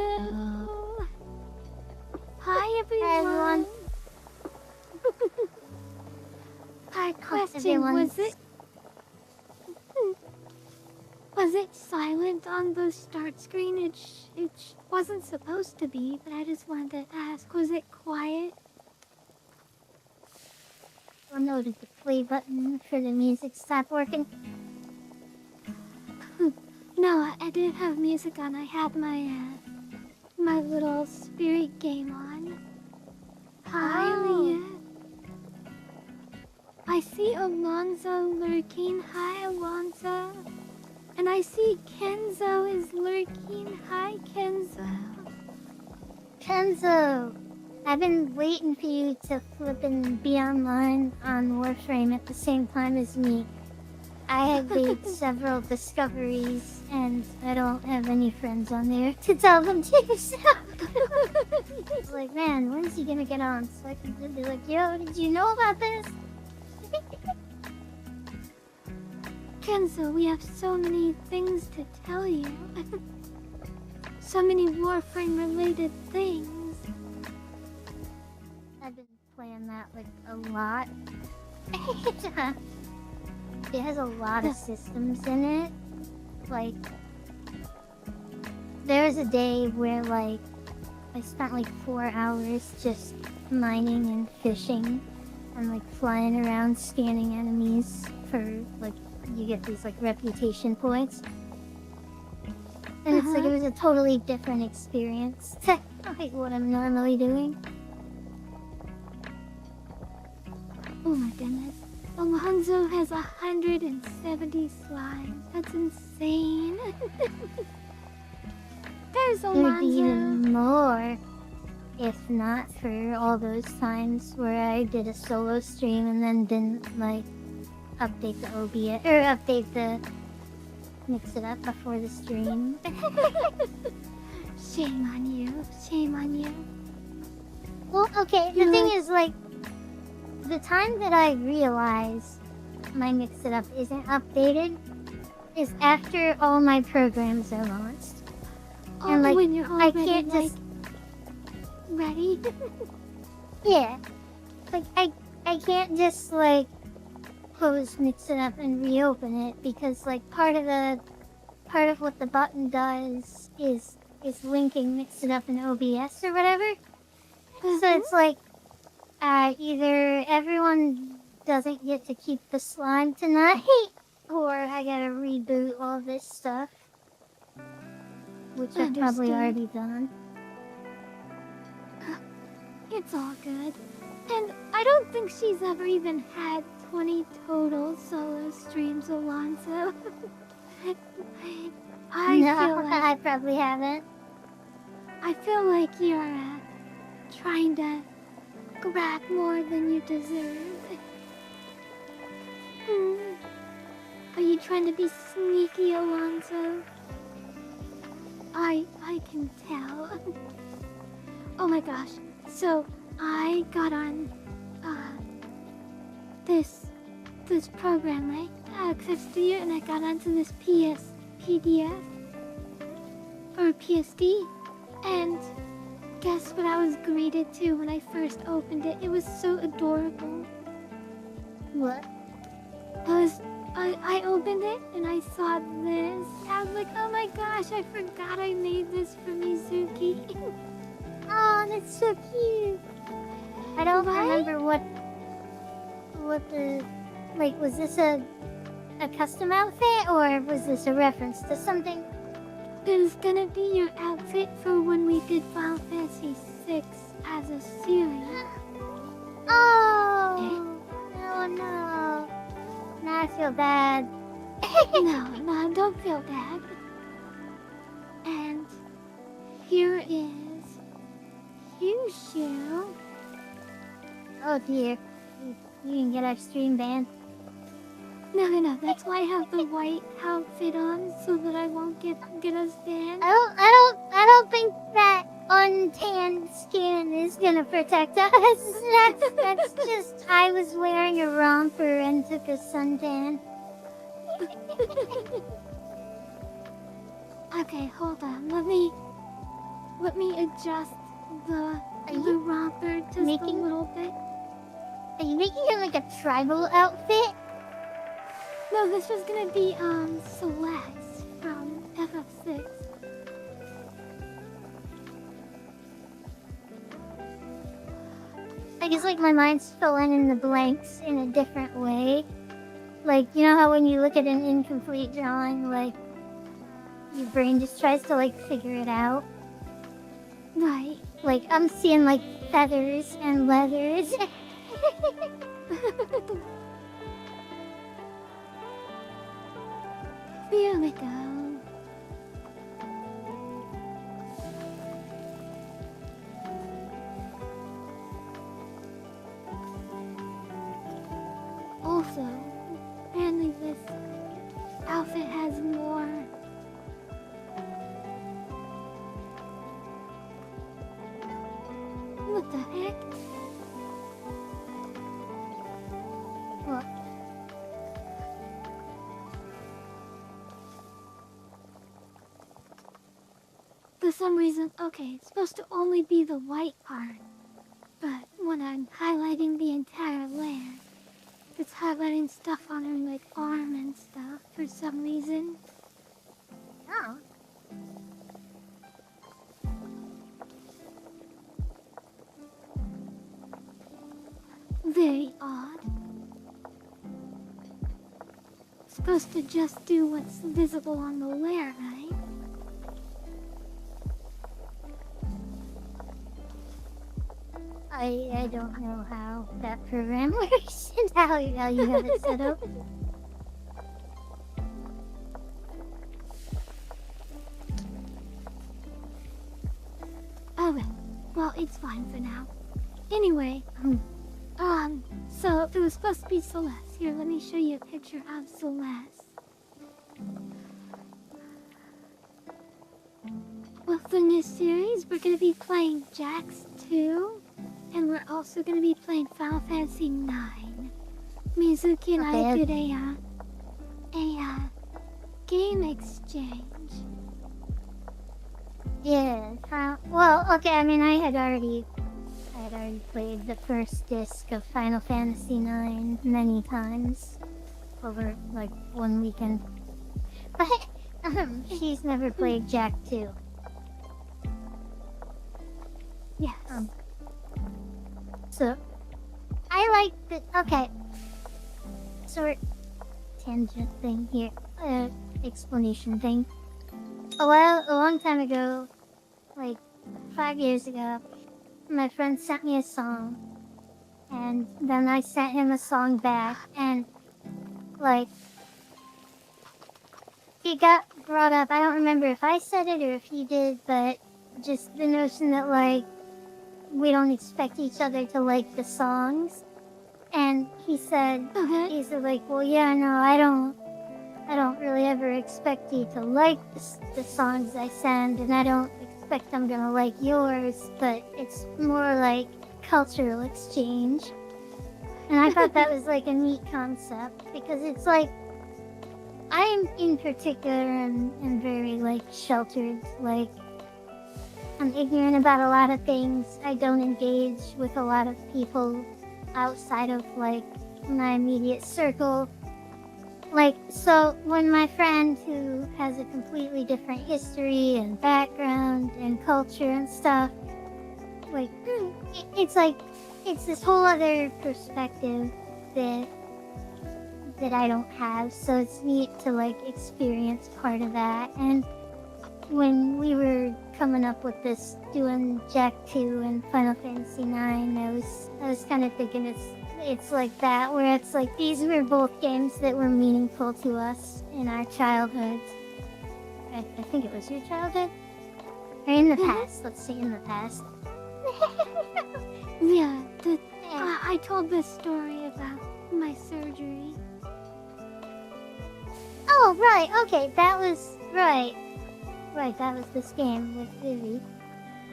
Kenzo. Hi, Hi, everyone. Our question, was it silent on the start screen? It wasn't supposed to be, but I just wanted to ask, was it quiet? I noted the play button for the music stop working. No, I didn't have music on. I had my little spirit game on. Hi, Leah. I see Alonzo lurking. Hi, Alonzo. And I see Kenzo is lurking. Hi, Kenzo. Kenzo, I've been waiting for you to flip and be online on Warframe at the same time as me. I have made several discoveries, and I don't have any friends on there to tell them to. So I was like, man, when's he gonna get on? So I can be like, yo, did you know about this? Kenzo, we have so many things to tell you. So many Warframe-related things. I've been playing that, like, a lot. It has a lot of systems in it. Like, there was a day where, like, I spent, like, 4 hours just mining and fishing and, like, flying around scanning enemies for, like, you get these, like, reputation points. And it's like, it was a totally different experience to, like, what I'm normally doing. Oh my goodness. Alonzo has 170 slimes. That's insane. There's Alonzo. There'd be even more if not for all those times where I did a solo stream and then didn't, like, update the OBS, or update the mix it up before the stream. Shame on you. Shame on you. Well, okay, the thing is, like, the time that I realize my Mix It Up isn't updated is after all my programs are launched. Oh, and, like, when you're already, I can't like, just... ready? Yeah. Like, I can't just, like, close Mix It Up and reopen it because, like, part of what the button does is linking Mix It Up and OBS or whatever. So it's like, either everyone doesn't get to keep the slime tonight, or I gotta reboot all this stuff. Which I've probably already done. It's all good. And I don't think she's ever even had 20 total solo streams, Alonzo. I probably haven't. I feel like you're trying to grab more than you deserve. Are you trying to be sneaky, Alonzo? I can tell. Oh my gosh. So I got on this program, right? Access Studio, and I got onto this PDF or PSD, and guess what I was greeted to when I first opened it? It was so adorable. What? I opened it and I saw this. I was like, oh my gosh, I forgot I made this for Mizuki. Oh, that's so cute. I don't remember what the, like, was this a custom outfit or was this a reference to something? It's gonna be your outfit for when we did Final Fantasy VI as a series. Oh, no. Now I feel bad. No, don't feel bad. And here is Kyushu. Oh dear. You can get our stream banned. No, that's why I have the white outfit on, so that I won't get us banned. I don't think that untanned skin is gonna protect us. That's just, I was wearing a romper and took a suntan. Okay, hold on. Let me let me adjust the romper just a little bit. Are you making him like a tribal outfit? No, this was gonna be Celeste from FF6. I guess like my mind's filling in the blanks in a different way. Like, you know how when you look at an incomplete drawing, like your brain just tries to like figure it out? Right. Like I'm seeing like feathers and leathers. Here we go. Also, apparently this outfit has more. What the heck? What? For some reason, okay, it's supposed to only be the white part. But when I'm highlighting the entire layer, it's highlighting stuff on her like arm and stuff for some reason. Oh. Very odd. Supposed to just do what's visible on the layer, right? I don't know how that program works and how you have it set up. Oh well, it's fine for now. Anyway, so it was supposed to be Celeste. Here, let me show you a picture of Celeste. Well, for this series, we're gonna be playing Jax 2, and we're also gonna be playing Final Fantasy 9. Mizuki and I did a game exchange. Yeah. Well, okay. I mean, I had already played the first disc of Final Fantasy 9 many times over like one weekend, but she's never played Jack 2. Yes. So I like the sort tangent thing here, explanation thing. A long time ago, like 5 years ago, my friend sent me a song, and then I sent him a song back, and like it got brought up. I don't remember if I said it or if he did, but just the notion that like we don't expect each other to like the songs. And he said, he's like, well, yeah, no, I don't really ever expect you to like the songs I send, and I don't expect I'm gonna like yours, but it's more like cultural exchange. And I thought that was like a neat concept, because it's like, I'm in particular and very like sheltered, like I'm ignorant about a lot of things. I don't engage with a lot of people outside of like my immediate circle. Like, so when my friend who has a completely different history and background and culture and stuff, like, it's like, it's this whole other perspective that I don't have, so it's neat to like experience part of that. And when we were coming up with this, doing Jack 2 and Final Fantasy 9, I was kind of thinking it's like that, where it's like these were both games that were meaningful to us in our childhoods. I think it was your childhood? Or in the past, let's say in the past. Yeah, I told this story about my surgery. Oh, right, okay, that was, right. Right, that was this game with Vivi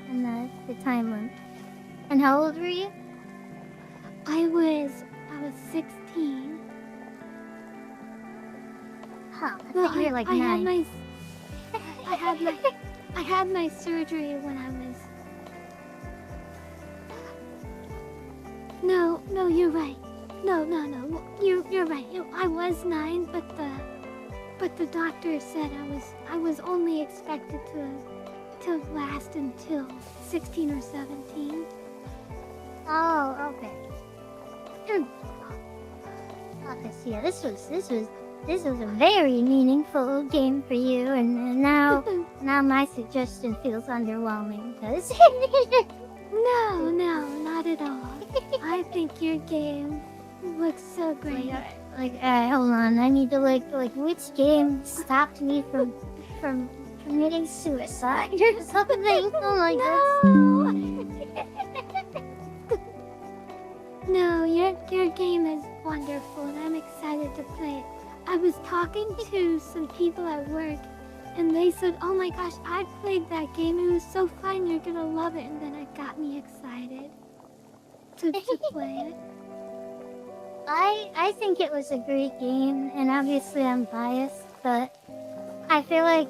and the time limp. And how old were you? I was 16. Huh, I thought you were like 9. I had my surgery when I No, you're right. No. You're right. I was 9, but the doctor said I was only expected to last until 16 or 17. Oh, okay. Yeah, this was a very meaningful game for you, and now my suggestion feels underwhelming because No, not at all. I think your game looks so great. hold on, I need to like which game stopped me from committing suicide or something? Oh my god. No, your game is wonderful, and I'm excited to play it. I was talking to some people at work, and they said, "Oh my gosh, I played that game. It was so fun. You're gonna love it." And then it got me excited to play it. I think it was a great game, and obviously I'm biased, but I feel like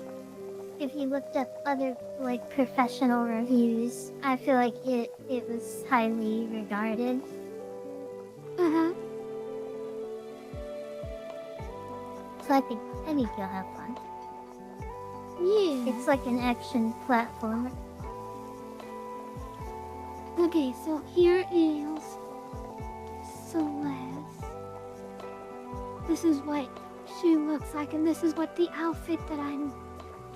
if you looked up other like professional reviews, I feel like it was highly regarded. Uh-huh. So I think you'll have fun. Yeah. It's like an action platformer. Okay, so here is Celeste. This is what she looks like, and this is what the outfit that I'm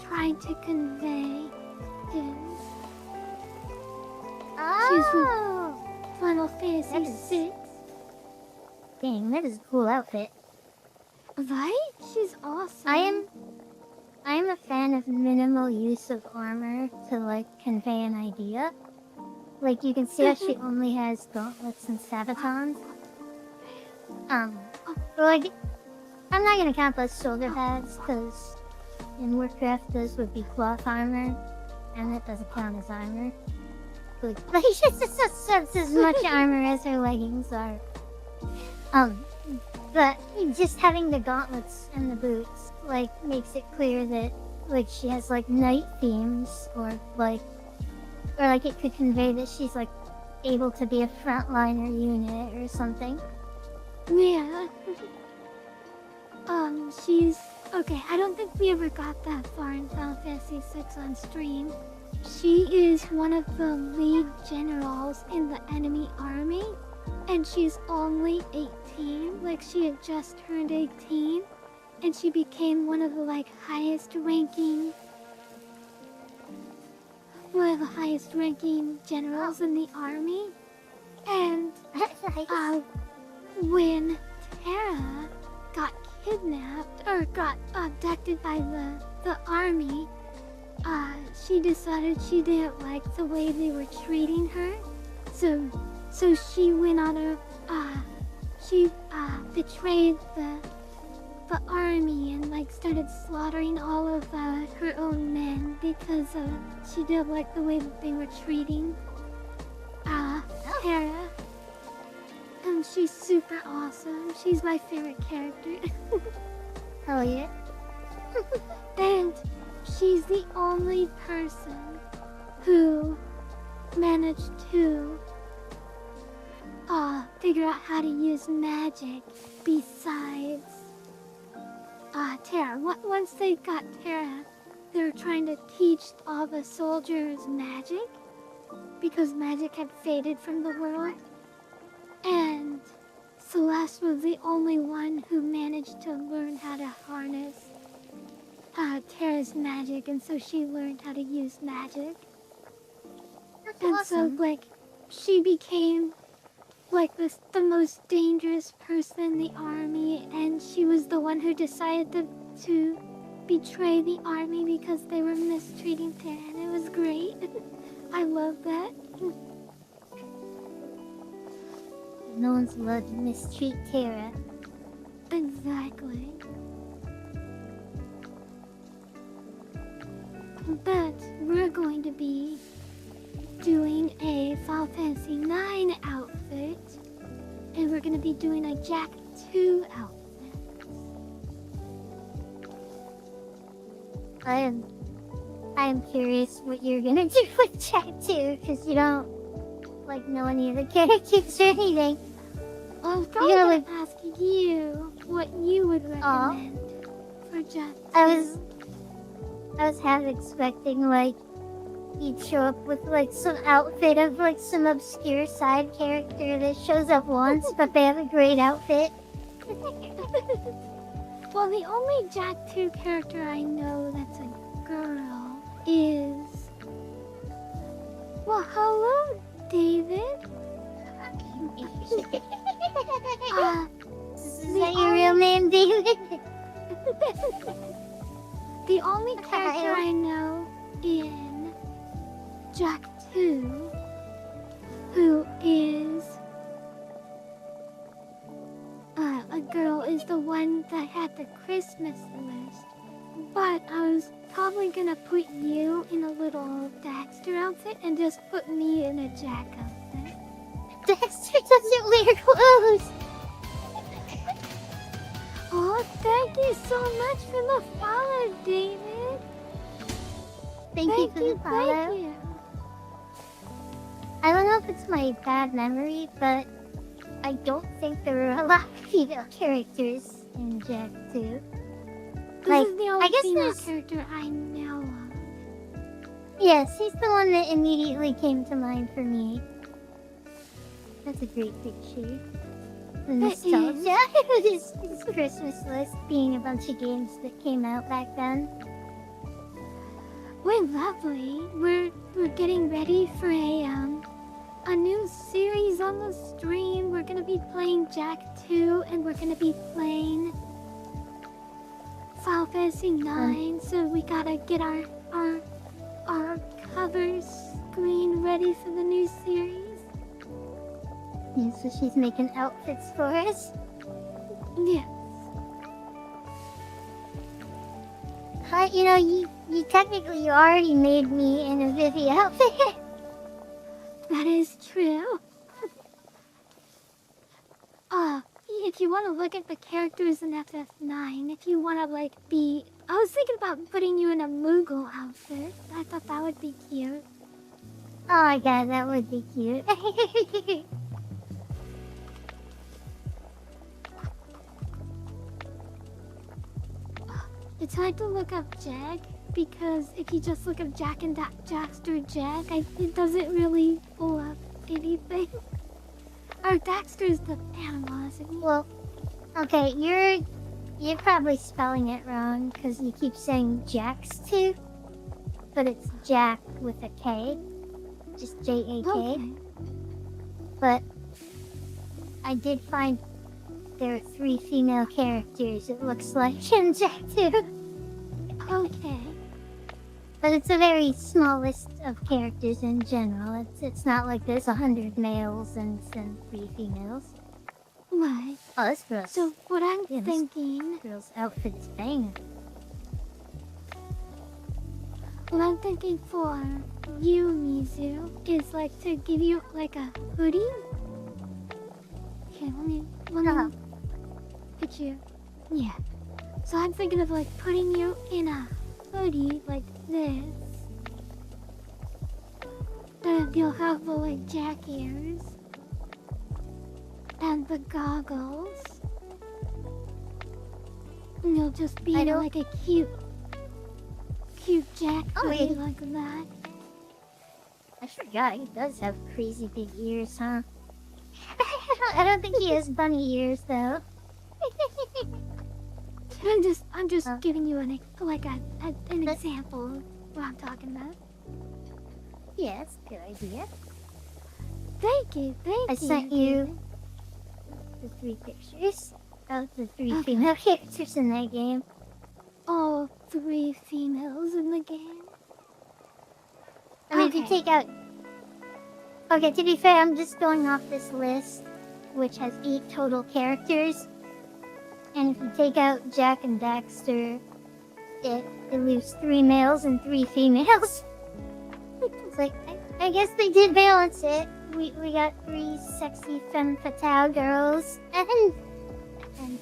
trying to convey is. She's from Final Fantasy VI. Dang, that is a cool outfit. Right? She's awesome. I am a fan of minimal use of armor to like convey an idea. Like you can see how she only has gauntlets and sabatons. But like I'm not gonna count those shoulder pads because in Warcraft those would be cloth armor, and that doesn't count as armor. Like she's just as much armor as her leggings are. But just having the gauntlets and the boots like makes it clear that like she has like night themes, or like it could convey that she's like able to be a frontliner unit or something. Yeah. She's okay. I don't think we ever got that far in Final Fantasy VI on stream. She is one of the lead generals in the enemy army, and she's only 18. Like she had just turned 18, and she became one of the like highest ranking generals in the army. And when Terra got kidnapped or got abducted by the army, she decided she didn't like the way they were treating her. So she went on she betrayed the army and like started slaughtering all of her own men because she didn't like the way that they were treating Terra. And she's super awesome. She's my favorite character. Oh yeah. And she's the only person who managed to figure out how to use magic besides Terra. Once they got Terra, they were trying to teach all the soldiers magic because magic had faded from the world. And Celeste was the only one who managed to learn how to harness Terra's magic, and so she learned how to use magic. That's And awesome. so, like, she became, like, the most dangerous person in the army, and she was the one who decided to betray the army because they were mistreating Terra, and it was great. I love that. No one's allowed to mistreat Terra. Exactly. But we're going to be doing a Final Fantasy IX outfit, and we're going to be doing a Jack 2 outfit. I am curious what you're gonna do with Jack 2, because you don't like know any of the characters or anything. I was probably Yeah, gonna ask you what you would recommend for Jack. I was half expecting like he'd show up with like some outfit of like some obscure side character that shows up once, but they have a great outfit. Well, the only Jack 2 character I know that's a girl is... Well, hello, David. Is that your real name, David? The only character I know in Jack 2 who is a girl is the one that had the Christmas list. But I was probably gonna put you in a little Daxter outfit and just put me in a Jack outfit. Dexter doesn't wear clothes. Oh, thank you so much for the follow, David. Thank you for the follow. Thank you. I don't know if it's my bad memory, but I don't think there were a lot of female characters in Jack 2. This is the only I guess female there's... character I know of. Yes, he's the one that immediately came to mind for me. That's a great picture. The nostalgia. his Christmas list being a bunch of games that came out back then. We're lovely. We're getting ready for a new series on the stream. We're gonna be playing Jack 2 and we're gonna be playing Final Fantasy 9. So we gotta get our cover screen ready for the new series. Yeah, so she's making outfits for us. Yes. You know, you technically already made me in a Vivi outfit. That is true. If you want to look at the characters in FF9, if you want to like be... I was thinking about putting you in a Moogle outfit. I thought that would be cute. Oh my god, that would be cute. It's hard to look up Jag, because if you just look up Jack and Daxter Jag, it doesn't really pull up anything. Or Daxter's the animosity. Well, okay, you're probably spelling it wrong, because you keep saying Jax too. But it's Jack with a K. Just J-A-K. Okay. But I did find there are 3 female characters, it looks like, in Jack 2. Okay. But it's a very small list of characters in general. It's not like there's 100 males and 3 females. Right. Oh, this girl's... So what I'm Yeah, this- thinking... girl's outfit's banging. What I'm thinking for you, Mizu, is like to give you like a hoodie. Okay, let me get you. Yeah. So I'm thinking of like putting you in a hoodie like this. Then you'll have the like Jack ears and the goggles. And you'll just be I in don't- like a cute Jack Oh, hoodie wait. like that. I forgot, he does have crazy big ears, huh? I don't think he has bunny ears, though. I'm just Huh? giving you an But- example of what I'm talking about. Yeah, that's a good idea. Thank you. I sent you the 3 pictures of the 3 Okay. female characters in that game. All 3 females in the game. I mean, if you Okay. take out... Okay, to be fair, I'm just going off this list, which has 8 total characters. And if you take out Jack and Daxter, it leaves 3 males and 3 females. It's like, I guess they did balance it. We got 3 sexy femme fatale girls and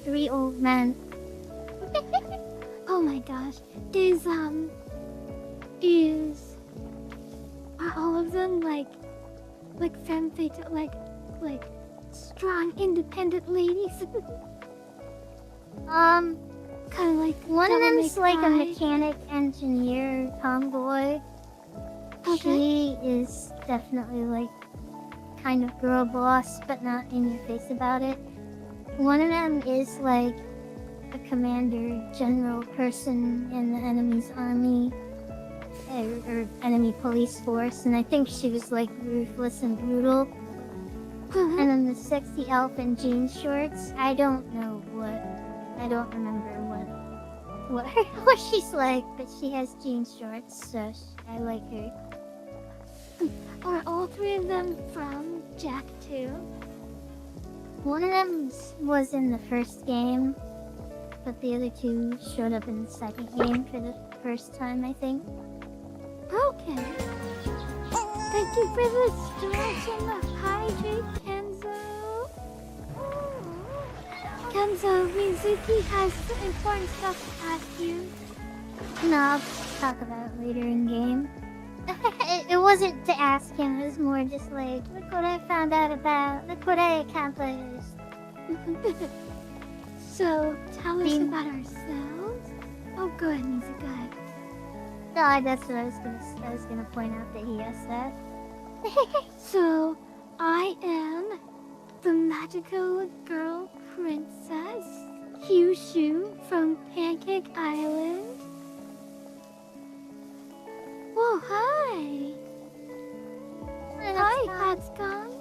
3 old men. Oh my gosh. Are all of them like like femme fatale, like strong, independent ladies. Um, Kind of like one of Devil May them's like a Cry. mechanic engineer tomboy. Okay. She is definitely like kind of girl boss, but not in your face about it. One of them is like a commander general person in the enemy's army or enemy police force, and I think she was like ruthless and brutal. Uh-huh. And then the sexy elf in jean shorts, I don't remember what she's like, but she has jean shorts, so I like her. Are all three of them from Jack 2? One of them was in the first game, but the other two showed up in the second game for the first time, I think. Okay. Thank you for the stars and the hydrate, Kenzo. Kenzo, Mizuki has some important stuff to ask you. No, I'll talk about it later in game. It wasn't to ask him, it was more just like, look what I found out about, look what I accomplished. So, tell us Being- about ourselves. Oh, go ahead, Mizuki, go ahead. No, that's what I was gonna point out that he asked that. So, I am the magical girl princess Kyushu from Pancake Island. Whoa, hi! Hi, Hatsukan.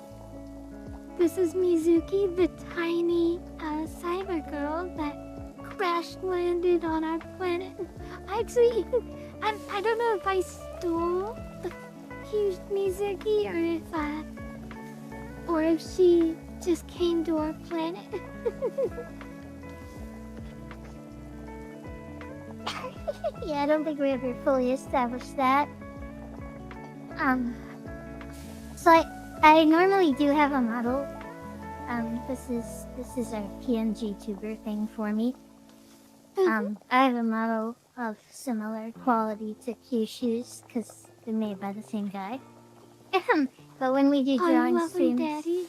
This is Mizuki, the tiny cyber girl that crash landed on our planet. Actually, I don't know if I stole the huge Mizuki or if she just came to our planet. Yeah, I don't think we ever fully established that. So I normally do have a model. This is a PNG tuber thing for me. I have a model of similar quality to Kyushu's because they're made by the same guy. But when we do I drawing love him, streams, Daddy.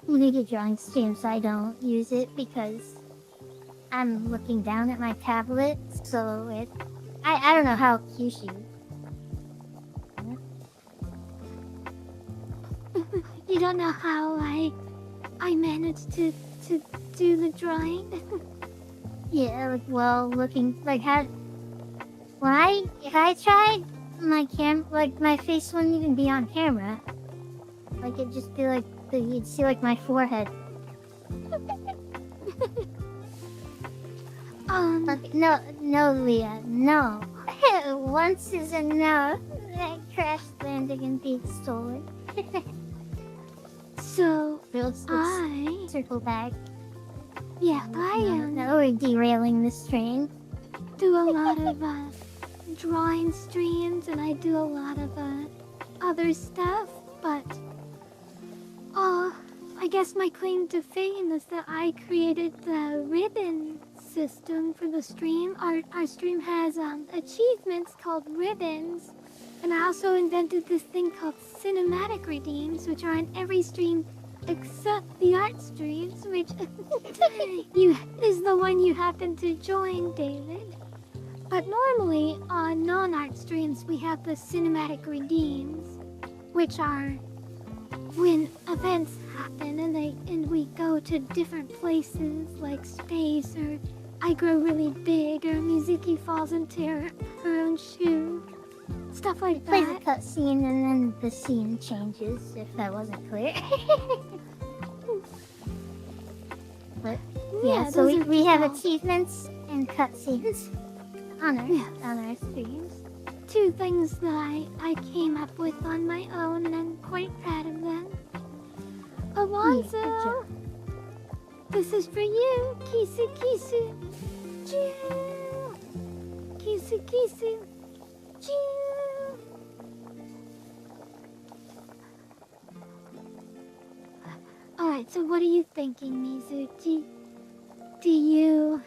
when we do drawing streams, I don't use it because I'm looking down at my tablet, so I don't know how Kyushu. You don't know how I managed to do the drawing. Yeah, like, well, looking like how. If I tried my my face wouldn't even be on camera. Like it'd just be like you'd see like my forehead. Like, no, Leah, no. Once is enough. That crash landing and being stolen. So Let's I circle back. I No, we're derailing this train. do a lot of drawing streams and I do a lot of other stuff, but I guess my claim to fame is that I created the ribbon system for the stream. Our stream has achievements called ribbons, and I also invented this thing called cinematic redeems, which are on every stream except the art streams, which is the one you happen to join, David. But normally on non-art streams we have the cinematic redeems, which are when events happen and we go to different places like space, or I grow really big, or Mizuki falls into her own shoe. Stuff like Play the that. cutscene and then the scene changes, if that wasn't clear. But yeah, so those are we have all achievements and cutscenes on our streams. two things that I came up with on my own, and I'm quite proud of them. Good Alonzo, job. this is for you. Kisu kisu. Choo. Kisu kisu. Choo. Alright, so what are you thinking, Mizuki? Do you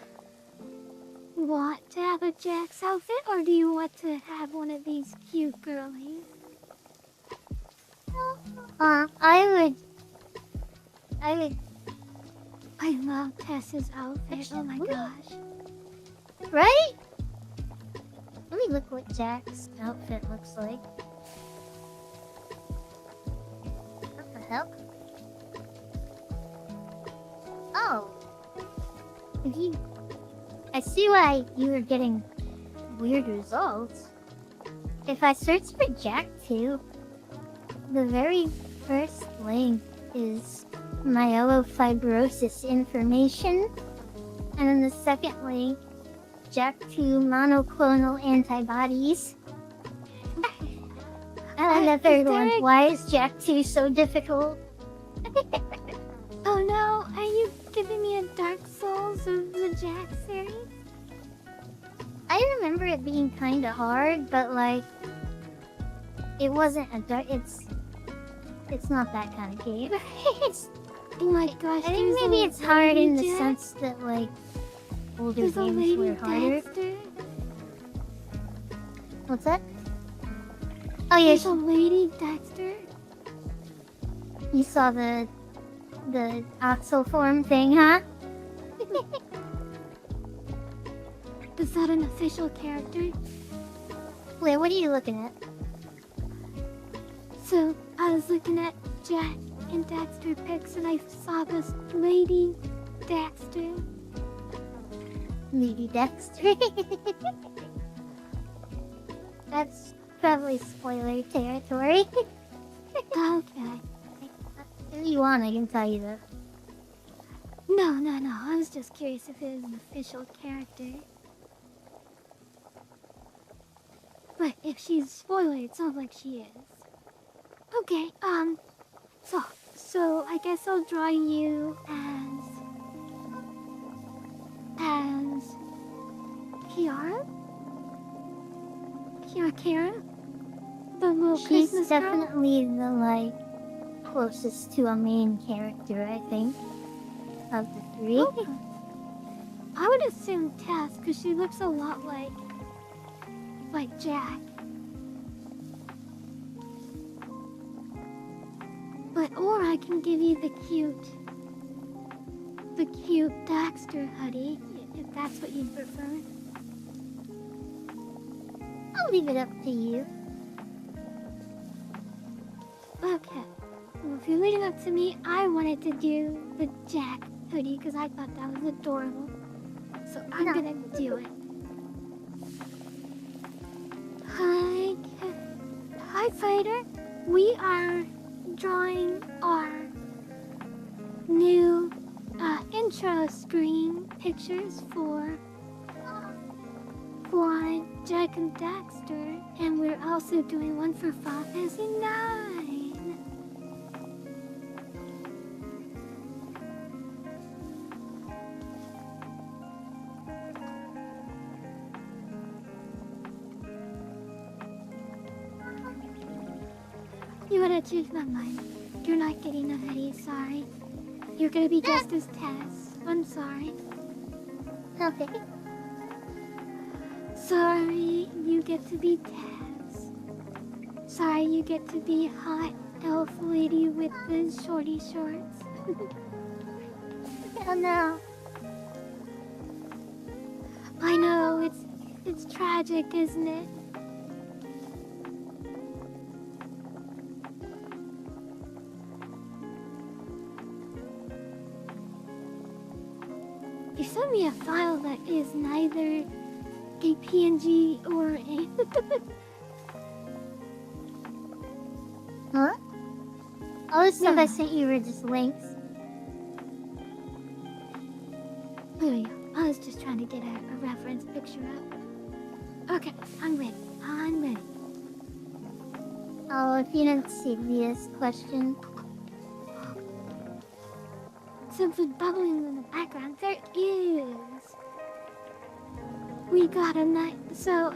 want to have a Jack's outfit, or do you want to have one of these cute girlies? I would, I love Tessa's outfit. Oh my gosh. right? Let me look what Jack's outfit looks like. What the hell? Oh. If you... I see why you were getting weird results. If I search for Jack 2, the very first link is myelofibrosis information, and then the second link, Jack 2 monoclonal antibodies. And then the third one, why is Jack 2 so difficult? Oh no, are you giving me a Dark Souls of the Jack series? I remember it being kind of hard, but like, it wasn't a dark. It's not that kind of game. Oh my gosh, I think maybe it's hard in the sense that like older there's a games lady were harder. Dexter. What's that? Oh yeah, There's a lady Dexter. you saw the Oxel form thing, huh? Is that an official character? Wait, what are you looking at? So, I was looking at Jack and Dexter pics and I saw this lady Dexter. Lady Dexter. That's probably spoiler territory. Okay. If you want, I can tell you that. No. I was just curious if it was an official character. But if she's spoiler, it sounds like she is. Okay, so I guess I'll draw you as Kiara? Kiara? The little She's Christmas girl? definitely the like closest to a main character, I think, of the three. Oh. I would assume Tess, because she looks a lot like Jack. Or I can give you the cute Dexter hoodie, if that's what you prefer. I'll leave it up to you. Okay. Well, if you're leading up to me, I wanted to do the Jack hoodie because I thought that was adorable. So I'm gonna do it. Hi, Fighter. We are drawing our new intro screen pictures for Jack and Dexter, and we're also doing one for Final Fantasy 9. You gotta choose my mind. You're not getting a hoodie, sorry. You're gonna be dressed as Tess. I'm sorry. Okay. Sorry, you get to be Tess. Sorry, you get to be hot elf lady with the shorty shorts. Oh no. I know, it's tragic, isn't it? You sent me a file that is neither a PNG or a... Huh? All the stuff No. I sent you were just links. There we go. I was just trying to get a reference picture up. Okay, I'm ready. Oh, if you didn't see this question. Something bubbling in the background. There is. We got a night. So,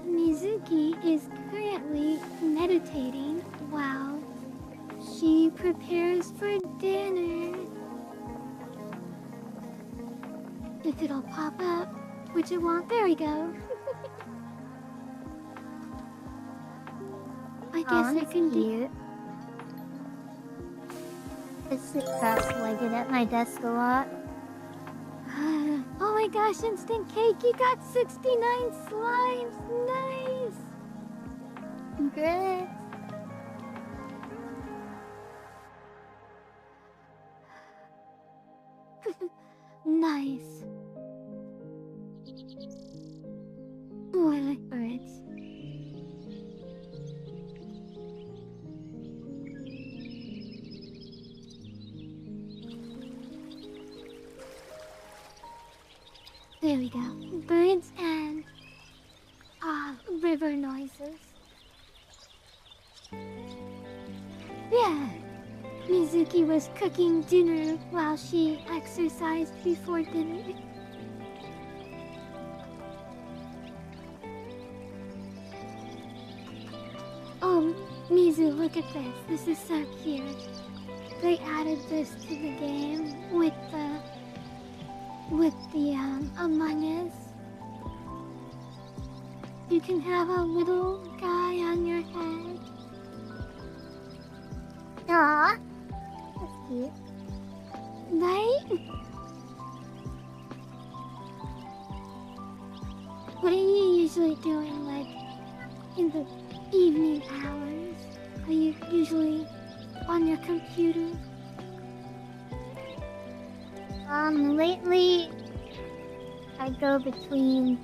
Mizuki is currently meditating while she prepares for dinner. If it'll pop up, which it won't. There we go. I guess I can do. Cute. I sit cross-legged at my desk a lot. Oh my gosh, Instant Cake, you got 69 slimes! Nice! Great. Nice. Oh, I like birds. There we go. Birds and river noises. Yeah. Mizuki was cooking dinner while she exercised before dinner. Oh, Mizu, look at this. This is so cute. They added this to the game with the Among Us. You can have a little guy on your head. Aww. That's cute. Right? What are you usually doing, like, in the evening hours? Are you usually on your computer? Lately, I go between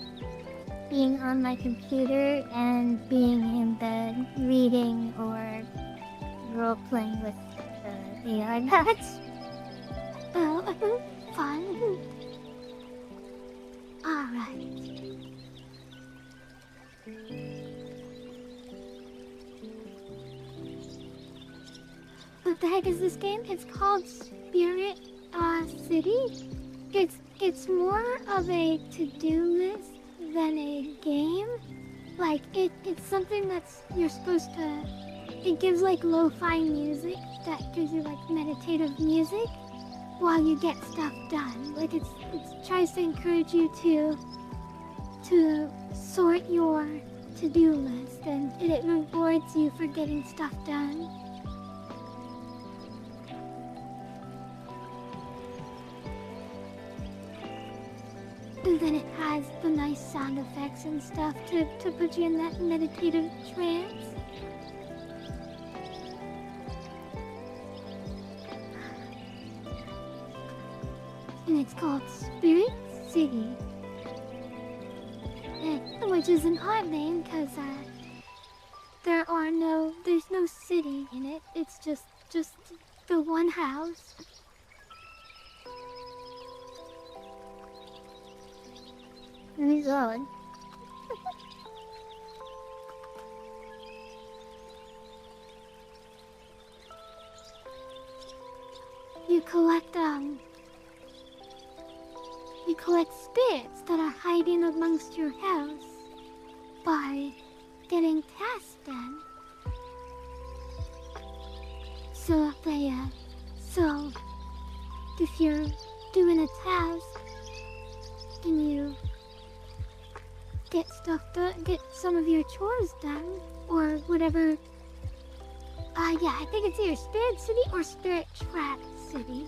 being on my computer and being in bed reading or role-playing with the AI bats. Oh, fun. Alright. What the heck is this game? It's called Spirit City. It's more of a to-do list than a game. Like it's something that's you're supposed to. It gives like lo-fi music that gives you like meditative music while you get stuff done. Like it tries to encourage you to sort your to-do list, and it rewards you for getting stuff done. And then it has the nice sound effects and stuff to put you in that meditative trance. And it's called Spirit City. Which is an odd name because there's no city in it. It's just the one house. He's odd. You collect spirits that are hiding amongst your house by getting tasks done. So if you're doing a task and you get stuff done, get some of your chores done, or whatever. Yeah, I think it's either Spirit City or Spirit Trap City.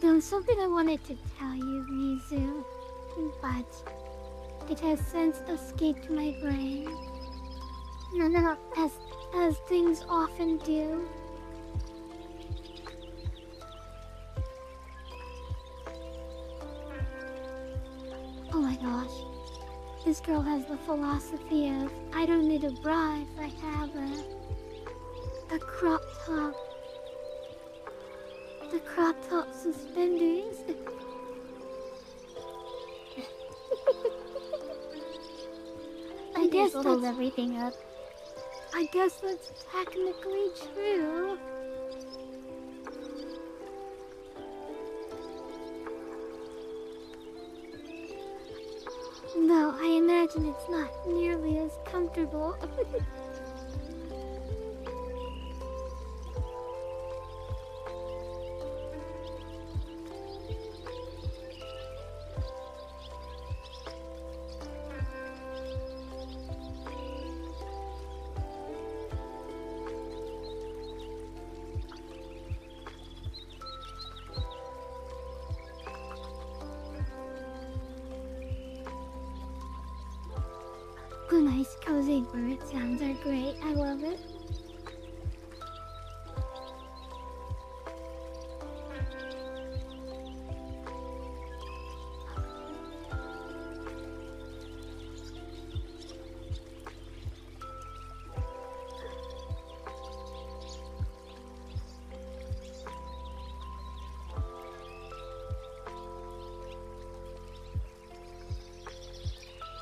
There was something I wanted to tell you, Rizu, but it has since escaped my brain. No. As things often do. Oh my gosh. This girl has the philosophy of, I don't need a bra if I have a crop top. The crop top suspenders. I guess hold everything up. I guess that's technically true. Though I imagine it's not nearly as comfortable. Oh, nice cozy bird sounds are great. I love it.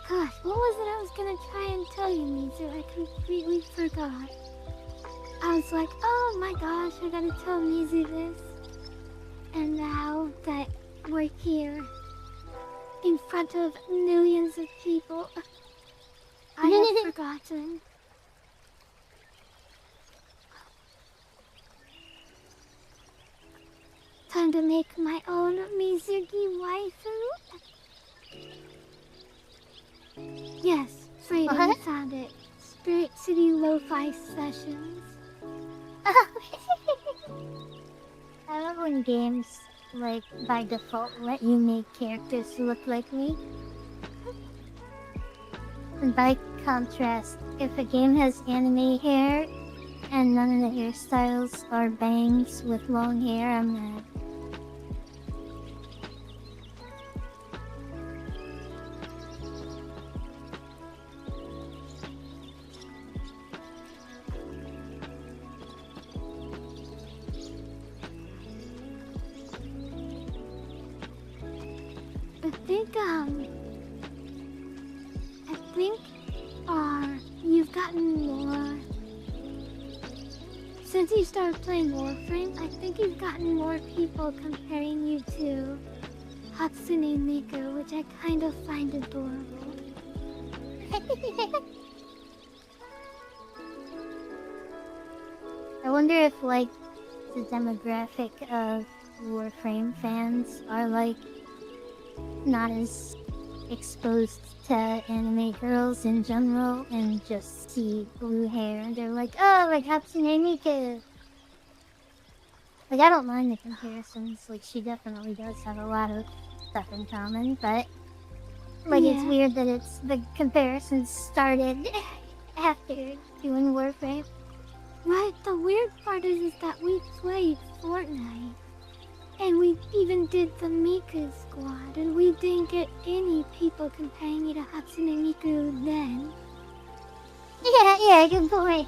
Gosh, what was it I was gonna try and tell you, Mizu? I completely forgot. I was like, oh my gosh, I gotta tell Mizu this. And now that we're here, in front of millions of people, I have forgotten. Time to make my own Mizuki waifu. Yes, Freedom, What? you found it. Spirit City Lo-Fi Sessions. I love when games, like, by default let you make characters look like me. And by contrast, if a game has anime hair and none of the hairstyles are bangs with long hair, I'm mad. I think, you've gotten more. Since you started playing Warframe, I think you've gotten more people comparing you to Hatsune Miku, which I kind of find adorable. I wonder if, like, the demographic of Warframe fans are, like, not as exposed to anime girls in general and just see blue hair and they're like, oh, like Hatsune Miku. Like, I don't mind the comparisons. Like, she definitely does have a lot of stuff in common, but like, it's Yeah. weird that the comparisons started after doing Warframe. Right, the weird part is that we played Fortnite. And we even did the Miku squad, and we didn't get any people comparing you to Hatsune Miku then. Yeah, good point.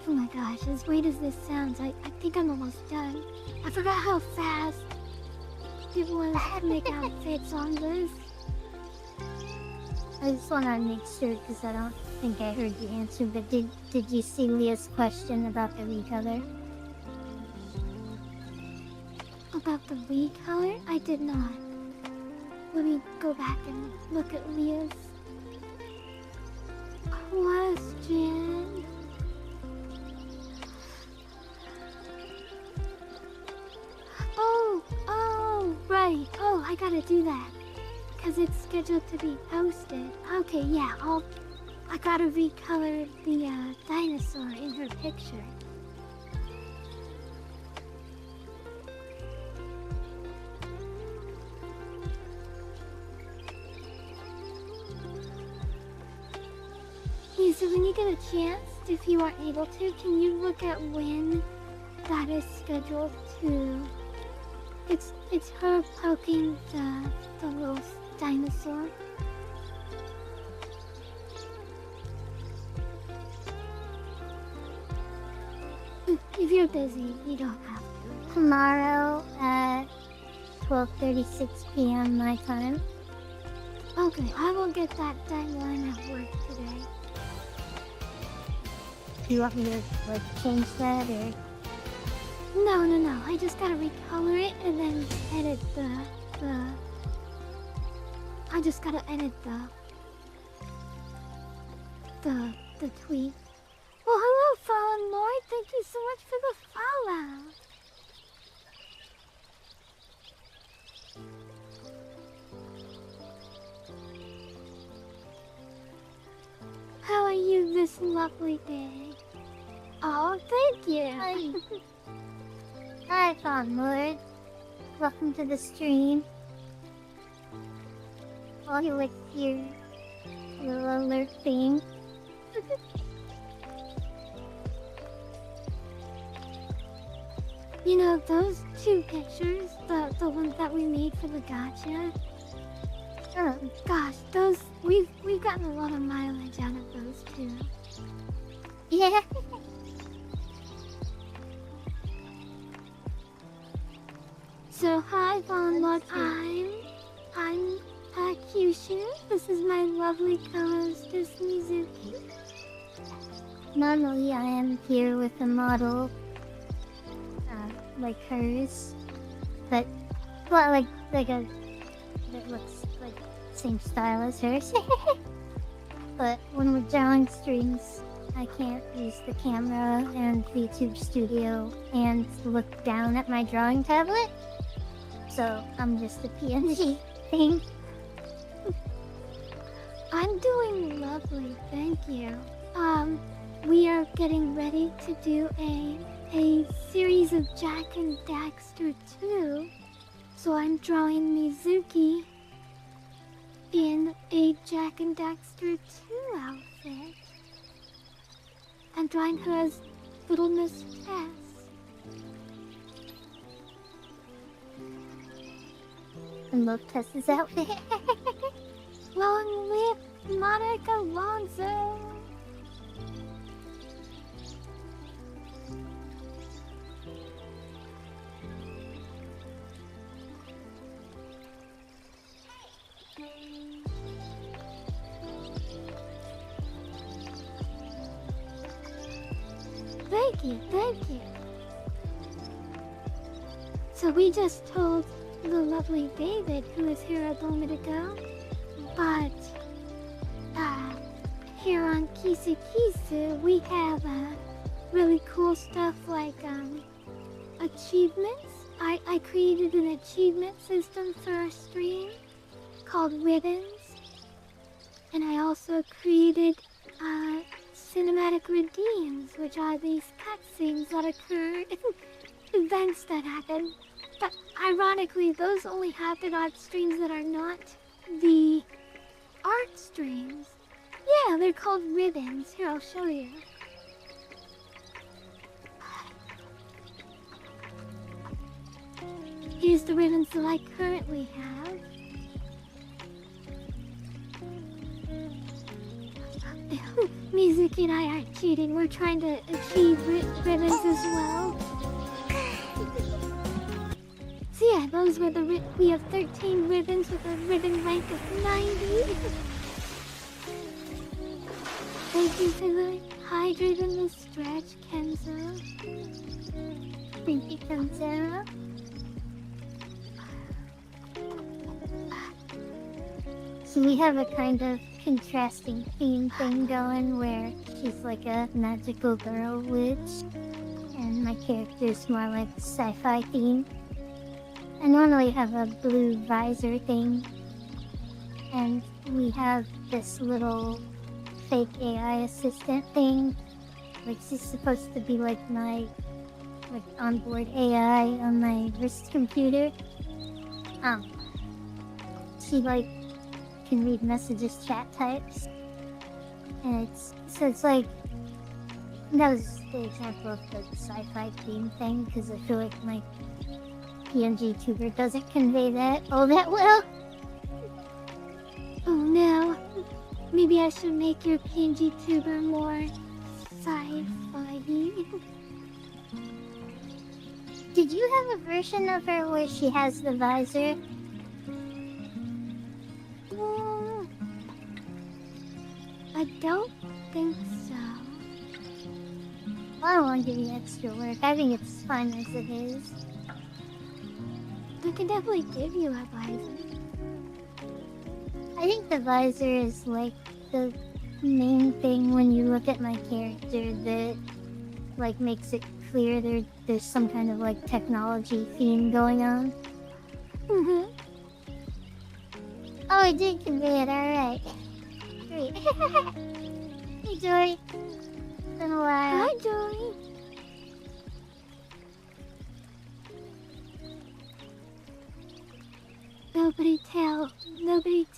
Oh my gosh, as weird as this sounds, I think I'm almost done. I forgot how fast it was to make outfits on this. I just want to make sure because I don't think I heard the answer. But did you see Leah's question about the recolor? About the Wii color? I did not. Let me go back and look at Leah's question. Oh, right. Oh, I gotta do that. Because it's scheduled to be posted. Okay, yeah, I gotta recolor the dinosaur in her picture. Yeah, so when you get a chance, if you are able to, can you look at when that is scheduled to... It's her poking the little dinosaur. If you're busy, you don't have to. Tomorrow at 12:36 p.m. my time. Okay, I will get that done when I'm at work today. Do you want me to like change that or? No. I just gotta recolor it and then edit the. I just gotta edit the tweet. Well, hello, Fallen Lord. Thank you so much for the follow. How are you this lovely day? Oh, thank you. Hi. Hi, Fawn Lord. Welcome to the stream. I'll click your little alert thing. You know, those two pictures, the ones that we made for the gacha, Oh, gosh, those, we've gotten a lot of mileage out of those two. yeah. So, hi, Von Lord, I'm Kyushu. This is my lovely co-hostess, Mizuki. Normally I am here with a model, like hers, but, well, like a, that looks like same style as hers. But when we're drawing strings, I can't use the camera and VTube Studio and look down at my drawing tablet. So I'm just a PNG thing. I'm doing lovely, thank you. We are getting ready to do a series of Jack and Daxter 2. So I'm drawing Mizuki in a Jack and Daxter 2 outfit. I'm drawing her as Little Miss Tess. And love Tessa's outfit. Long live Monica Alonso! Thank you. So we just told the lovely David, who was here a moment ago, but here on Kisu Kisu, we have really cool stuff like achievements. I created an achievement system for our stream called Ribbons, and I also created cinematic redeems, which are these cutscenes that occur in events that happen. But ironically, those only happen on streams that are not the art streams. Yeah, they're called ribbons. Here, I'll show you. Here's the ribbons that I currently have. Mizuki and I aren't cheating. We're trying to achieve ribbons as well. So yeah, those were the we have 13 ribbons with a ribbon rank of 90. Thank you for the hydrate and the stretch, Kenzo. Thank you, Kenzo. So we have a kind of contrasting theme thing going where she's like a magical girl witch and my character is more like sci-fi theme. I normally have a blue visor thing and we have this little fake AI assistant thing. Like she's supposed to be like my onboard AI on my wrist computer. She like can read messages, chat types, and it's like that was the example of the sci-fi theme thing because I feel like my PNG tuber doesn't convey that all that well. Oh no, maybe I should make your PNG tuber more sci-fi. Did you have a version of her where she has the visor? I don't think so. I don't want to give you extra work. I think it's fine as it is. I can definitely give you a visor. I think the visor is like the main thing when you look at my character that like makes it clear there's some kind of like technology theme going on. Mm-hmm. Oh, I did convey it. All right. Great. Hey, Joy. It's been a while. Hi, Joey. Nobody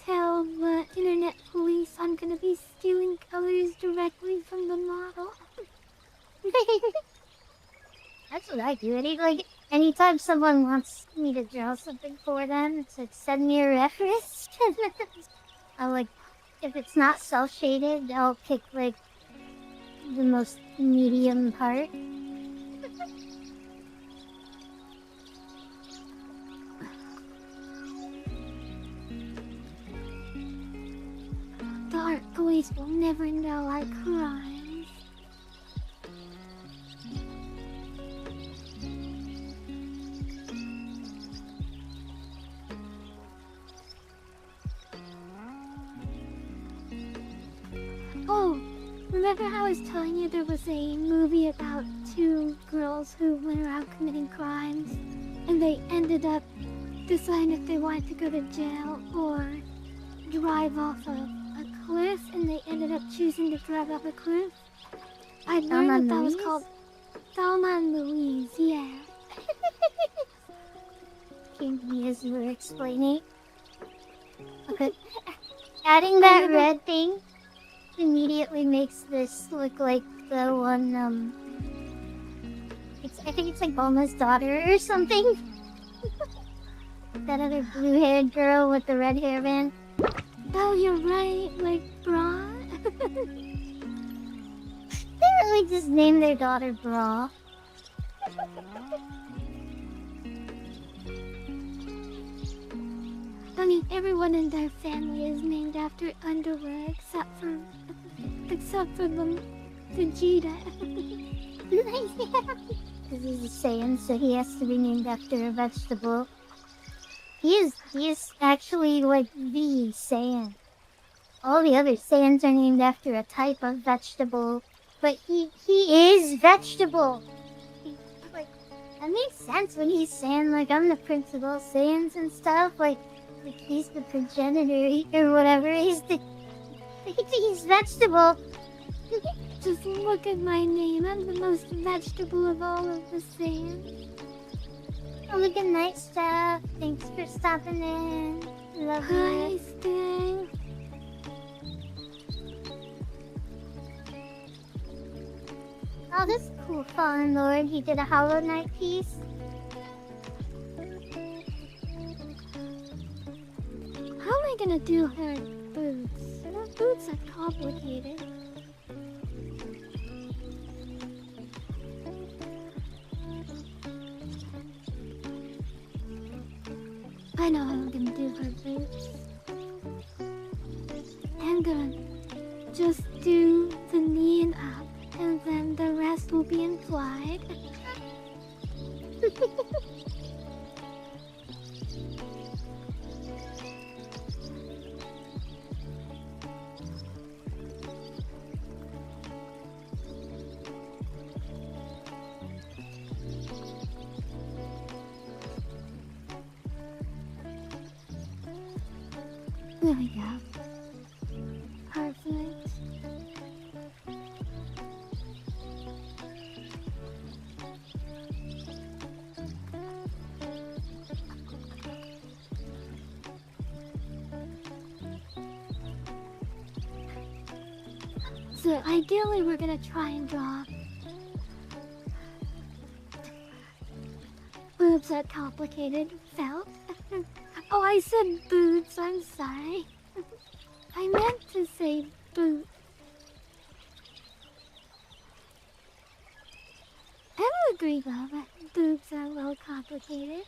tell the internet police I'm gonna be stealing colors directly from the model. That's what I do. Like, anytime someone wants me to draw something for them, to send me a reference. I'll like, if it's not cel-shaded, I'll pick like the most medium part. The art police will never know our crimes. Oh, remember how I was telling you there was a movie about two girls who went around committing crimes and they ended up deciding if they wanted to go to jail or drive off a cliff, and they ended up choosing to drive off a cliff? I learned that was called Thelma and Louise, yeah. Came to me as you were explaining. Okay. Adding that red thing immediately makes this look like the one, I think it's like Bulma's daughter or something. That other blue-haired girl with the red hairband. Oh, you're right, like Bra. They really just named their daughter Bra. I mean, everyone in their family is named after underwear except for the Vegeta. Because he's a Saiyan, so he has to be named after a vegetable. He is actually like the Saiyan. All the other Saiyans are named after a type of vegetable, but he is vegetable. Like, that makes sense when he's saying like I'm the principal Saiyans and stuff. Like he's the progenitor or whatever. He's vegetable. Just look at my name. I'm the most vegetable of all of the Saiyans. Oh, look at night stuff. Thanks for stopping in. Love Hi, you. Sting. Oh, this is cool. Fallen Lord. He did a Hollow Knight piece. How am I gonna do her boots? Her boots are complicated. I know how I'm gonna do her boots. I'm gonna just do the knee and up, and then the rest will be implied. There we go. Perfect. So ideally we're gonna try and draw boobs that complicated felt. Oh, I said boots, I'm sorry. I meant to say boot. I would agree though that boobs are a little complicated.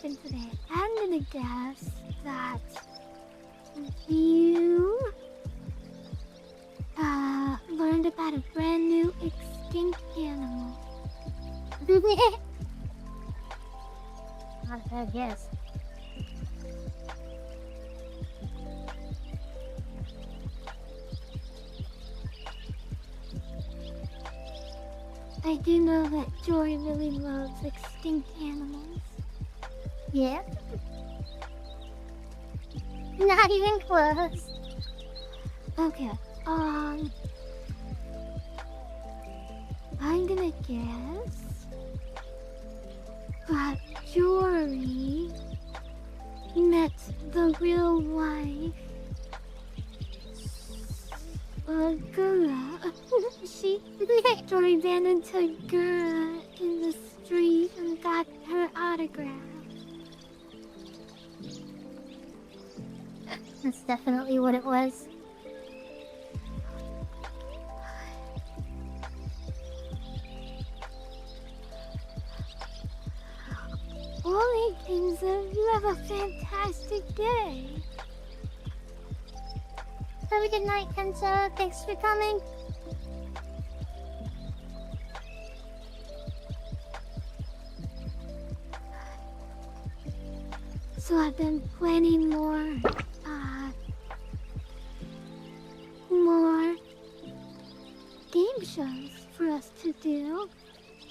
happened today. I'm gonna guess that you learned about a brand new extinct animal. Not a bad guess. I do know that Jory really loves extinct animals. Yeah. Not even close. Okay, I'm gonna guess that Jory met the real life Gura. Jory ran into Gura in the street and got her autograph. That's definitely what it was. Holy Kingdom, you have a fantastic day. Have a good night, Kenzo. Thanks for coming. So I've been planning more game shows for us to do.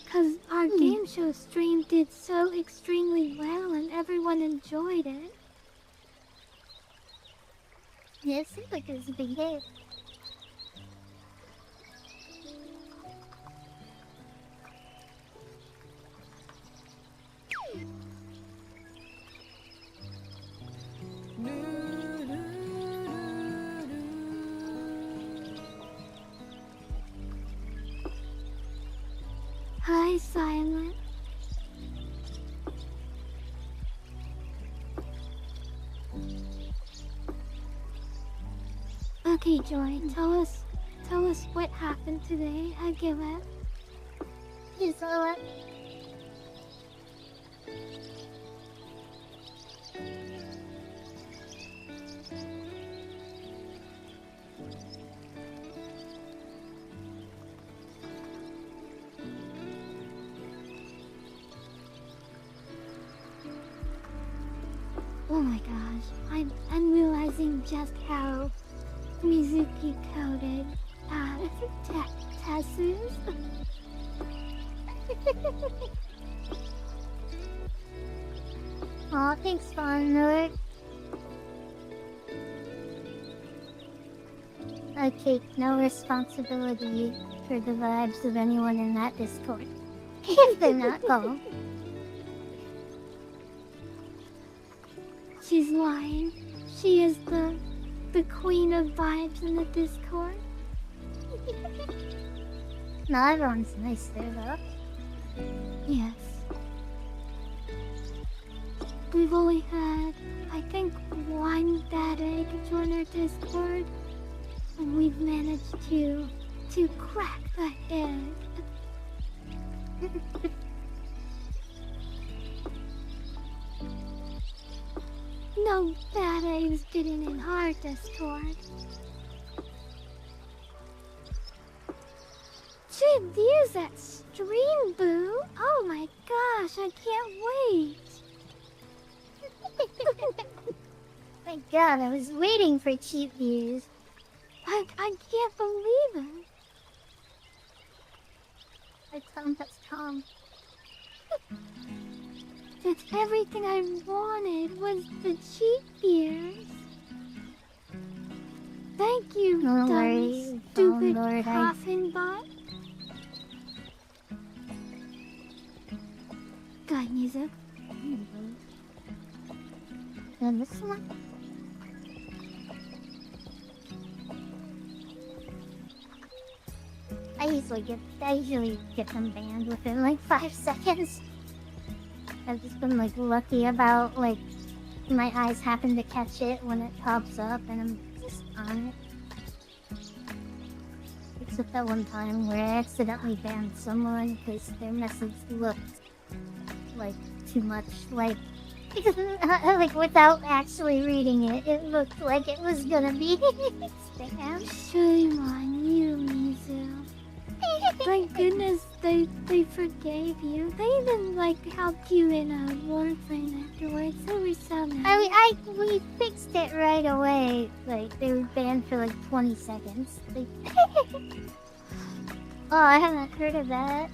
Because our game show stream did so extremely well and everyone enjoyed it. Yeah, it seems like it was a big hit. Hi, Silent. Okay, Joy, tell us what happened today at Gillette. You saw it. Oh my gosh, I'm realizing just how Mizuki coded Tessus. Aw, thanks, Fawnor. I take no responsibility for the vibes of anyone in that Discord. If they're not calm. She's lying. She is the queen of vibes in the Discord. Not everyone's nice there, though. Yes. We've only had, I think, one bad egg join our Discord, and we've managed to crack that egg. No bad eggs getting in our Discord. Should use that stream, boo. Oh my gosh, I can't wait. My god, I was waiting for cheap views. I can't believe it. I tell him that's Tom. That's everything I wanted was the cheap beers. Thank you, Don't dumb, worry, stupid Lord, coffin bot. God, music. And this one? I usually get them banned within like 5 seconds. I've just been like lucky about like my eyes happen to catch it when it pops up and I'm just on it. Except that one time where I accidentally banned someone because their message looked like too much like Like, without actually reading it, it looked like it was gonna be spam. Shame on you, Mizu. Thank goodness they forgave you. They even like helped you in a warframe afterwards. They were so nice. We fixed it right away. Like, they were banned for like 20 seconds. Like, oh, I haven't heard of that.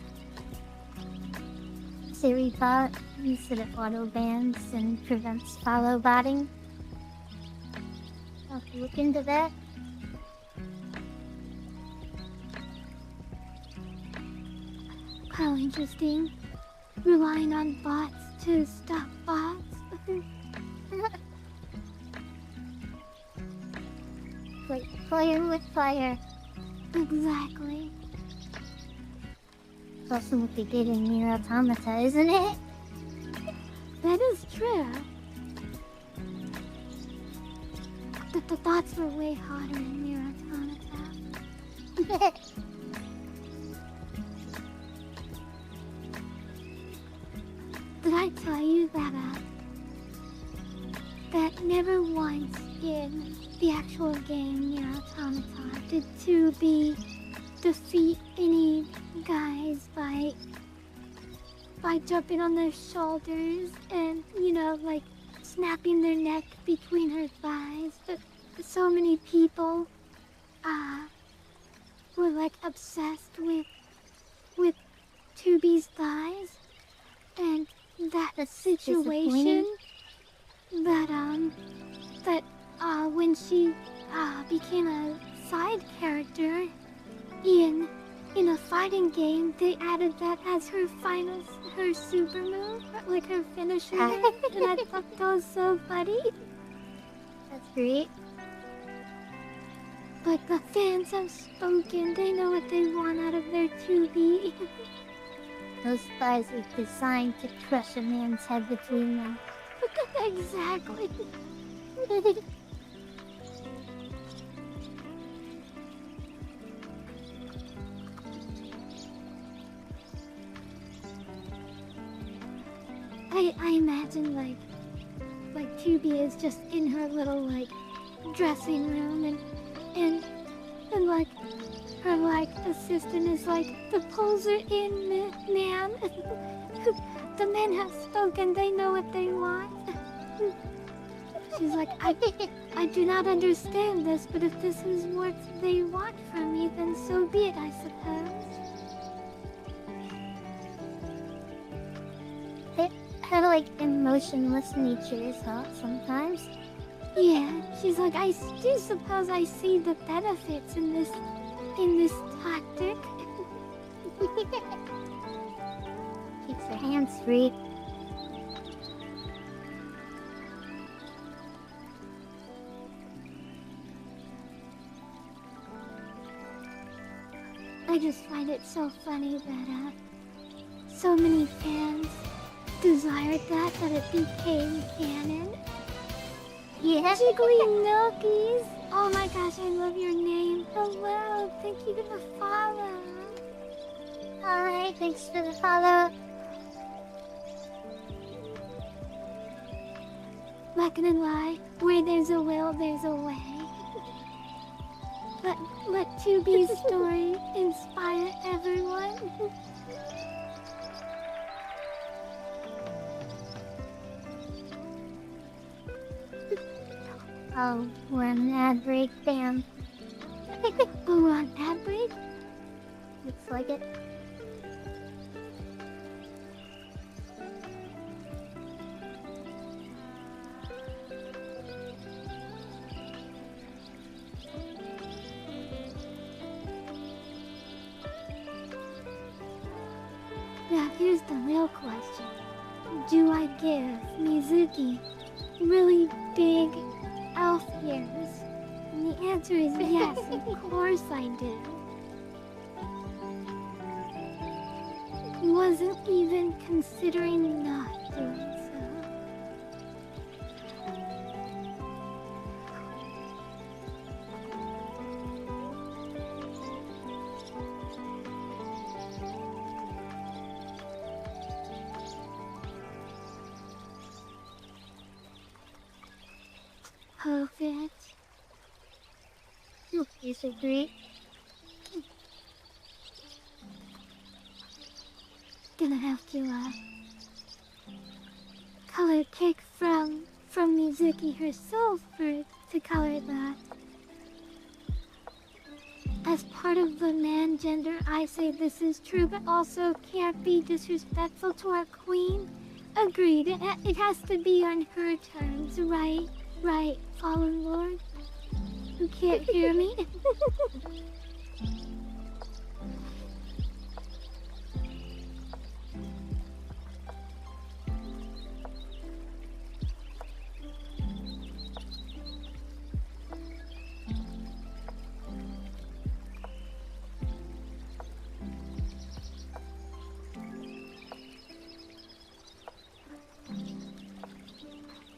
Siri bot instead of auto bans and prevents follow botting. I'll have to look into that. How interesting. Relying on bots to stop bots. Like, fire with fire. Exactly. It's also what they did in Nier Automata, isn't it? That is true. The thoughts were way hotter in Nier Automata. Did I tell you that never once in the actual game Nier Automata did 2B defeat any guys by jumping on their shoulders and, you know, like snapping their neck between her thighs? But so many people were like obsessed with 2B's thighs, and that situation that when she became a side character in a fighting game, they added that as her super move, like her finisher, and I thought that was so funny. That's great. Like, the fans have spoken. They know what they want out of their 2B. Those thighs are designed to crush a man's head between them. Exactly. I imagine like 2B is just in her little like dressing room and like her like assistant is like, the polls are in, ma'am. The men have spoken. They know what they want. She's like, I do not understand this, but if this is what they want from me, then so be it, I suppose. They have like emotionless natures, huh? Sometimes. Yeah, she's like, I do suppose I see the benefits in this tactic. Keeps her hands free. I just find it so funny that so many fans desired that it became canon. Yeah. Jiggly Milkies! Oh my gosh, I love your name. Hello, thank you for the follow. Hi, thanks for the follow. Not gonna lie, where there's a will, there's a way. Let 2B's story inspire everyone. Oh, we're on an ad break, damn. Oh, we're on ad break? Looks like it. Now here's the real question. Do I give Mizuki really big elf ears? And the answer is yes, of course I do. Wasn't even considering not doing so. perfect. You should agree. Gonna have to, color pick from Mizuki herself to color that. As part of the man gender, I say this is true, but also can't be disrespectful to our queen. Agreed, it has to be on her terms, right? Right, Fallen Lord? You can't hear me?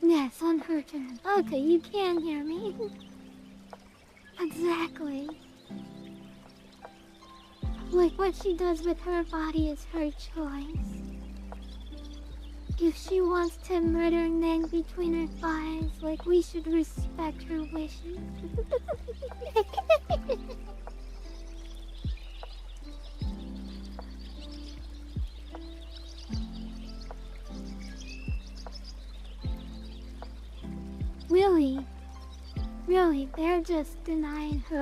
Yes, on her turn. Okay, you can hear me. Exactly. Like, what she does with her body is her choice. If she wants to murder Nang between her thighs, like, we should respect her wishes. Really, they're just denying her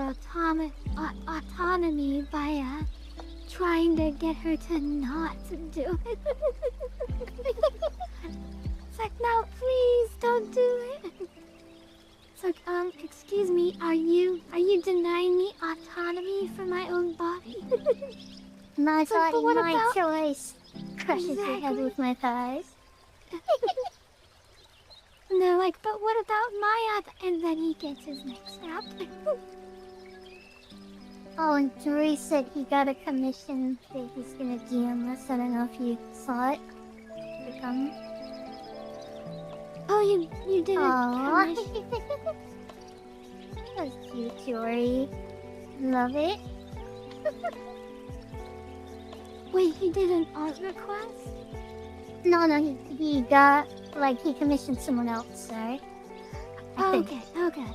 autonomy by trying to get her to not do it. It's like, no, please don't do it. It's like, excuse me, are you denying me autonomy for my own body? My It's like, body, but what my about- choice. Crushes your head Exactly. with my thighs. And they're like, but what about my and then he gets his neck snapped. Oh, and Drew said he got a commission that he's gonna DM us. I don't know if you saw it. Become. Oh, you did a Aww. commission. That's cute, Jory. Love it. Wait, he did an art request? No, he got, like, he commissioned someone else, sorry. I think. Okay.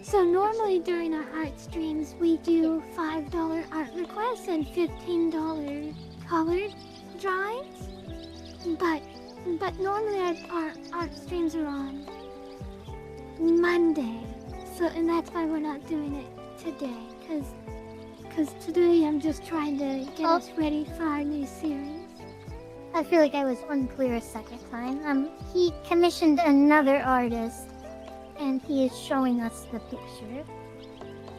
So normally during our art streams, we do $5 art requests and $15 colored drawings. But normally our art streams are on Monday. So, and that's why we're not doing it today. Cause today I'm just trying to get us ready for our new series. I feel like I was unclear a second time. He commissioned another artist, and he is showing us the picture.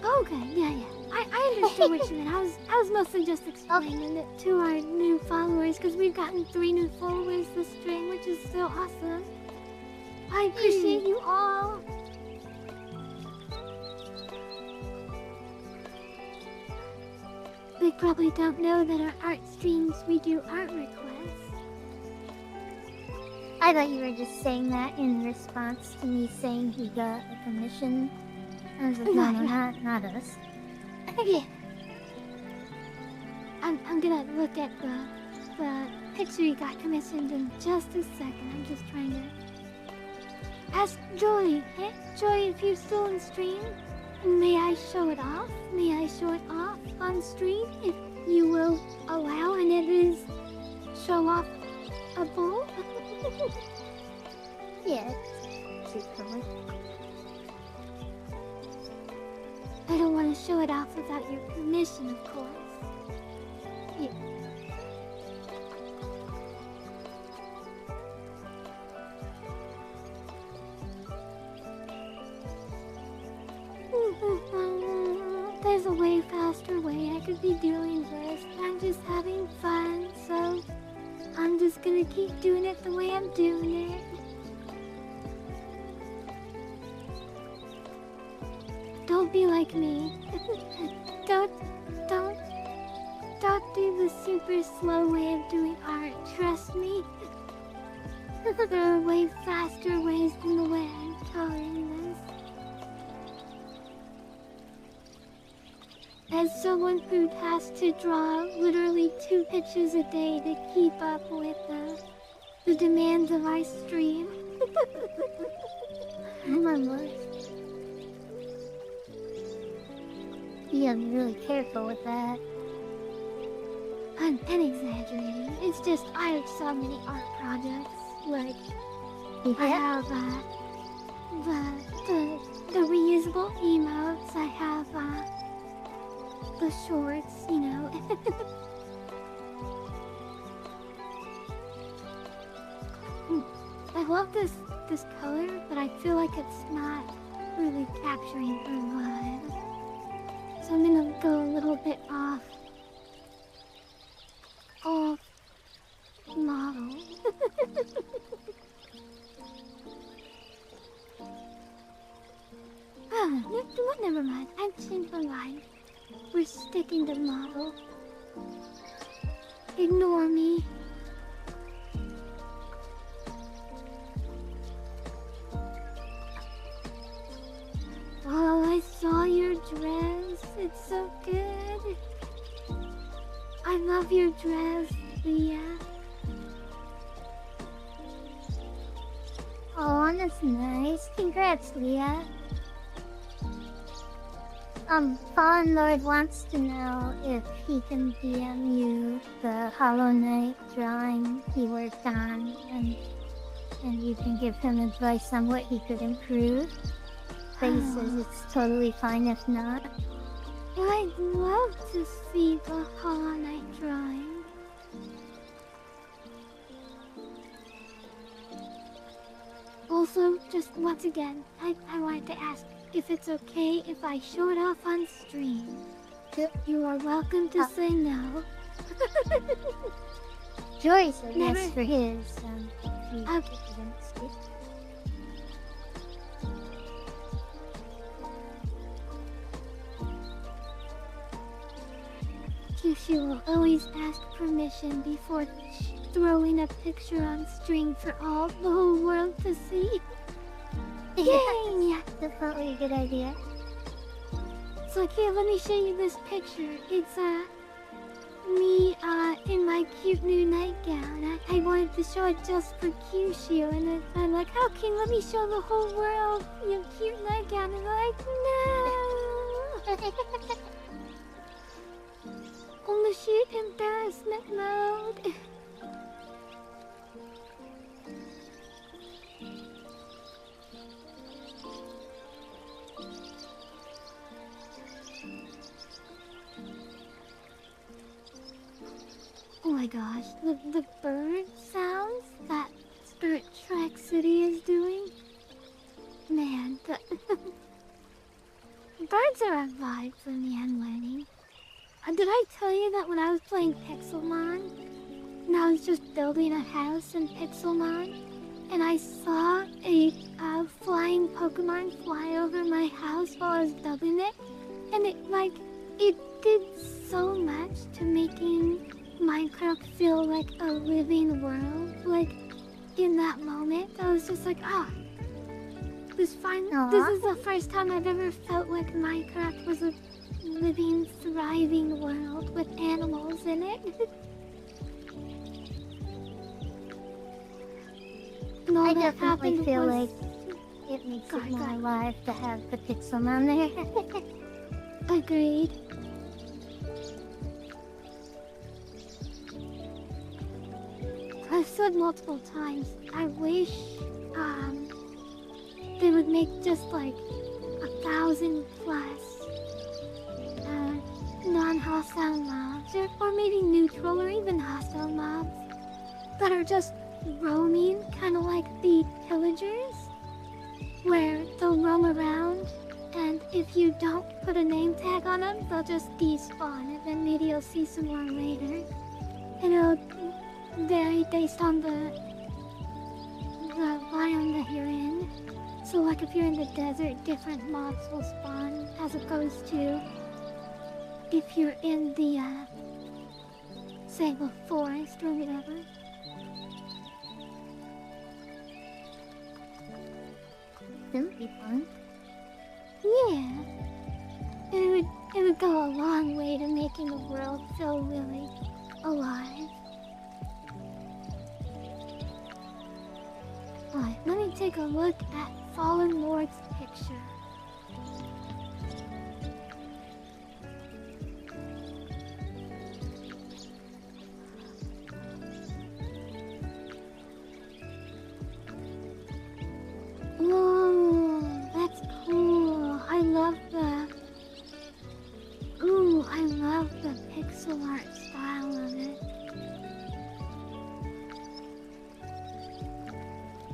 Okay, yeah. I understood what you meant. I was mostly just explaining it to our new followers because we've gotten 3 new followers this string, which is so awesome. I appreciate you all. They probably don't know that our art streams we do art requests. I thought you were just saying that in response to me saying he got a commission. I was like, no, not us. Yeah. I'm gonna look at the picture you got commissioned in just a second. I'm just trying to ask Joy. Hey, Joy, if you're still on stream, may I show it off? May I show it off on stream if you will allow? And it is show off a bowl. Yeah, it's cool. I don't want to show it off without your permission, of course. Yeah. There's a way faster way I could be doing this. I'm just having fun, so I'm just gonna keep doing it the way I'm doing it. Don't be like me. Don't do the super slow way of doing art. Trust me. There are way faster ways than the way I'm coloring this. As someone who has to draw literally 2 pictures a day to keep up with the demands of our stream. Oh my lord. You gotta be really careful with that. I'm exaggerating. It's just I have so many art projects. Like I Yeah. have the reusable emotes. I have the shorts. You know. I love this color, but I feel like it's not really capturing her vibe. So I'm gonna go a little bit off model. Never mind. I've changed my mind. We're sticking to model. Ignore me. Oh, I saw your dress. It's so good. I love your dress, Leah. Oh, that's nice. Congrats, Leah. Fallen Lord wants to know if he can DM you the Hollow Knight drawing he worked on, and you can give him advice on what he could improve. But he says it's totally fine if not. I'd love to see the Hollow Knight drawing. Also, just once again, I wanted to ask if it's okay if I show it off on stream. You are welcome to say no. Joy said Never- yes for his, if you Okay. didn't skip. Kyushu will always ask permission before throwing a picture on stream for all the whole world to see. Yeah, definitely a good idea. It's like, here, let me show you this picture. It's me in my cute new nightgown. I wanted to show it just for Kyushu, and then I'm like, okay, let me show the whole world your cute nightgown. And they're like, no. On the shoot embarrassment mode. Oh my gosh, the bird sounds that Spirit Trek City is doing? Man, the birds are a vibe for me, I'm learning. Did I tell you that when I was playing Pixelmon, and I was just building a house in Pixelmon, and I saw a flying Pokemon fly over my house while I was building it, and it did so much to making Minecraft feel like a living world. Like, in that moment, I was just like, this is the first time I've ever felt like Minecraft was a living, thriving world with animals in it. And all I that definitely happened feel was- like it makes Go it ahead, go more ahead. alive to have the Pixelmon there. Agreed. I've said multiple times, I wish they would make just like 1,000 plus non-hostile mobs, or maybe neutral or even hostile mobs that are just roaming, kind of like the pillagers, where they'll roam around, and if you don't put a name tag on them, they'll just despawn, and then maybe you'll see some more later. And it'll vary based on the biome that you're in. So like if you're in the desert, different mobs will spawn as opposed to if you're in the say the forest or whatever. That would be fun. Yeah. It would go a long way to making the world feel really alive. Alright, let me take a look at Fallen Lord's picture. Ooh, that's cool. I love the... Ooh, I love the pixel art style of it.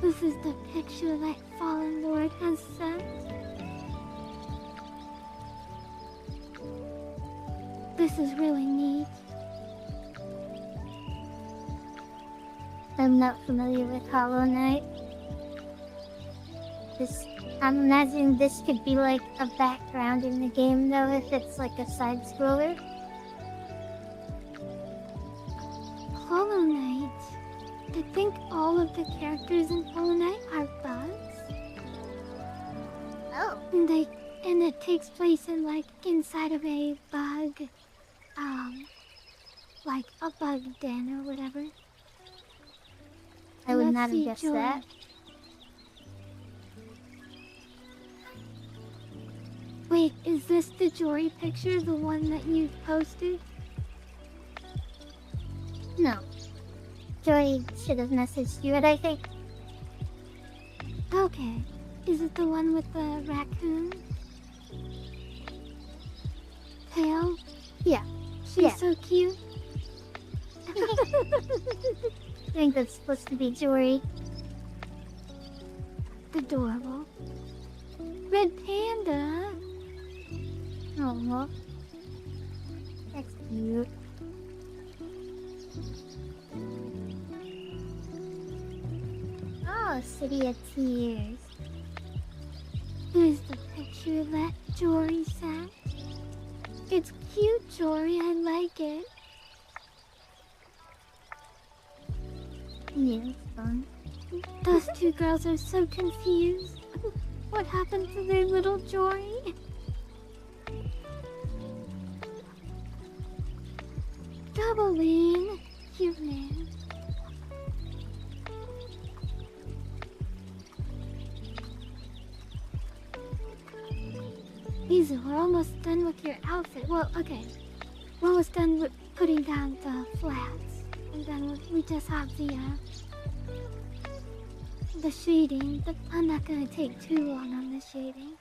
This is the picture that Fallen Lord has sent. This is really neat. I'm not familiar with Hollow Knight. I'm imagining this could be like a background in the game though, if it's like a side scroller. Hollow Knight. I think all of the characters in Hollow Knight are bugs. Oh. And it takes place in like inside of a bug, like a bug den or whatever. I would Let's not have see, guessed Joy. that. Wait, is this the Jory picture, the one that you posted? No. Joy should have messaged you, and I think. Okay. Is it the one with the raccoon tail? Yeah. She's Yeah. so cute. I think that's supposed to be Jory. Adorable. Red panda. Oh, that's cute. Oh, City of Tears. Here's the picture that Jory sent. It's cute, Jory. I like it. Yeah, it's fun. Those two girls are so confused. What happened to their little Jory? Doubling. Cute name. Lisa, we're almost done with your outfit. Well, okay. We're almost done with putting down the flats. And then we just have the shading. But I'm not gonna take too long on the shading.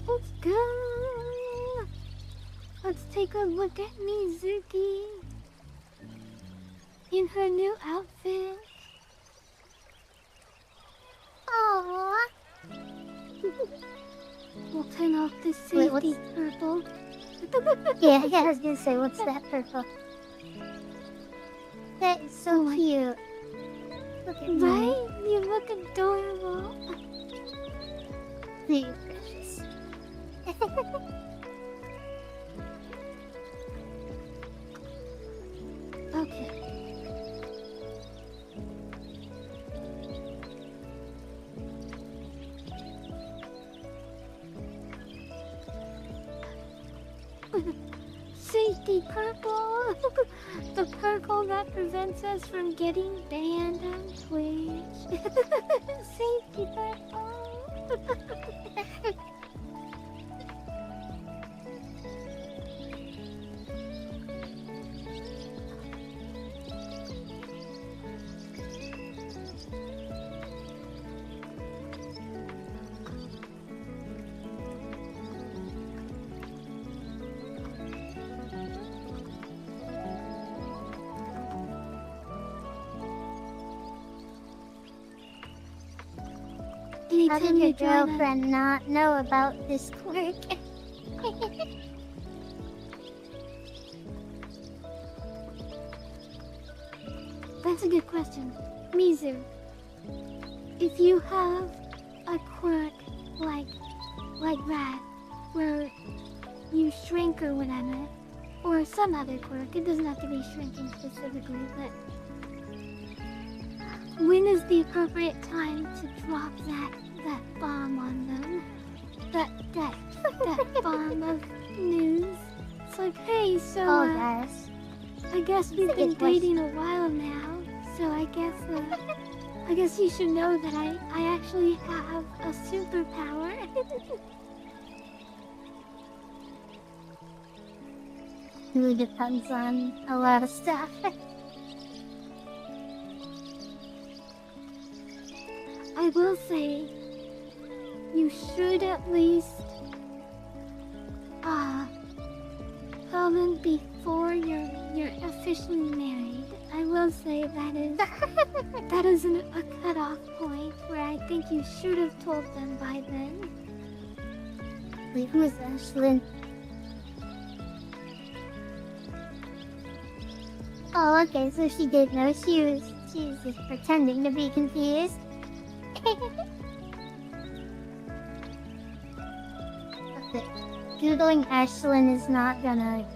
Let's go! Let's take a look at Mizuki in her new outfit. Aww. We'll turn off the Wait, safety purple. Yeah, I was gonna say, what's that purple? That is so Oh my- cute. Look at me. Right? You look adorable. You're precious. Okay. Safety purple! The purple that prevents us from getting banned on Twitch. Safety purple! How did Anytime your you join us, girlfriend not know about this quirk? that's a good question. Mizu, if you have a quirk like that, where you shrink or whatever, or some other quirk, it doesn't have to be shrinking specifically, but when is the appropriate time to drop that bomb on them? That bomb of news. It's like, hey, so Oh, yes. I guess we've been dating a while now, so I guess you should know that I actually have a superpower. It really depends on a lot of stuff. I will say, you should at least tell them before you're officially married. I will say that is a cutoff point where I think you should have told them by then. Wait, who is Ashlyn? Oh, okay, so she did know. She was just pretending to be confused. Okay. Googling Ashlyn is not gonna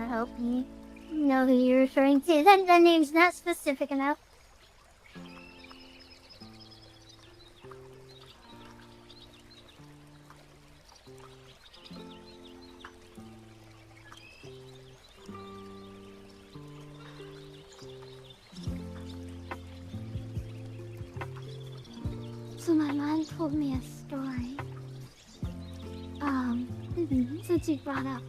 help me know who you're referring to. That name's not specific enough. So my mom told me a story. Since you brought up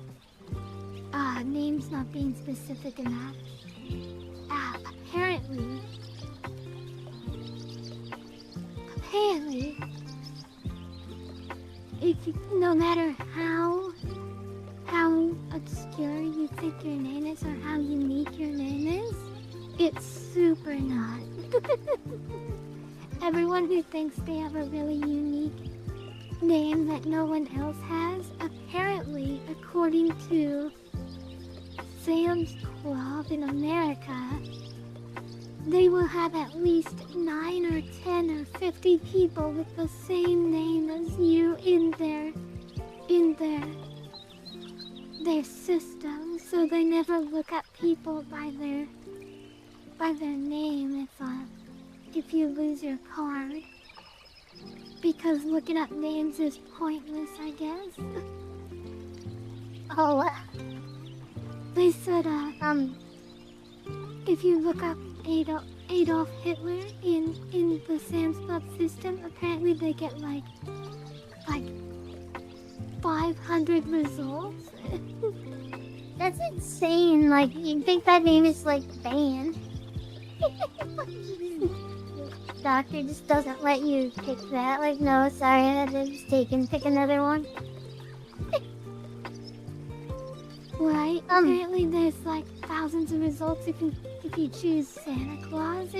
names not being specific enough. Apparently, no matter how obscure you think your name is or how unique your name is, it's super not. Everyone who thinks they have a really unique name that no one else has, apparently, according to Sam's Club in America, they will have at least 9 or 10 or 50 people with the same name as you in their system, so they never look at people by their name if you lose your card. Because looking up names is pointless, I guess. Oh, They said, if you look up Adolf Hitler in the Sam's Club system, apparently they get like 500 results. that's insane. Like, you'd think that name is like banned. Doctor just doesn't let you pick that. Like, no, sorry, that name's taken. Pick another one. Right? Apparently there's like thousands of results if you choose Santa Claus.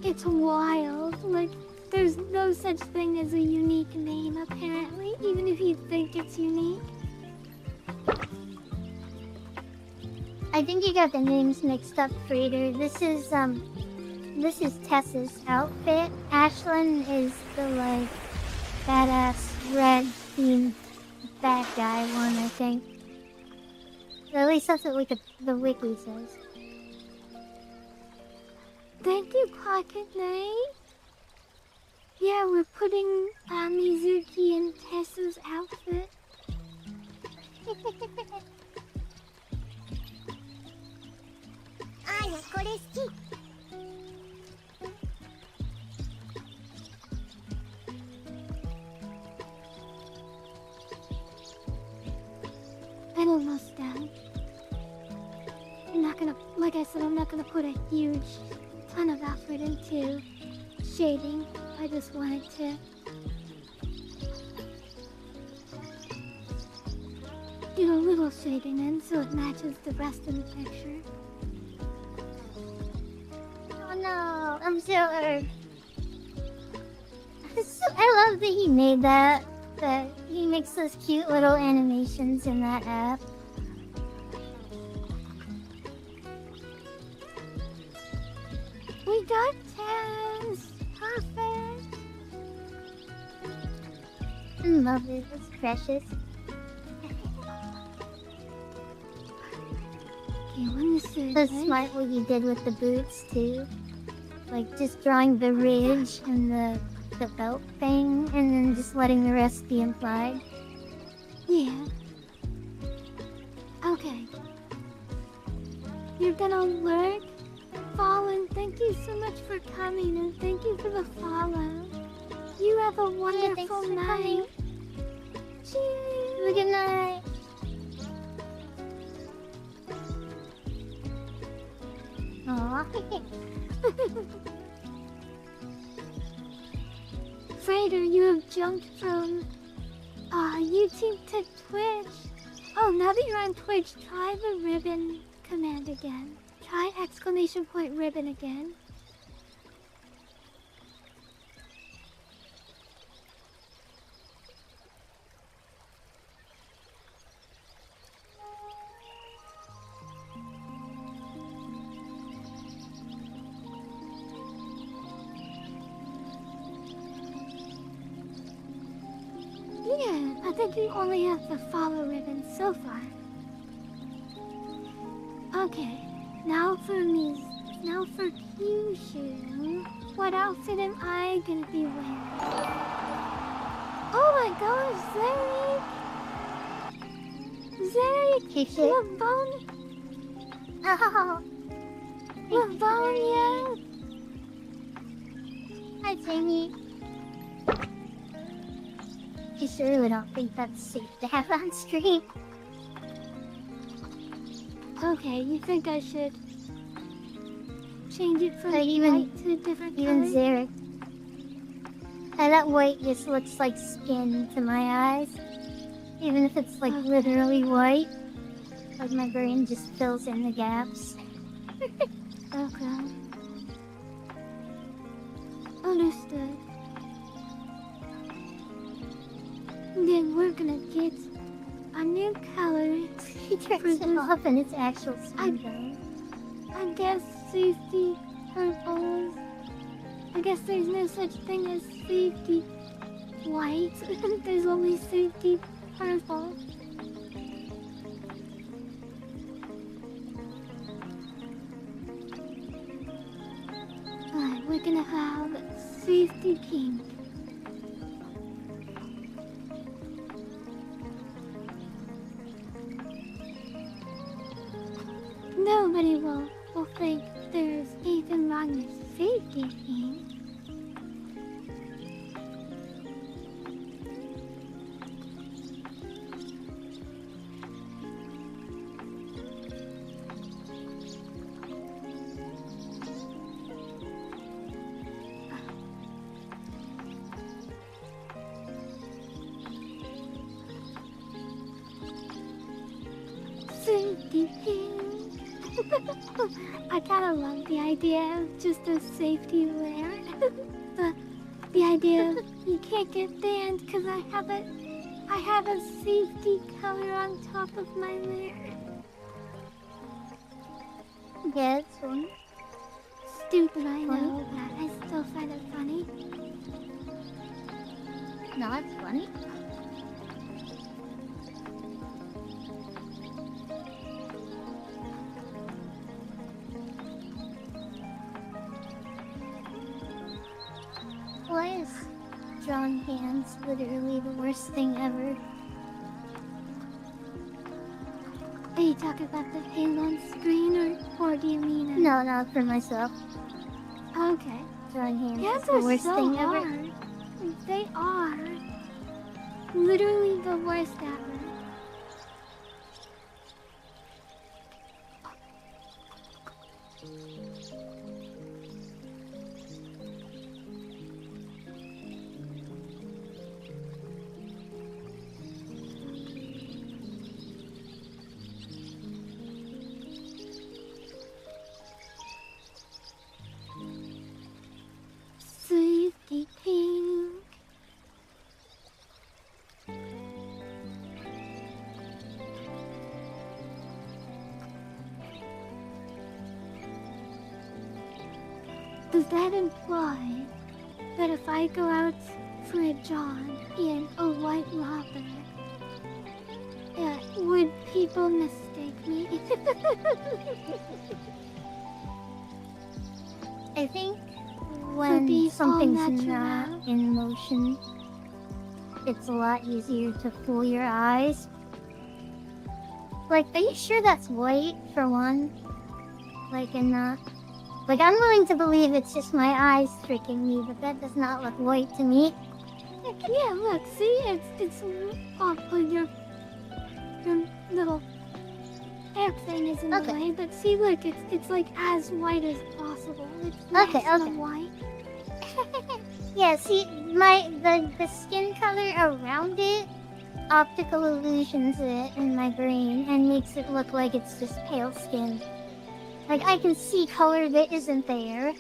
It's wild. Like, there's no such thing as a unique name, apparently, even if you think it's unique. I think you got the names mixed up, Frater. This is Tessa's outfit. Ashlyn is the, like, badass red themed bad guy one, I think. At least that's what the wiki says. Thank you, Pocket Knight. Yeah, we're putting Mizuki in Tessa's outfit. I'm almost done. Like I said, I'm not gonna put a huge ton of effort into shading. I just wanted to do a little shading in so it matches the rest of the picture. Oh no, I'm so hurt. I love that he made that he makes those cute little animations in that app. We got Tess! Perfect! I love it, it's precious. Okay, when this is So smart what you did with the boots too. Like just drawing the ridge and the belt thing, and then just letting the rest be implied. Yeah. Okay. You're gonna lurk? Fallen, thank you so much for coming, and thank you for the follow. You have a Yeah, thanks wonderful for night. coming. Cheers. Good night. Aww. Frater, you have jumped from YouTube to Twitch. Oh, now that you're on Twitch, try the ribbon command again. Try exclamation point ribbon again. Yeah, I think you only have the follow ribbon so far. Okay, now for me. Now for Kyushu. What outfit am I gonna be wearing? Oh my gosh, Zarek! Zarek! Kyushu? Oh. Livonia! Hi, Jamie. You surely don't think that's safe to have on stream. Okay, you think I should change it from Like even- white to a different Even color? Zarek. And that white just looks like skin to my eyes. Even if it's like Okay. literally white. Like my brain just fills in the gaps. Okay. Understood. Then we're gonna get a new color. He turns it off and it's actual I- skin tone. I guess safety purples. I guess there's no such thing as safety white. There's only safety purple. Alright, we're gonna have safety pink. Nobody will think there's anything wrong with safety pink. Safety pink. I kind of love the idea of just a safety wear. the idea of you can't get banned because I have a safety color on top of my layer. Yeah, it's funny. Stupid, I know, but I still find it funny. No, it's funny. Why is drawing hands literally the worst thing ever? Are you talking about the thing on screen or do you mean it? No, not for myself. Okay. Drawing hands Hands is the are worst so thing hard. ever. They are. Literally the worst ever. Safety pink. Does that imply that if I go out for a jog in a white robber, would people mistake me? I think when be all something's natural. not in motion, it's a lot easier to fool your eyes. Like, are you sure that's white, for one? Like, and not... Like, I'm willing to believe it's just my eyes tricking me, but that does not look white to me. Yeah, look, see, it's awful. Your little hair thing is in the Okay. way, but see, look, it's like as white as possible. It's nice Okay. and white. Yeah, see, the skin color around it optical illusions it in my brain and makes it look like it's just pale skin. Like, I can see color that isn't there.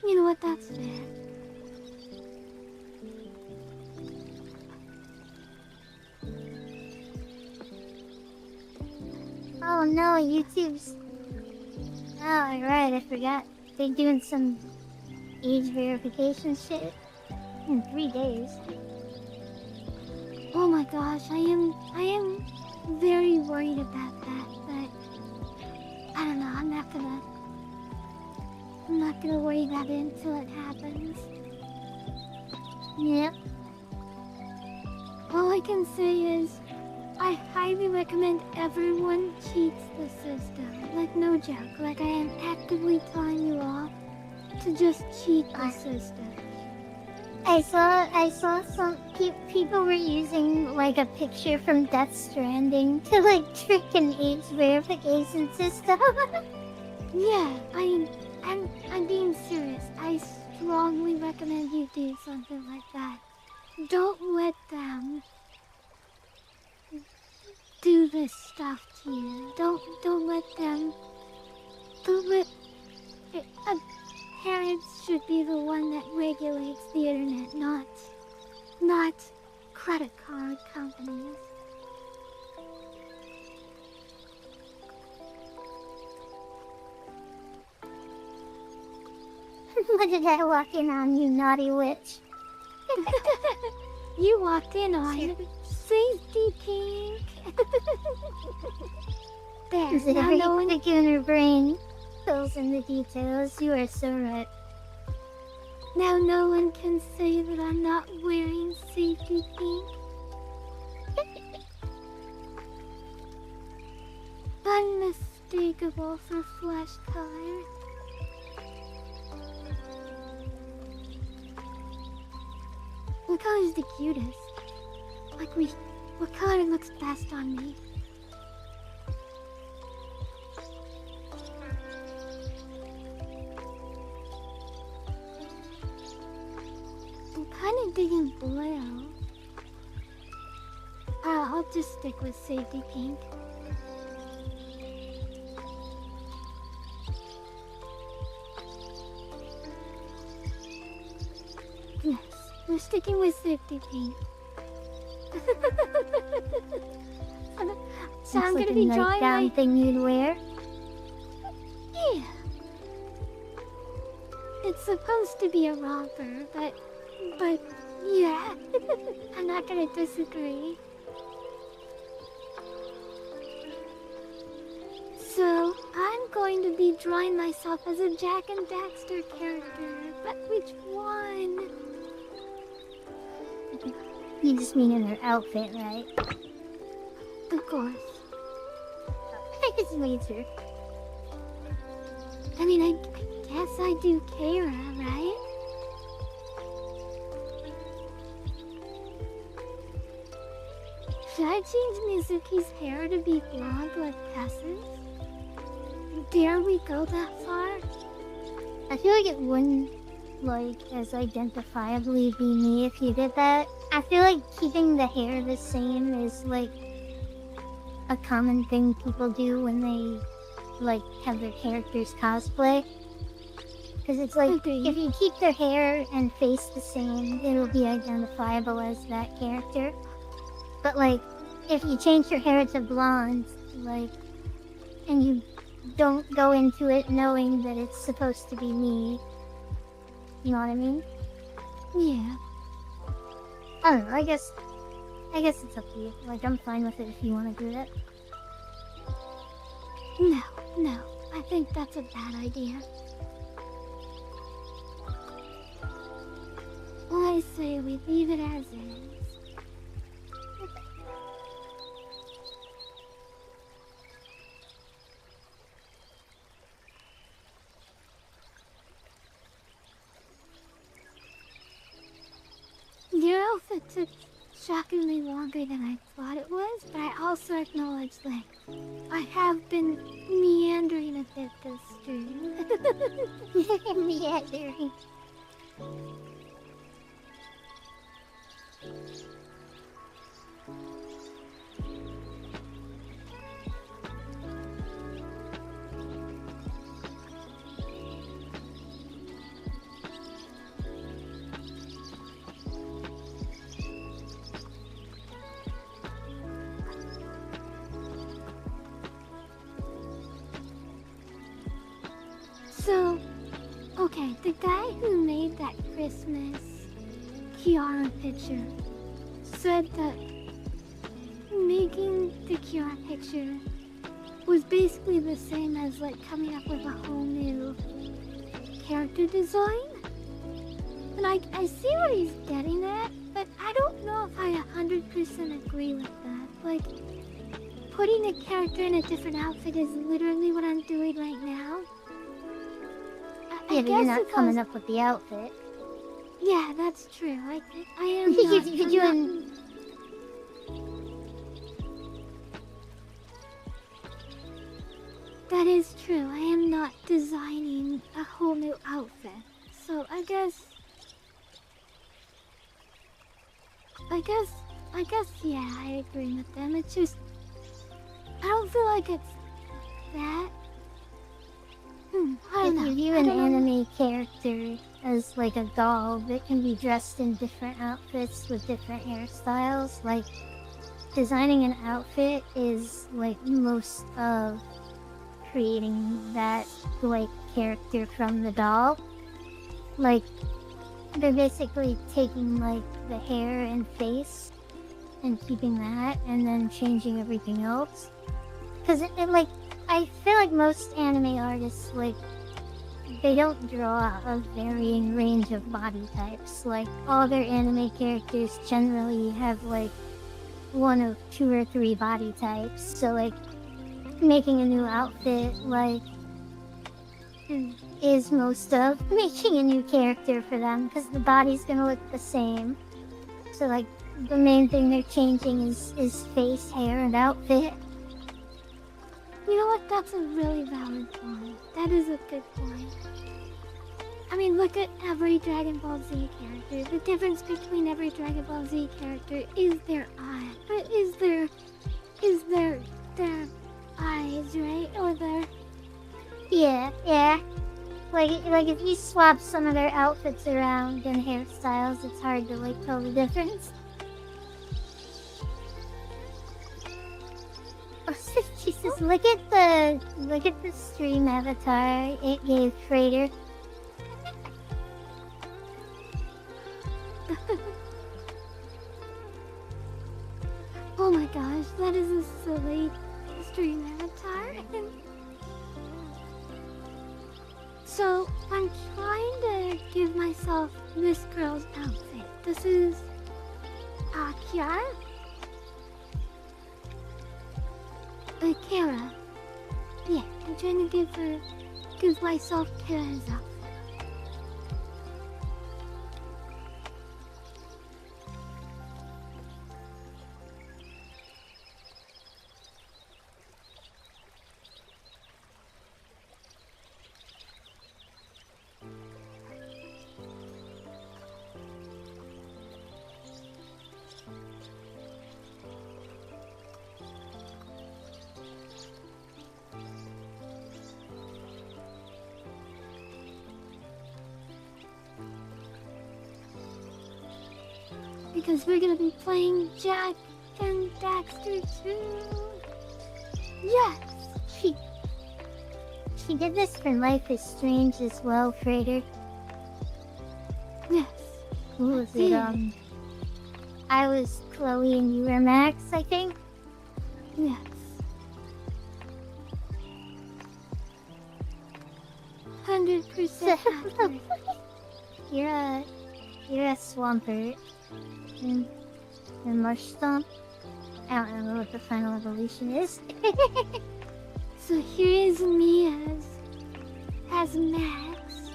You know what? That's fair. Oh no, YouTube's... Oh, right, I forgot. They're doing some age verification shit in 3 days. Oh my gosh, I am very worried about that, but I don't know, I'm not gonna worry about it until it happens. Yep. All I can say is, I highly recommend everyone cheats the system. Like, no joke, like I am actively telling you all to just cheat the system. I saw some people were using like a picture from Death Stranding to like trick an age verification system. Yeah, I'm being serious. I strongly recommend you do something like that. Don't let them do this stuff to you. Don't let them. Parents should be the one that regulates the internet, not credit card companies. What did I walk in on, you naughty witch? You walked in on safety pink. There, Is it now every no one... figure in her brain fills in the details? You are so right. Now no one can say that I'm not wearing safety pink. Unmistakable for flesh color. What color is the cutest? Like what color looks best on me? I'm kind of digging blue. I'll just stick with safety pink. Yes, we're sticking with safety pink. So I'm Looks gonna like be a drawing nightgown my... thing you'd wear. Yeah. It's supposed to be a romper, but yeah. I'm not gonna disagree. So, I'm going to be drawing myself as a Jak and Daxter character, but which one? You just mean in her outfit, right? Of course. I just made her. I mean, I guess I do Kara, right? Should I change Mizuki's hair to be blonde like Tess's? Dare we go that far? I feel like it wouldn't, like, as identifiably be me if you did that. I feel like keeping the hair the same is, like, a common thing people do when they, like, have their characters cosplay. Because it's like, Agreed. if you keep their hair and face the same, it'll be identifiable as that character. But, like, if you change your hair to blonde, like, and you don't go into it knowing that it's supposed to be me, you know what I mean? Yeah. I don't know, I guess it's up to you. Like, I'm fine with it if you want to do that. No, I think that's a bad idea. say we leave it as is. Your outfit took shockingly longer than I thought it was, but I also acknowledge that I have been meandering a bit this stream. Meandering. So, okay, the guy who made that Christmas Kiara picture said that making the Kiara picture was basically the same as like coming up with a whole new character design. And I see what he's getting at, but I don't know if I 100% agree with that. Like, putting a character in a different outfit is literally what I'm doing right now. Yeah, but you're not if coming up with the outfit. Yeah, that's true. I am You're not. doing- That is true. I am not designing a whole new outfit. So I guess, yeah, I agree with them. It's just, I don't feel like it's that. I don't know. If you I an don't know. anime character as like a doll that can be dressed in different outfits with different hairstyles, like designing an outfit is like most of creating that like character from the doll. Like they're basically taking like the hair and face and keeping that and then changing everything else. Cause it like I feel like most anime artists like they don't draw a varying range of body types. Like all their anime characters generally have like one of 2 or 3 body types. So like making a new outfit like is most of making a new character for them because the body's gonna look the same. So like the main thing they're changing is face, hair, and outfit. You know what? That's a really valid point. That is a good point. I mean, look at every Dragon Ball Z character. The difference between every Dragon Ball Z character is their eye. But is their eyes, right? Or their... Yeah. Like if you swap some of their outfits around and hairstyles, it's hard to like tell the difference. Oh, Jesus! Look at the stream avatar it gave Freighter. Oh my gosh, that is a silly stream avatar. So, I'm trying to give myself this girl's outfit. This is Kiara? Kara. Yeah, I'm trying to give myself Kara's outfit. Because we're gonna be playing Jack and Daxter too. Yes! She did this for Life is Strange as well, Freighter. Yes. Who was did. it? I was Chloe and you were Max, I think. Yes. %. accurate. You're you're a Swampert. And Marsh Stomp. I don't remember what the final evolution is. So here is me as Max.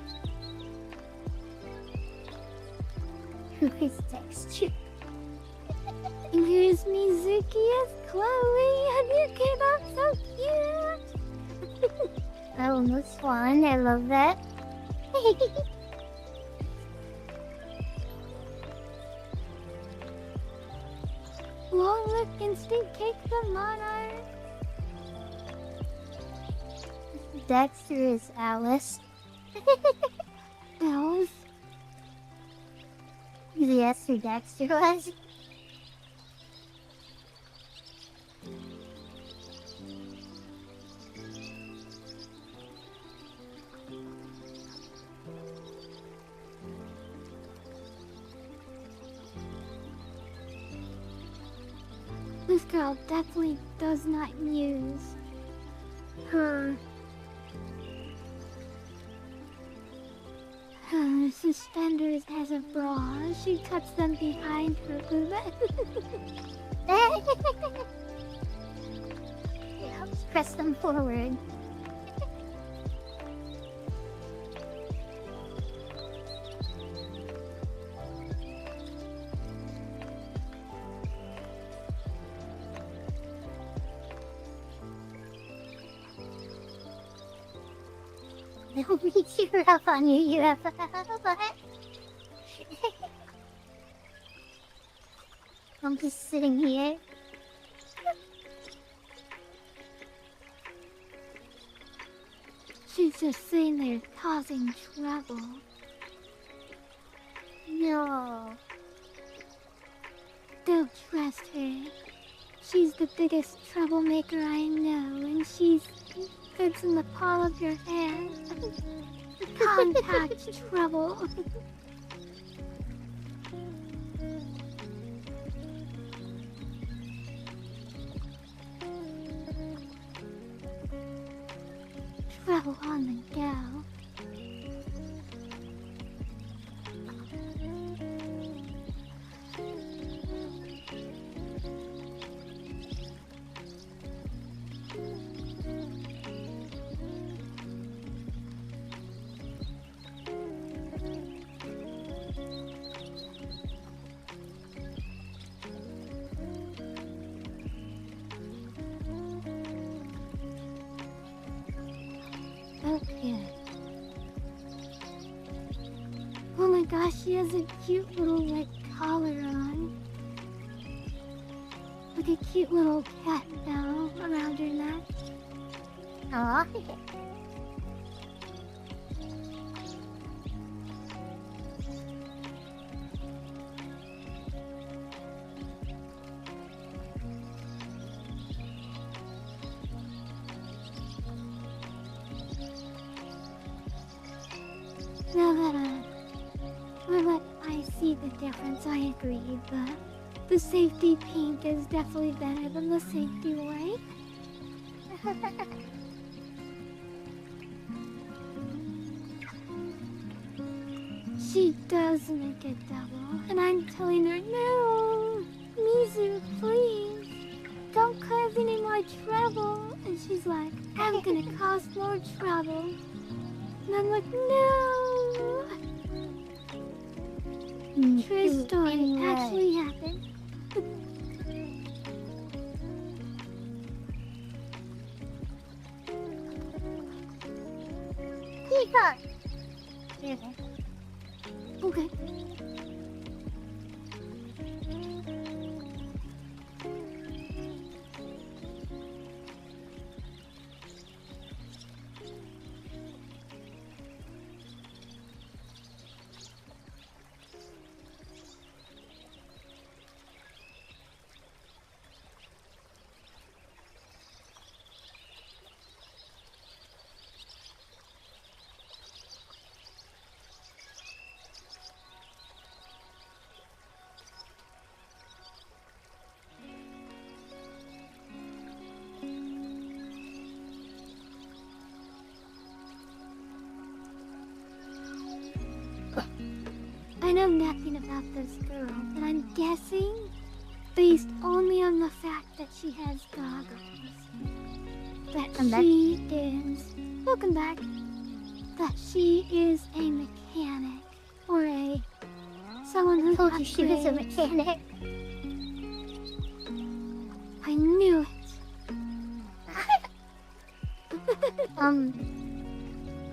Who is Texture? And here's me, Zuki, as Chloe, and you came out so cute. Oh, no Swan, I love that. Long live Instant Cake the Monarch. Dexter is Alice. Alice. Yes, who Dexter was. This girl definitely does not use her suspenders as a bra. She tucks them behind her boob. Press them forward. They'll beat you up on your UFO, but I'm just sitting here. She's just sitting there causing trouble. No. Don't trust her. She's the biggest troublemaker I know, and she fits in the palm of your hand. Contact trouble. Trouble on the go. Okay. Oh my gosh, she has a cute little like collar on. Like a cute little cat bell around her neck. Aw. Now that I see the difference, I agree, but the safety pink is definitely better than the safety white. She does make it double, and I'm telling her, no, Mizu, please, don't cause any more trouble. And she's like, I'm gonna cause more trouble. And I'm like, no. True story, actually happened. Keep on. Okay. know nothing about this girl, but I'm guessing, based only on the fact that she has goggles, that she is... Welcome back. That she is a mechanic, or someone who told you she was a mechanic. I knew it.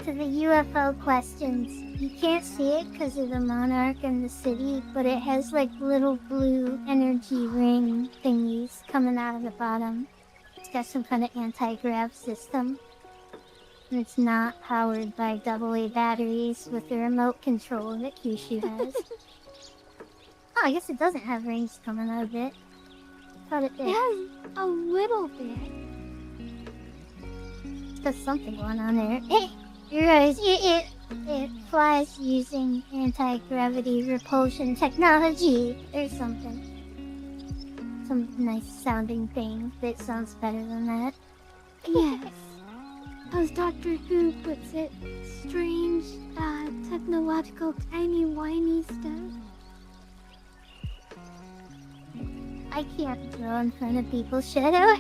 To the UFO questions, you can't see it because of the monarch in the city, but it has like little blue energy ring thingies coming out of the bottom. It's got some kind of anti-grav system. And it's not powered by AA batteries with the remote control that Kyushu has. Oh, I guess it doesn't have rings coming out of it. Thought it did. It has a little bit. It's got something going on there. You're right. It flies using anti-gravity repulsion technology or something. Some nice sounding thing that sounds better than that. Yes. As Doctor Who puts it, strange, technological, tiny-whiny stuff. I can't draw in front of people, Shadow.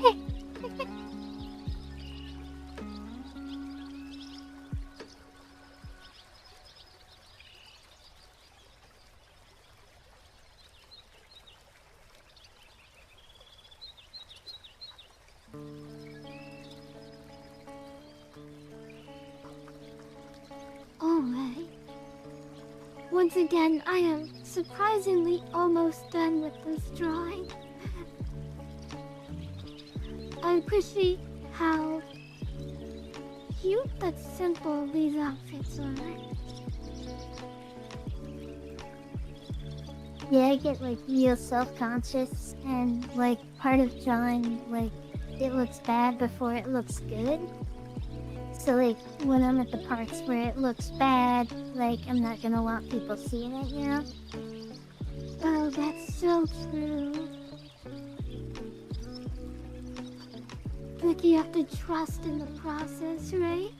Alright. Once again, I am surprisingly almost done with this drawing. I appreciate how cute but simple these outfits are. Yeah, I get like real self-conscious and like part of drawing, like it looks bad before it looks good. So like when I'm at the parts where it looks bad, like I'm not gonna want people seeing it, you know? Oh, that's so true. Like you have to trust in the process, right?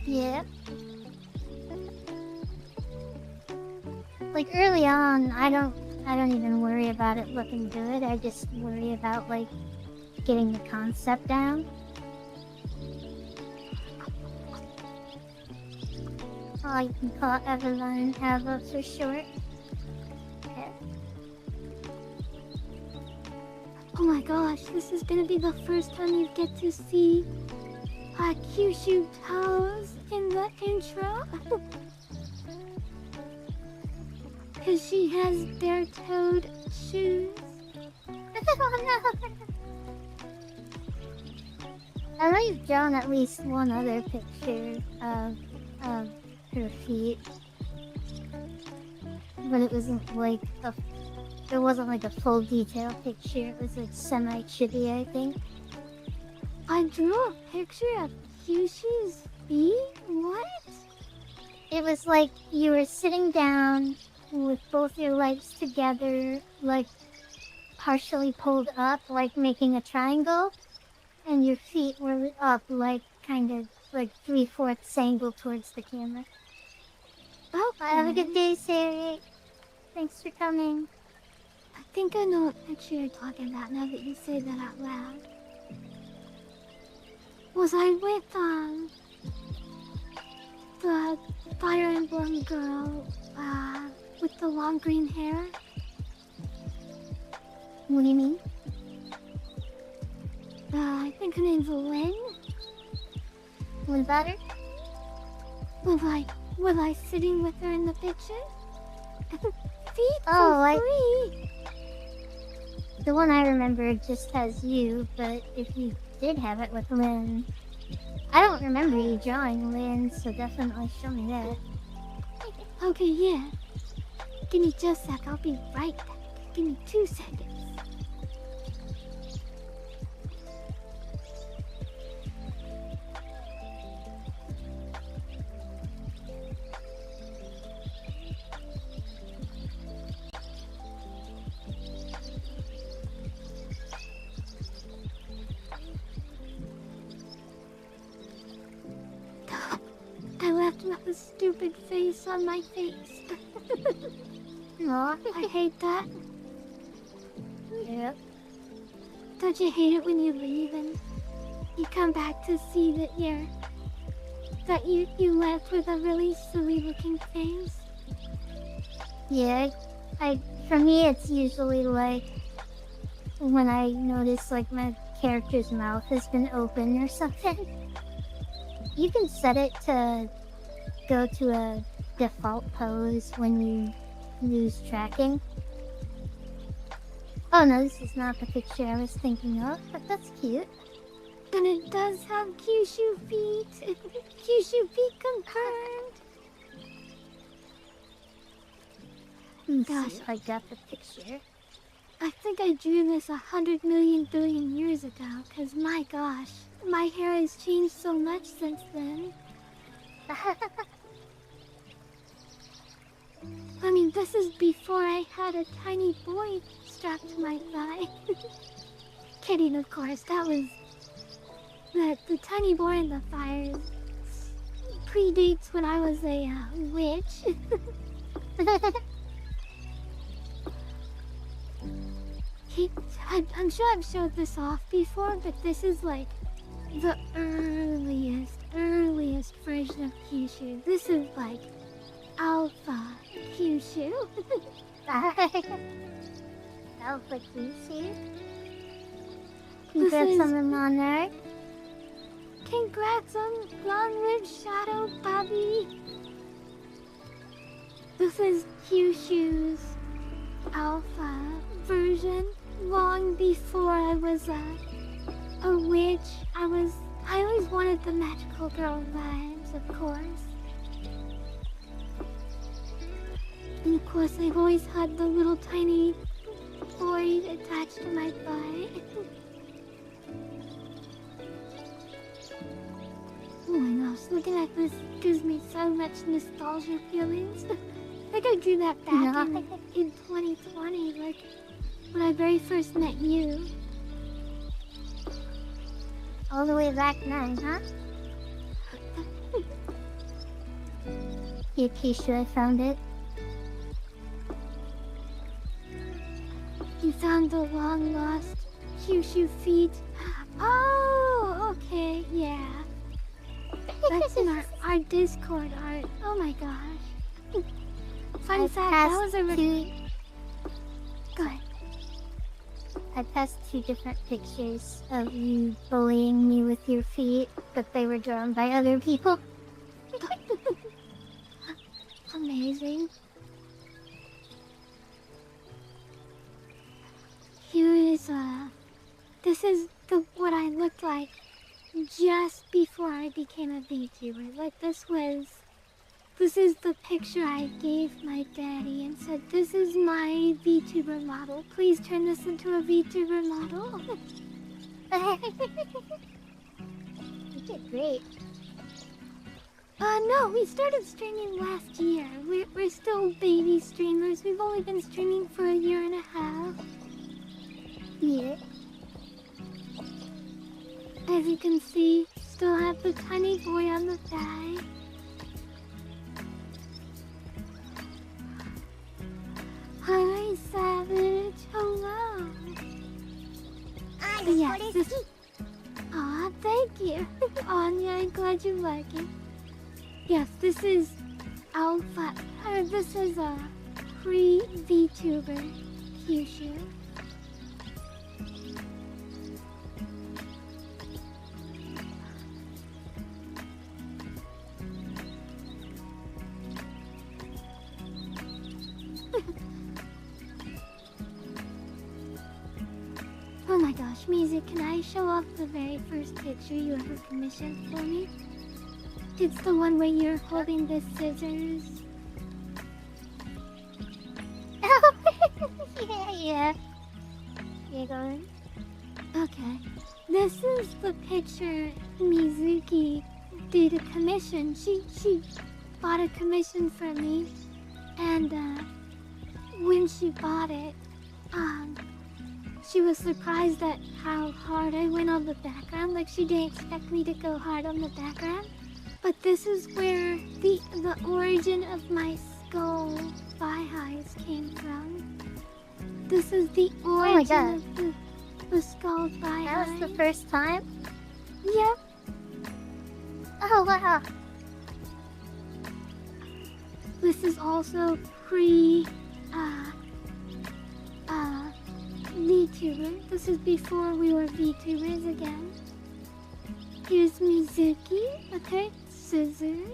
Yeah. Like early on, I don't even worry about it looking good. I just worry about like getting the concept down. Oh, you can call Evelyn Ava for short. Yeah. Oh my gosh, this is gonna be the first time you get to see Kyushu toes in the intro. Because she has bare-toed shoes. I know you've drawn at least one other picture of her feet, but it wasn't like a full detail picture. It was like semi-chibi, I think. I drew a picture of Kyushu's feet? What? It was like you were sitting down with both your legs together, like partially pulled up, like making a triangle, and your feet were up, like kind of like 3/4 angle towards the camera. Oh, Have a good day, Sari. Thanks for coming. I think I know what picture you're talking about now that you say that out loud. Was I with, the Fire Emblem girl, with the long green hair? What do you mean? I think her name's Lynn. What about her? Was I sitting with her in the picture? Feet Oh, free. The one I remember just has you, but if you did have it with Lynn... I don't remember you drawing Lynn, so definitely show me that. Okay, yeah. Give me just a sec, I'll be right back. Give me 2 seconds. I left with a stupid face on my face. Aw. I hate that. Yep. Don't you hate it when you leave and you come back to see that you left with a really silly looking face? Yeah, for me it's usually like when I notice like my character's mouth has been open or something. You can set it to go to a default pose when you lose tracking. Oh no, this is not the picture I was thinking of, but that's cute. And it does have Kyushu feet. Kyushu feet confirmed. Gosh, I got the picture. I think I drew this 100 million billion years ago, cause my gosh, my hair has changed so much since then. I mean, this is before I had a tiny boy strapped to my thigh. Kidding, of course, that was... The tiny boy in the fire predates when I was a witch. I'm sure I've showed this off before, but this is like the earliest version of Kyushu. This is like Alpha Kyushu. Alpha Kyushu? This Congrats is- on the honor. Congrats on long-lived Shadow Bobby. This is Kyushu's Alpha version. Long before I was a witch, I always wanted the magical girl vibes, of course. And of course, I've always had the little tiny boy attached to my thigh. Oh my gosh, looking at this gives me so much nostalgia feelings. I think I drew that back in 2020, like when I very first met you. All the way back then, huh? Here, Keisha, I found it. You found the long lost Kyushu feet. Oh, okay, yeah. That's in our Discord art. Oh my gosh. Fun fact, that was a Go ahead. I passed 2 different pictures of you bullying me with your feet, but they were drawn by other people. Amazing. Here is this is what I looked like just before I became a VTuber. Like this is the picture I gave my daddy and said, this is my VTuber model. Please turn this into a VTuber model. You did great. No, we started streaming last year. We're still baby streamers. We've only been streaming for a year and a half. Yeah. As you can see, still have the tiny boy on the thigh. Hi, Savage. Hello. But yes, this... Aw, thank you. Anya, I'm glad you like it. Yes, this is Alpha. This is a pre-VTuber Kyushu. Oh my gosh, Music, can I show off the very first picture you ever commissioned for me? It's the one where you're holding the scissors. Yeah. You going? Okay. This is the picture Mizuki did a commission. She bought a commission for me, and when she bought it, she was surprised at how hard I went on the background. Like, she didn't expect me to go hard on the background. But this is where the origin of my skull Spy Highs came from. This is the my origin God. of the Skull Spy That was the High. first time? Yep. Oh, wow. This is also pre VTuber. This is before we were VTubers again. Here's Mizuki with her scissors.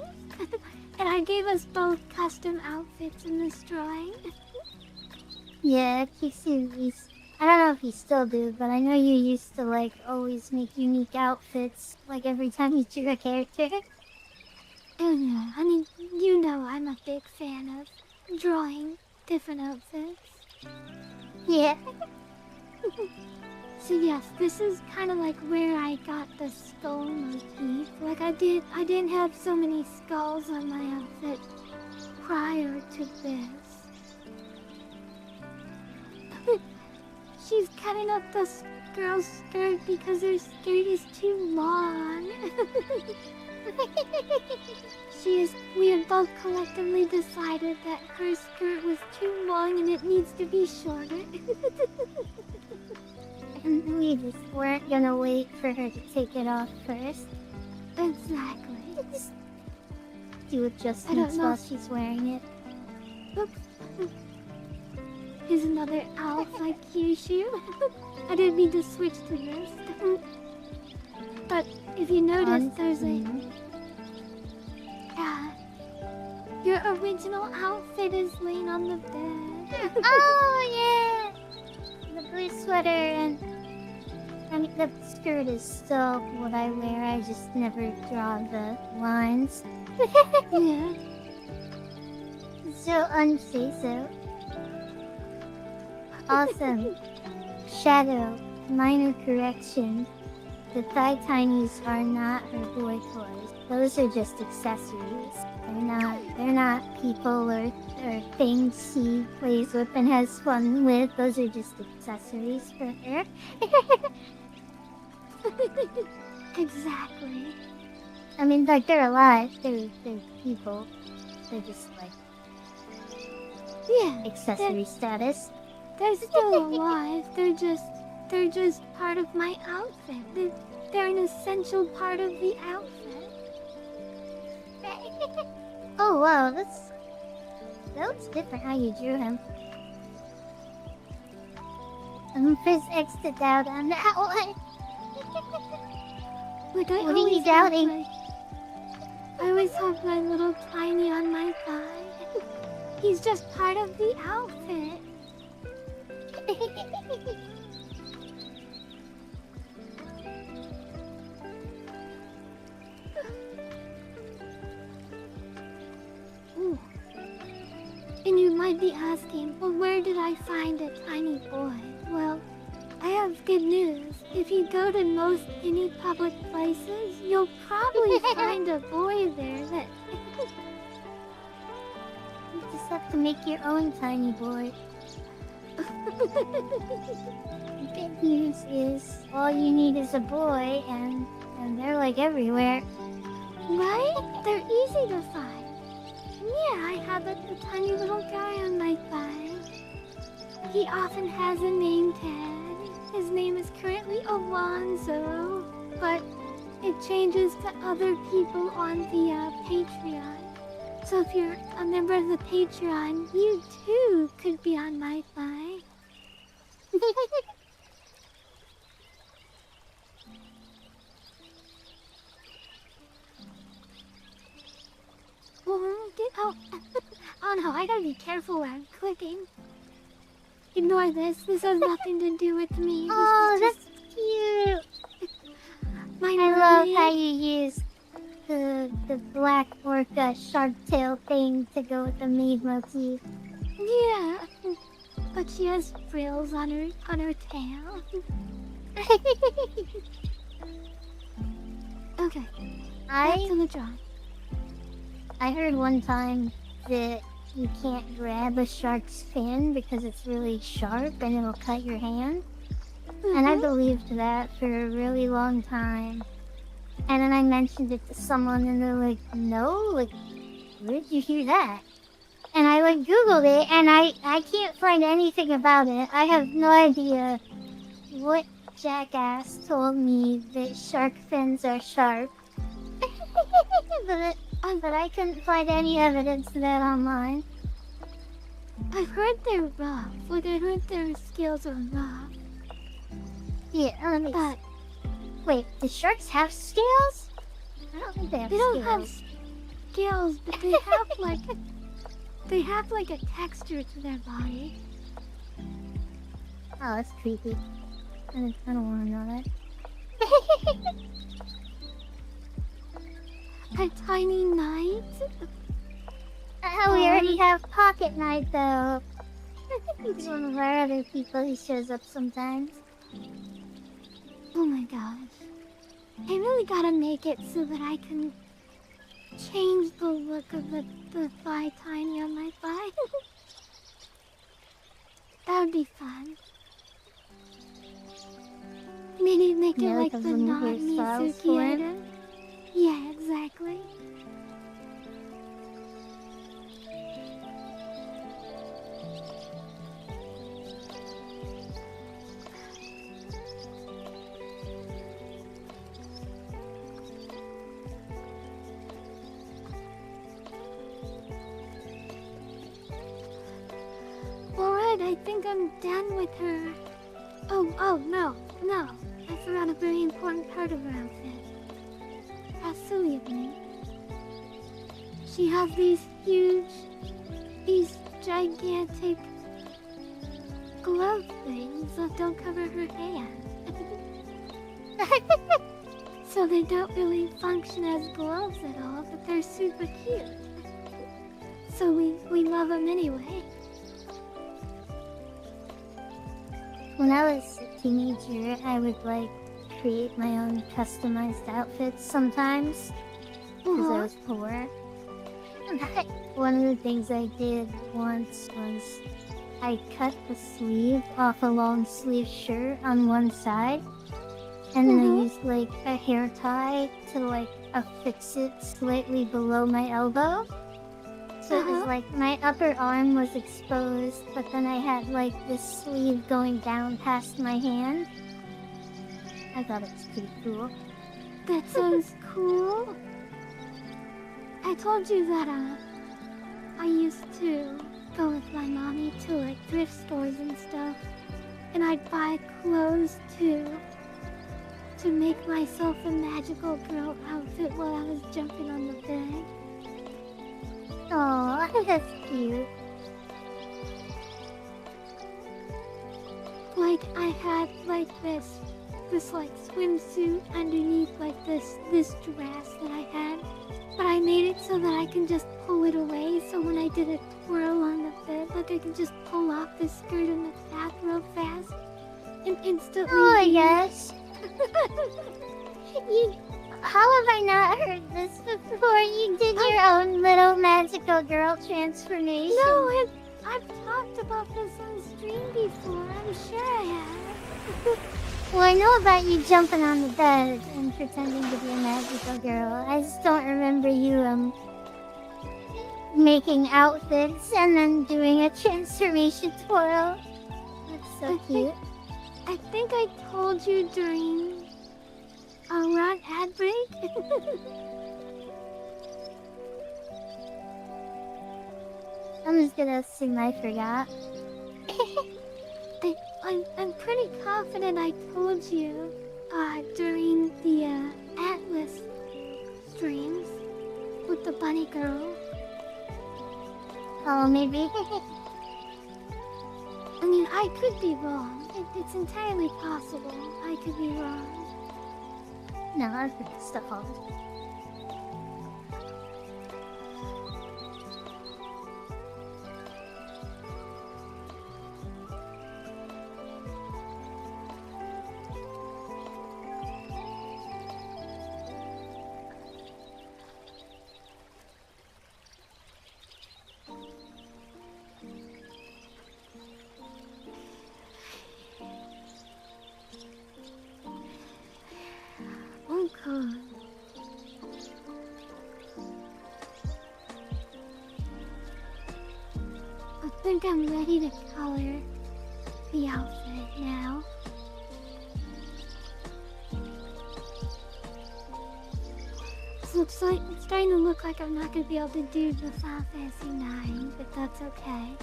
And I gave us both custom outfits in this drawing. Yeah, Kisui's. I don't know if you still do, but I know you used to like always make unique outfits like every time you drew a character. Oh no, I mean, you know I'm a big fan of drawing different outfits. Yeah. So yes, this is kind of like where I got the skull motif. Like I didn't have so many skulls on my outfit prior to this. She's cutting up this girl's skirt because her skirt is too long. We have both collectively decided that her skirt was too long and it needs to be shorter. And we just weren't gonna wait for her to take it off first. Exactly. Just do adjustments while she's wearing it. Oops. Here's another owl like Kyushu. I didn't mean to switch to this. But if you notice, there's a... your original outfit is laying on the bed. Oh, yeah! The blue sweater and... I mean, the skirt is still what I wear. I just never draw the lines. Yeah. So unsafe. Awesome. Shadow, minor correction. The thigh tinies are not her boy toys. Those are just accessories. They're not people or things he plays with and has fun with. Those are just accessories for her. Exactly. I mean, like, they're alive. They're people. They're just like Yeah. accessory status. They're still alive. They're just part of my outfit. They're an essential part of the outfit. Oh wow, that looks different how you drew him. I'm first X'd out on that one. Like I What are you always doubting? I always have my little tiny on my thigh. He's just part of the outfit. Ooh. And you might be asking, well, where did I find a tiny boy? Well, I have good news. If you go to most any public places, you'll probably find a boy there that... You just have to make your own tiny boy. Good news is all you need is a boy, and they're like everywhere. Right? They're easy to find. Yeah, I have a tiny little guy on my thigh. He often has a name tag. His name is currently Alonzo, but it changes to other people on the Patreon. So if you're a member of the Patreon, you too could be on my thigh. Oh, oh no, I gotta be careful where I'm clicking. Ignore this. This has nothing to do with me. Oh, This is that's cute. my I love mermaid. how you use the black orca shark tail thing to go with the maid motif. Yeah, but she has frills on her tail. Okay, back to the drawing. I heard one time that you can't grab a shark's fin because it's really sharp and it'll cut your hand. And I believed that for a really long time. And then I mentioned it to someone and they're like, no, like, where did you hear that? and I like Googled it, and I can't find anything about it. I have no idea what jackass told me that shark fins are sharp. but I couldn't find any evidence of that online. I've heard they're rough. Like, I heard their scales are rough. Yeah, let me. But wait, do sharks have scales? I don't think they have they scales. don't have scales, but they have like they have like a texture to their body. Oh, that's creepy. I don't want to know that. A tiny knight? We already have Pocket Knight, though. He's one of our other people who shows up sometimes. Oh my gosh. I really gotta make it so that I can change the look of the thigh tiny on my thigh. That would be fun. Maybe make it like a the little not hairstyles Mizuki for him? item. Yeah, exactly. Alright, I think I'm done with her. Oh, no. I forgot a very important part of her outfit. How silly of me. She has these gigantic glove things that don't cover her hand. So they don't really function as gloves at all, but they're super cute. So we love them anyway. When I was a teenager, I would like create my own customized outfits sometimes because I was poor. One of the things I did once was I cut the sleeve off a long sleeve shirt on one side, and then I used like a hair tie to like affix it slightly below my elbow. So it was like my upper arm was exposed, but then I had like this sleeve going down past my hand. I thought it was pretty cool. That sounds cool. I told you that I used to go with my mommy to like thrift stores and stuff, and I'd buy clothes too to make myself a magical girl outfit while I was jumping on the bed. Oh, that's cute. Like I had like this like swimsuit underneath like this dress that I had, but I made it so that I can just pull it away. So when I did a twirl on the bed, like I can just pull off the skirt and the bath real fast and instantly. Oh my gosh. How have I not heard this before? You did your own little magical girl transformation. No, I've talked about this on stream before. I'm sure I have. Well, I know about you jumping on the bed and pretending to be a magical girl. I just don't remember you making outfits and then doing a transformation twirl. That's so cute. I think I told you during our ad break. I'm just gonna assume I forgot. I'm pretty confident I told you during the Atlas streams with the bunny girl. Oh, maybe. I mean, I could be wrong. It's entirely possible. I could be wrong. No, I forget stuff all the time. Oh god. think I'm ready to color the outfit now. So it's starting to look like I'm not gonna be able to do the Final Fantasy 9, but that's okay.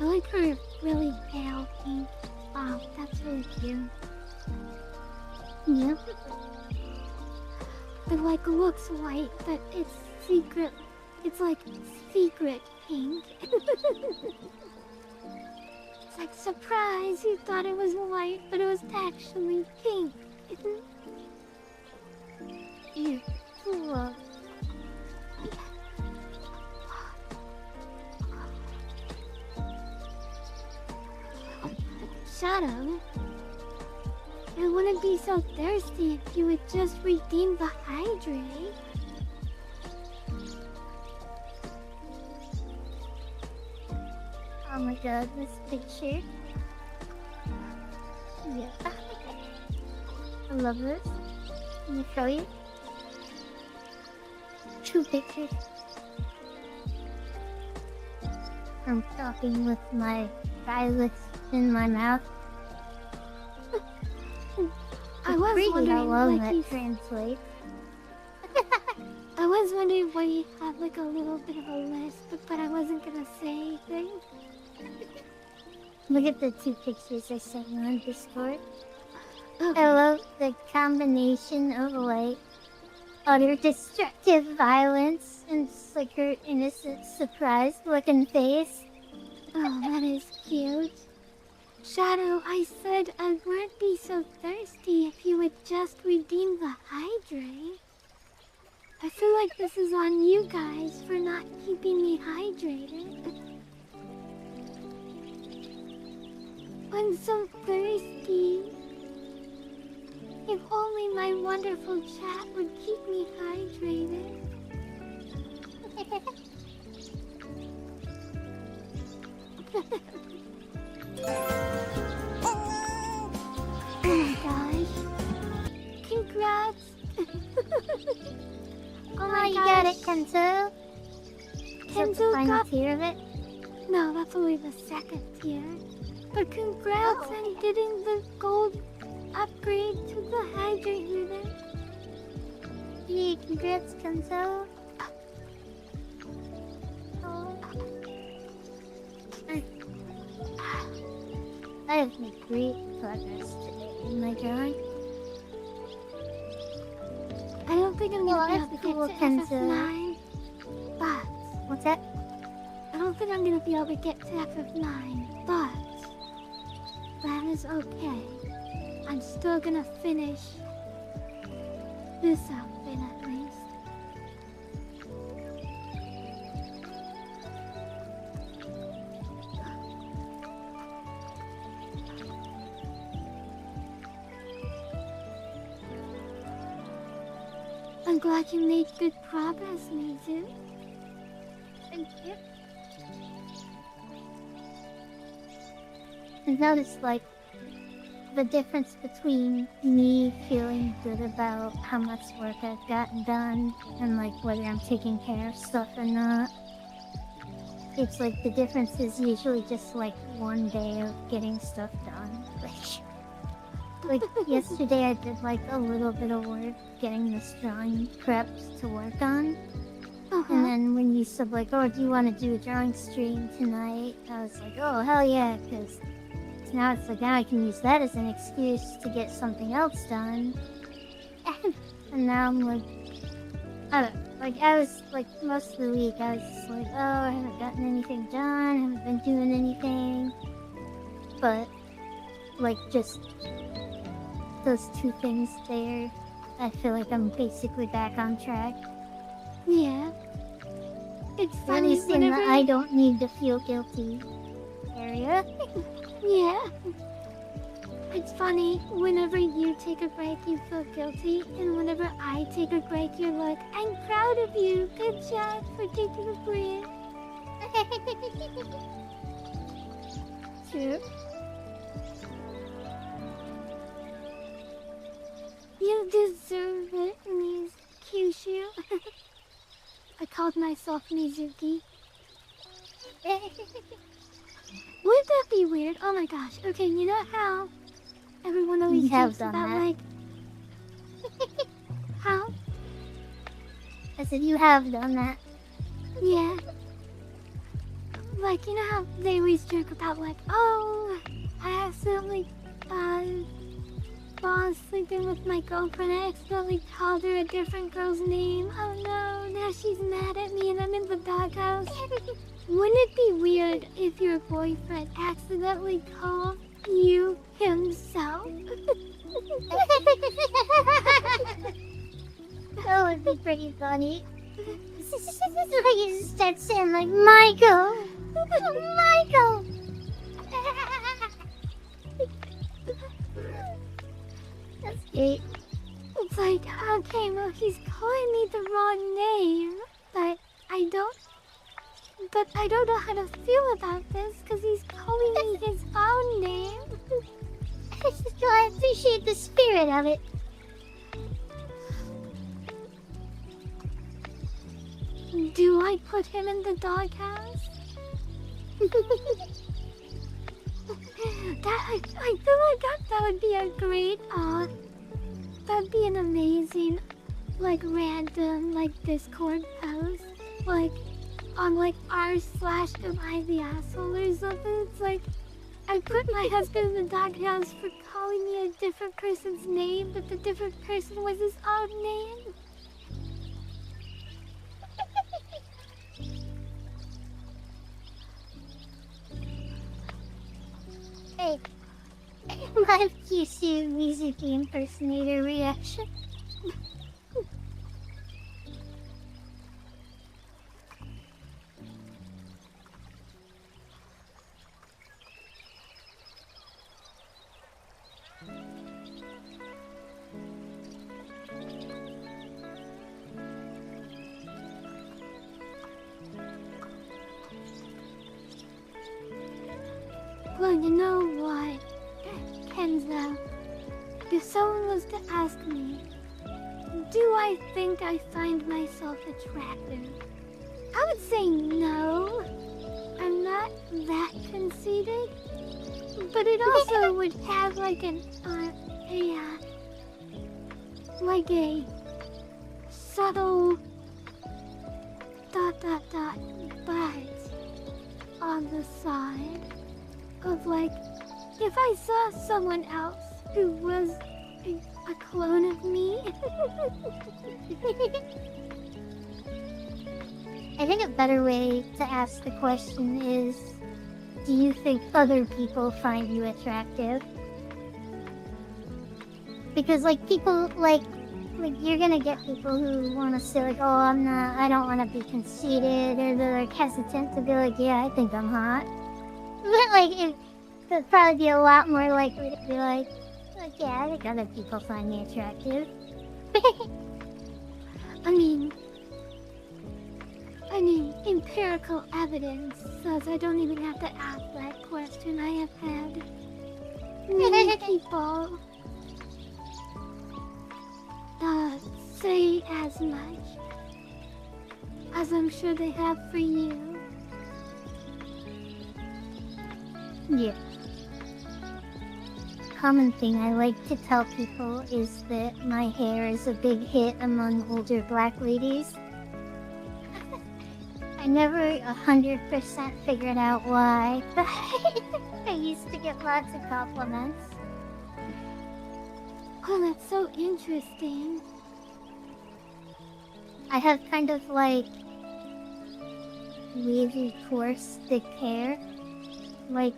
I like her really pale pink. Wow, that's really cute. Yeah. It like looks white, but it's secret. It's like secret pink. It's like, surprise, you thought it was white, but it was actually pink. Yeah. Cool. Shadow, I wouldn't be so thirsty if you would just redeem the hydrate. Oh my god, this picture. Yeah. I love this. Let me show you. 2 pictures. I'm talking with my stylus in my mouth. I was Pretty, wondering I love like that you translate. I was wondering why you had like a little bit of a lisp, but I wasn't gonna say anything. Look at the 2 pictures I sent you on Discord. Okay. I love the combination of like utter destructive violence and just like her innocent, surprised looking face. Oh, that is cute. Shadow, I said I wouldn't be so thirsty if you would just redeem the hydrate. I feel like this is on you guys for not keeping me hydrated. I'm so thirsty. If only my wonderful chat would keep me hydrated. Oh my gosh. Congrats. Oh my you got it, Kenzo. Is that the Kenzo final got... tier of it? No, that's only the second tier. But congrats on getting the gold upgrade to the hydrate unit. Yeah, congrats, Kenzo. Oh. I have made great progress today in my drawing. I don't think I'm gonna be able to cool, get to FF9, but... What's that? I don't think I'm gonna be able to get to FF9, but... that is okay. I'm still gonna finish this outfit at least. I'm glad you made good progress, Mizu. Thank you. I've noticed, like, the difference between me feeling good about how much work I've gotten done and, like, whether I'm taking care of stuff or not. It's like the difference is usually just, like, one day of getting stuff done. Like yesterday I did, like, a little bit of work getting this drawing prepped to work on. And then when you said, like, oh, do you want to do a drawing stream tonight? I was like, oh, hell yeah, because now it's like, now I can use that as an excuse to get something else done. And now I'm like, I don't know, like, I was, like, most of the week I was just like, oh, I haven't gotten anything done, I haven't been doing anything. But, like, just those 2 things there, I feel like I'm basically back on track. Yeah. It's At funny least in the whenever... I don't need to feel guilty area. Yeah. It's funny, whenever you take a break, you feel guilty, and whenever I take a break, you're like, I'm proud of you. Good job for taking a break. true. You deserve it, Kyushu. I called myself Mizuki. Would that be weird? Oh my gosh. Okay, you know how everyone always jokes about that. like how? I said you have done that. Yeah. Like, you know how they always joke about like, oh, I accidentally while sleeping with my girlfriend, I accidentally called her a different girl's name. Oh no, now she's mad at me and I'm in the doghouse. Wouldn't it be weird if your boyfriend accidentally called you himself? That would be pretty funny. Like you start saying like, Michael! Michael! That's great. It's like, okay, well, he's calling me the wrong name, but I don't know how to feel about this because he's calling me his own name. So I appreciate the spirit of it. Do I put him in the doghouse? I feel like that would be a great, that'd be an amazing, like, random, like, Discord post. Like, on, like, r/am I the asshole or something. It's like, I put my husband in the doghouse for calling me a different person's name, but the different person was his own name. Hey, my Kyushu Mizuki impersonator reaction. Well, you know what, Kenzo? If someone was to ask me, do I think I find myself attractive? I would say no. I'm not that conceited. But it also would have like a subtle ... but on the side of like, if I saw someone else who was a clone of me. I think a better way to ask the question is, do you think other people find you attractive? Because like people like you're gonna get people who want to say like, oh, I don't want to be conceited, or they're like hesitant to be like, yeah, I think I'm hot. But like, it'd probably be a lot more likely to be like, yeah, I think other people find me attractive. I mean, empirical evidence says I don't even have to ask that question. I have had many people say as much as I'm sure they have for you. Yeah. Common thing I like to tell people is that my hair is a big hit among older black ladies. I never 100% figured out why, but I used to get lots of compliments. Oh, that's so interesting. I have kind of like wavy, coarse, thick hair. Like,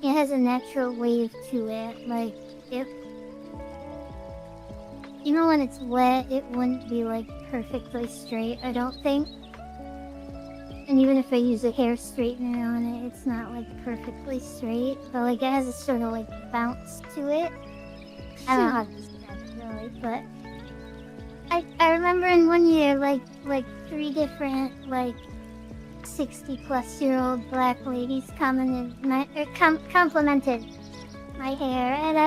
it has a natural wave to it. Like, if even when it's wet, it wouldn't be like perfectly straight, I don't think. And even if I use a hair straightener on it, it's not like perfectly straight. But like, it has a sort of like bounce to it. I don't know how to describe it really, but I remember in one year, like 3 different like 60-plus-year-old black ladies complimented my hair, and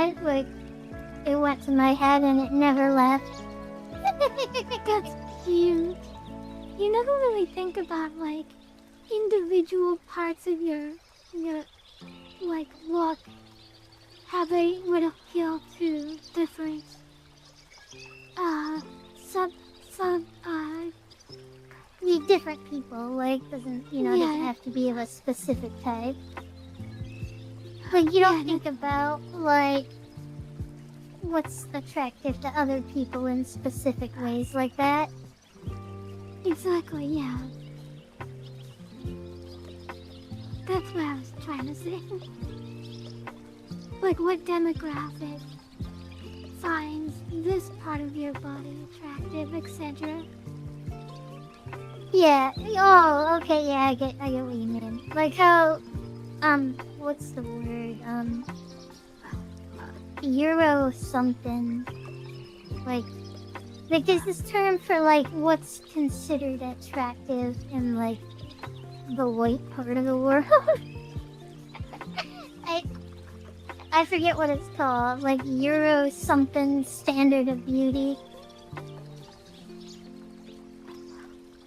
it went to my head and it never left. That's cute. You never really think about, like, individual parts of your like, look. How they would appeal to different, sub, different people, like, doesn't have to be of a specific type. Like, you don't think about, like, what's attractive to other people in specific ways like that. Exactly, yeah. That's what I was trying to say. Like, what demographic finds this part of your body attractive, etc. Yeah. Oh, okay. Yeah, I get what you mean. Like how, what's the word? Euro something. Like there's this term for like what's considered attractive in like the white part of the world. I forget what it's called. Like Euro something standard of beauty.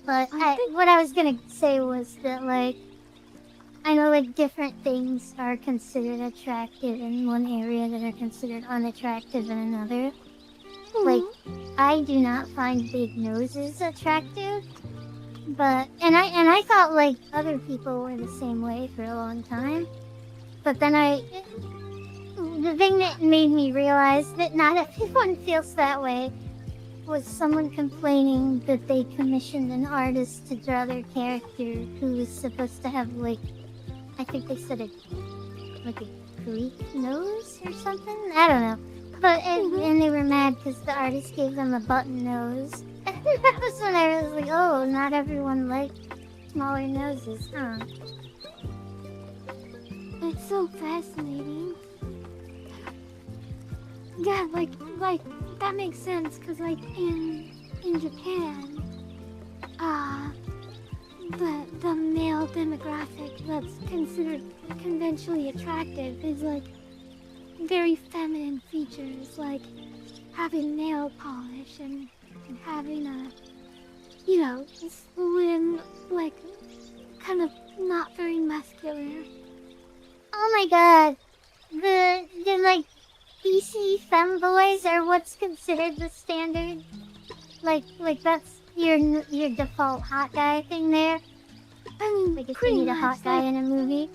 But what I was gonna say was that, like, I know, like, different things are considered attractive in one area that are considered unattractive in another. Mm-hmm. Like, I do not find big noses attractive, but, and I thought, like, other people were the same way for a long time. But then the thing that made me realize that not everyone feels that way was someone complaining that they commissioned an artist to draw their character who was supposed to have, like, I think they said a Greek nose or something? I don't know. But, and they were mad because the artist gave them a button nose. And that was when I was like, oh, not everyone liked smaller noses, huh? It's so fascinating. Yeah, like that makes sense, because like in Japan, the male demographic that's considered conventionally attractive is like very feminine features, like having nail polish and having a, slim, like, kind of not very muscular. Oh my god, the like PC femboys are what's considered the standard. Like that's your default hot guy thing there. I mean, like if pretty you need a much, hot guy in a movie.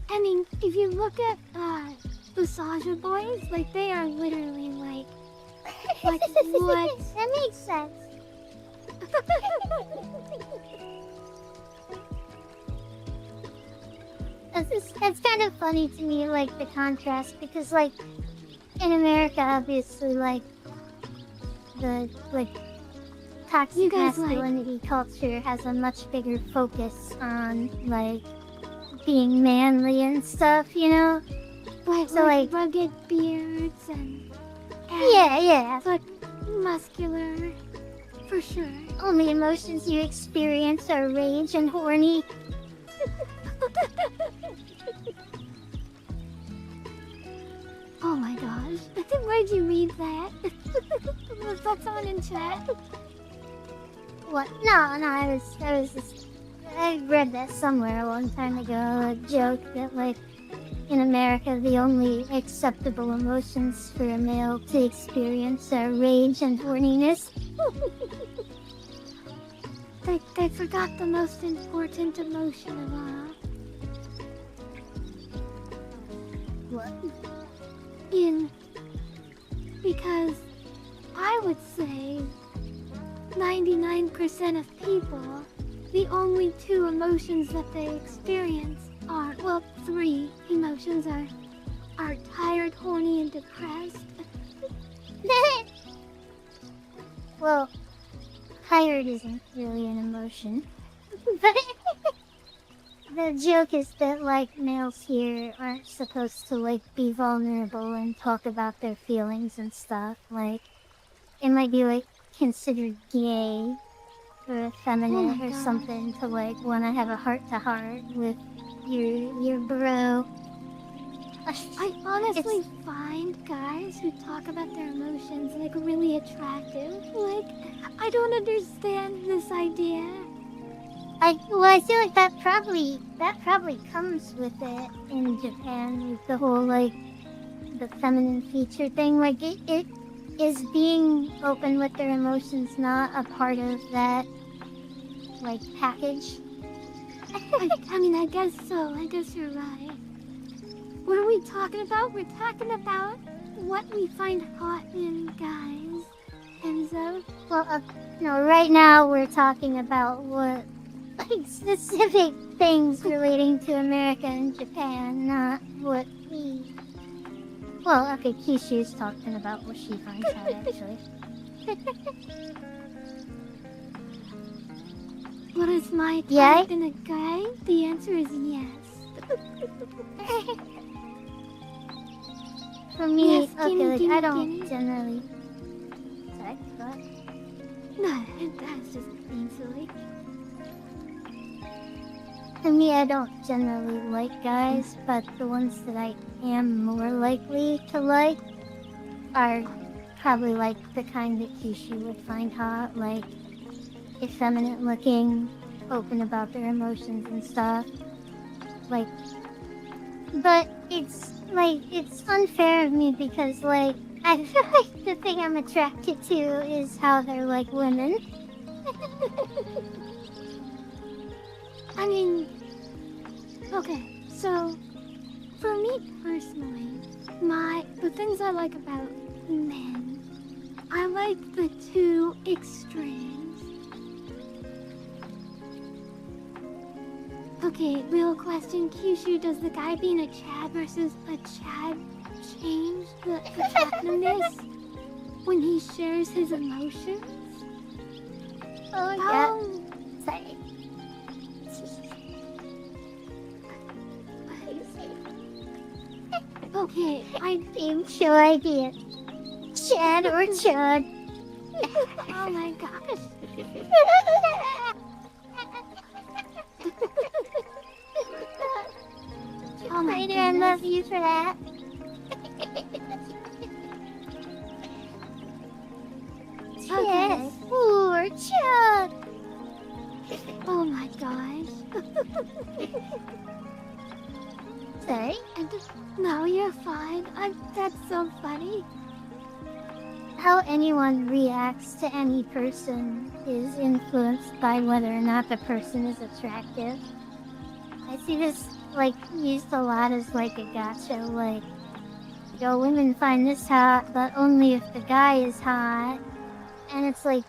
I mean, if you look at the Sasha boys, like they are literally like what? That makes sense. It's kind of funny to me, like, the contrast, because, like, in America, obviously, like, the, like, toxic masculinity culture has a much bigger focus on, like, being manly and stuff, you know? So, like rugged beards and yeah. Like, muscular, for sure. Only emotions you experience are rage and horny. Oh my gosh. Where'd you read that? Was that someone in chat? What? No, I read that somewhere a long time ago, a joke that, like, in America, the only acceptable emotions for a male to experience are rage and horniness. They forgot the most important emotion of all. What? Because I would say 99% of people, the only two emotions that they experience are, well, three emotions are tired, horny, and depressed. Well, tired isn't really an emotion. But the joke is that, like, males here aren't supposed to, like, be vulnerable and talk about their feelings and stuff. Like, it might be, like, considered gay or effeminate my or God. something to like want to have a heart-to-heart with your bro. I honestly find guys who talk about their emotions like really attractive. Like, I don't understand this idea. I feel like that probably comes with it in Japan, with the whole like the feminine feature thing. Like it is being open with their emotions not a part of that like package. I mean, I guess so. I guess you're right. What are we talking about? We're talking about what we find hot in guys. Enzo? Well, no, right now we're talking about what like specific things relating to America and Japan, not what we. Well, okay, Kishu's talking about what she finds out actually. What is my Yeah? type in a guy? The answer is yes. For me, Yes, okay, gimme, like gimme, I don't gimme. generally. Sorry, what? No, that's just being silly. For me, I don't generally like guys, but the ones that I am more likely to like are probably like the kind that Kyushu would find hot, like effeminate looking, open about their emotions and stuff. Like, but it's unfair of me because like I feel like the thing I'm attracted to is how they're like women. I mean, okay, so for me personally, the things I like about men, I like the two extremes. Okay, real question, Kyushu, does the guy being a Chad versus a Chad change the attractiveness when he shares his emotions? Oh yeah. Sorry. Okay, I'm sure I did. Chad or Chud. oh my gosh. Oh my Later, I love goodness. you for that. Okay. Chad or Chud. Oh my gosh. Sorry. No, you're fine. That's so funny. How anyone reacts to any person is influenced by whether or not the person is attractive. I see this like used a lot as like a gotcha, like, yo, women find this hot, but only if the guy is hot. And it's like,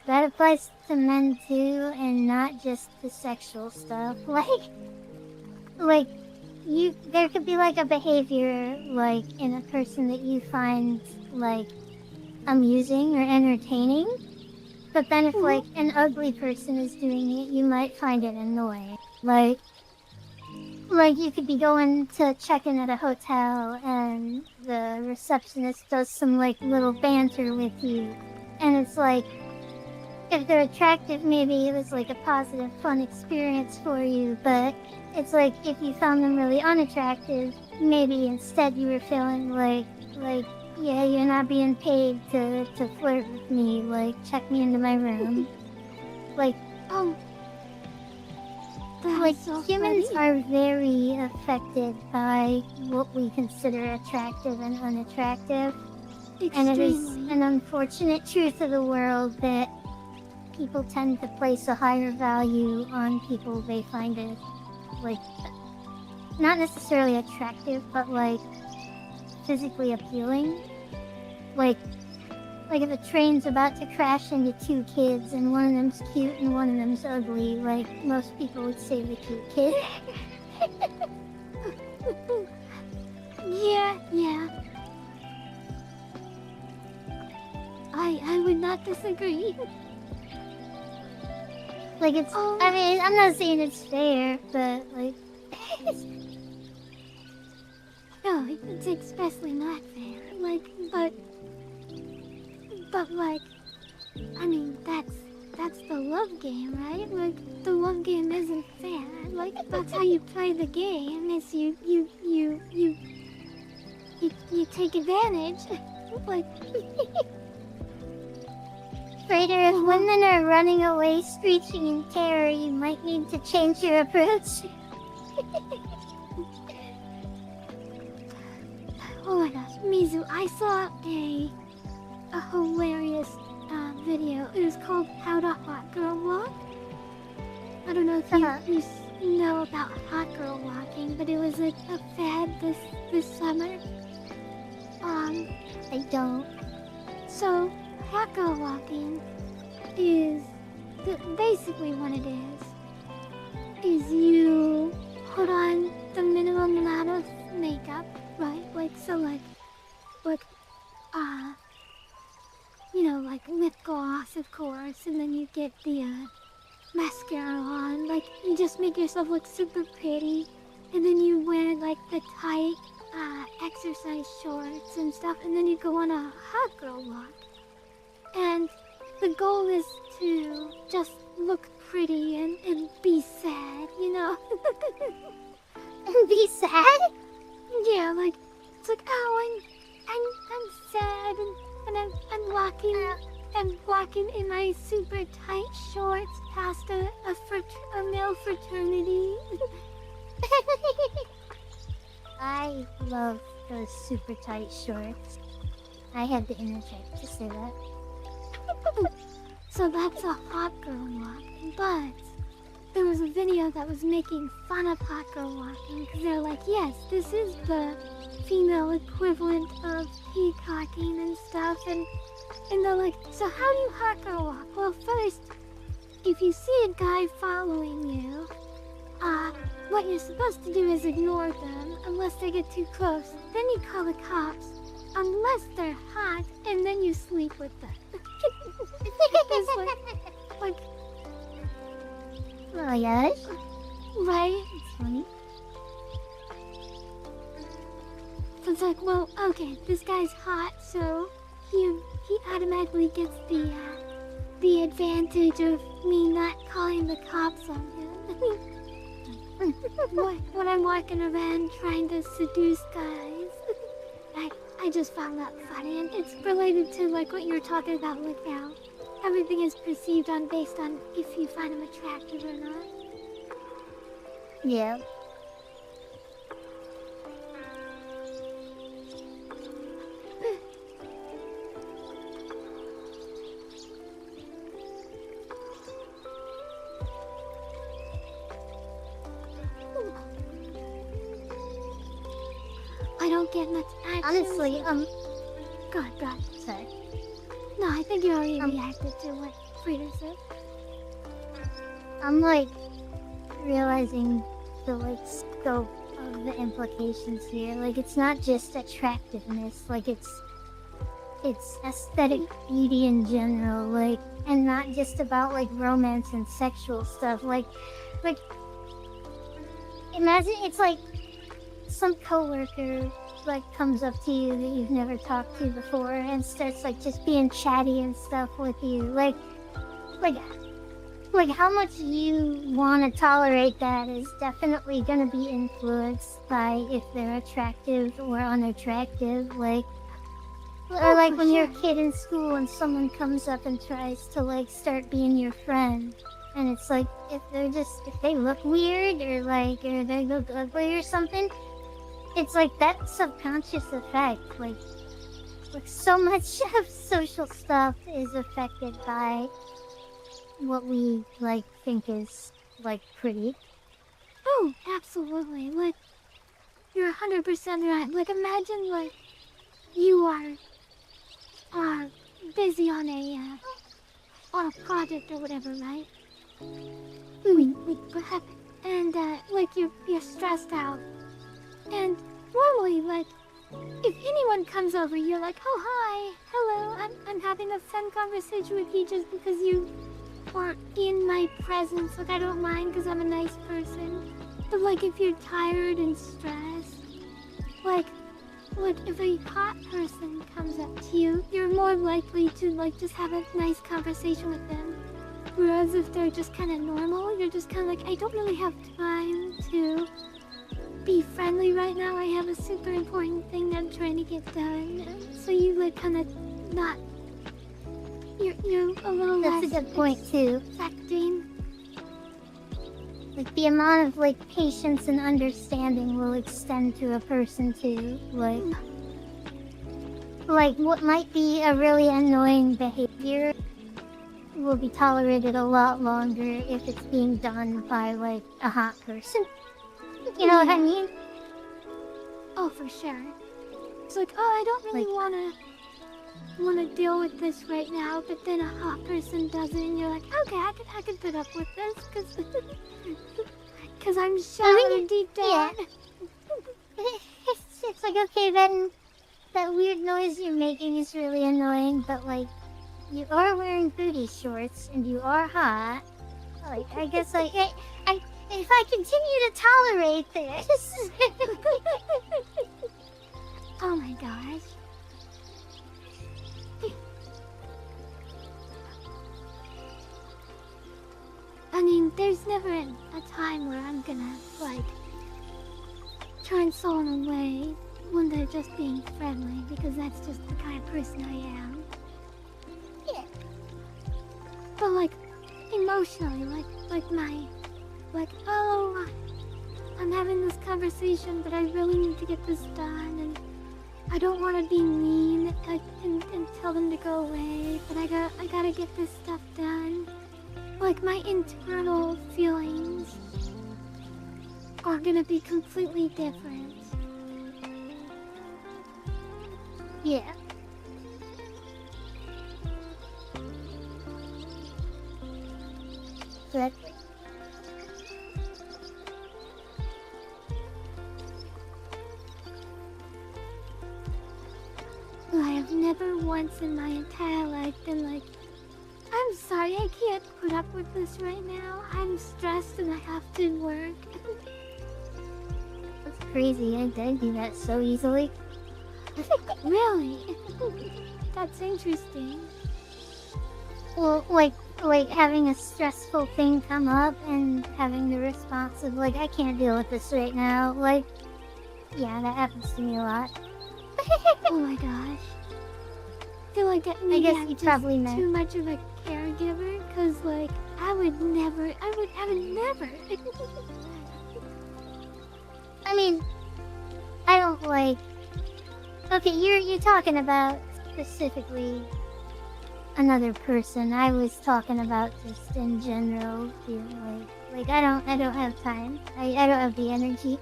that applies to men too, and not just the sexual stuff. Like, there could be like a behavior, like, in a person that you find, like, amusing or entertaining. But then if, like, an ugly person is doing it, you might find it annoying. Like you could be going to check in at a hotel and the receptionist does some like little banter with you. And it's like, if they're attractive, maybe it was like a positive, fun experience for you. But it's like, if you found them really unattractive, maybe instead you were feeling like, yeah, you're not being paid to flirt with me. Like, check me into my room. Like, Oh, that's like so humans funny. are very affected by what we consider attractive and unattractive. And it is Extremely. an unfortunate truth of the world that people tend to place a higher value on people they find it, like, not necessarily attractive, but like physically appealing. Like if a train's about to crash into two kids and one of them's cute and one of them's ugly, like most people would say the cute kid. Yeah. I would not disagree. Like it's, Oh. I mean, I'm not saying it's fair, but like, No, it's especially not fair. Like, but like, I mean, that's that's the love game, right? Like, the love game isn't fair. Like, that's how you play the game, is you take advantage. Like, Raider, if women are running away screeching in terror, you might need to change your approach. oh my gosh, Mizu, I saw a hilarious video. It was called How to Hot Girl Walk. I don't know if you know about hot girl walking, but it was like a fad this summer. I don't. So hot girl walking is basically what it is you put on the minimum amount of makeup, right? Like, so like you know, like lip gloss, of course, and then you get the mascara on. Like, you just make yourself look super pretty, and then you wear like the tight exercise shorts and stuff, and then you go on a hot girl walk. And the goal is to just look pretty and be sad, you know? And be sad? Yeah, like, it's like, oh, I'm sad, and I'm walking in my super tight shorts past a male fraternity. I love those super tight shorts. I had to interject to say that. So that's a hot girl walk, but there was a video that was making fun of hot girl walking, because they're like, yes, this is the female equivalent of peacocking and stuff, and they're like, so how do you hot girl walk? Well, first, if you see a guy following you, what you're supposed to do is ignore them unless they get too close. Then you call the cops, unless they're hot, and then you sleep with them. It's like, Oh my gosh. right? It's funny. So it's like, well, okay, this guy's hot, so he automatically gets the advantage of me not calling the cops on him. when I'm walking around trying to seduce guys. I just found that funny, and it's related to like what you were talking about, like how everything is perceived based on if you find him attractive or not. Yeah. I don't get much action. Honestly, God. sorry. No, I think you already reacted to what Frida said. I'm like realizing the like scope of the implications here. Like, it's not just attractiveness, like it's aesthetic beauty in general, like, and not just about like romance and sexual stuff. Like imagine it's like some coworker like comes up to you that you've never talked to before and starts like just being chatty and stuff with you. Like how much you want to tolerate that is definitely going to be influenced by if they're attractive or unattractive. Or like when you're a kid in school and someone comes up and tries to like start being your friend, and it's like if they look weird or they look ugly or something, it's like that subconscious effect. Like so much of social stuff is affected by what we like think is like pretty. Oh, absolutely. Like, you're 100% right. Like, imagine like you are busy on a project or whatever, right? What happened? And like you're stressed out. And normally, like, if anyone comes over, you're like, oh hi, hello, I'm having a fun conversation with you just because you are in my presence. Like, I don't mind because I'm a nice person. But like, if you're tired and stressed, like if a hot person comes up to you, you're more likely to like just have a nice conversation with them. Whereas if they're just kind of normal, you're just kind of like, I don't really have time to be friendly right now. I have a super important thing that I'm trying to get done. So you like kind of not. You're a little That's less a good point too. accepting. Like the amount of like patience and understanding will extend to a person too. Like what might be a really annoying behavior will be tolerated a lot longer if it's being done by like a hot person. You know what I mean? Oh, for sure. It's like, oh, I don't really want to deal with this right now, but then a hot person does it, and you're like, okay, I can put up with this, because I'm shallow deep down. Yeah. It's like, okay, then that weird noise you're making is really annoying, but like, you are wearing booty shorts and you are hot. Like, I guess like, if I continue to tolerate this. Oh my gosh. I mean, there's never a time where I'm gonna, like, turn someone away when they're just being friendly, because that's just the kind of person I am. Yeah. But, like, emotionally, oh, I'm having this conversation, but I really need to get this done, and I don't want to be mean and tell them to go away, but I gotta get this stuff done. Like, my internal feelings are gonna be completely different. Yeah. Exactly. I have never once in my entire life been like, I'm sorry, I can't put up with this right now. I'm stressed and I have to work. That's crazy. I do that so easily. Really? That's interesting. Well, like having a stressful thing come up and having the response of like, I can't deal with this right now. Like, yeah, that happens to me a lot. Oh my gosh. I feel like that maybe guess I'm you just probably meant- too much of a caregiver, cause like I would never. I mean, I don't like. Okay, you're talking about specifically another person. I was talking about just in general. Like I don't have time. I don't have the energy.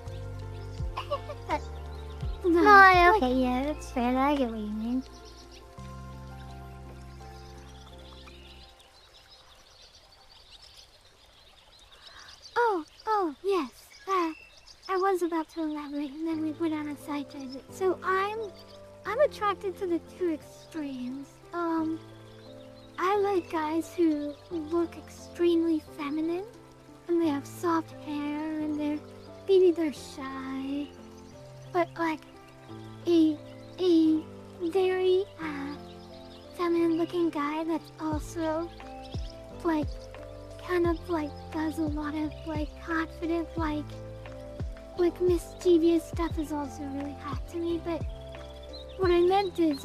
No, Okay, yeah, that's fair. I get what you mean. Oh, yes. I was about to elaborate, and then we went on a side tangent. So I'm attracted to the two extremes. I like guys who look extremely feminine, and they have soft hair, and they're shy, but like a very feminine-looking guy that's also like kind of like does a lot of like confident like mischievous stuff is also really hot to me. But what I meant is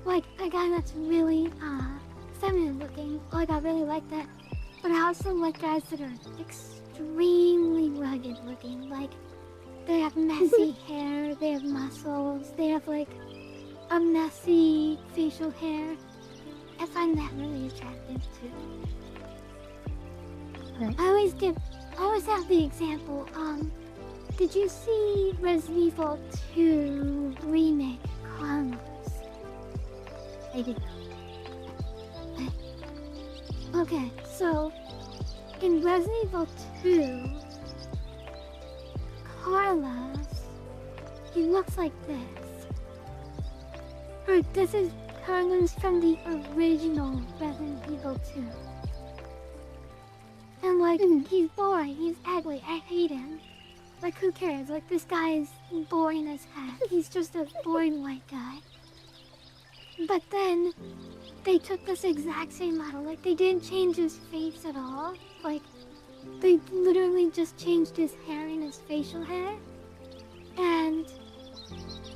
like a guy that's really feminine looking. Like I really like that. But I also like guys that are extremely rugged looking. Like they have messy hair, they have muscles, they have like a messy facial hair. I find that really attractive too. Right. I always have the example, did you see Resident Evil 2 remake Carlos? I did. Okay, so in Resident Evil 2, Carlos, he looks like this. Or this is Carlos from the original Resident Evil 2. And like, he's boring, he's ugly, I hate him. Like, who cares? Like, this guy is boring as heck. He's just a boring white guy. But then they took this exact same model. Like, they didn't change his face at all. Like, they literally just changed his hair and his facial hair. And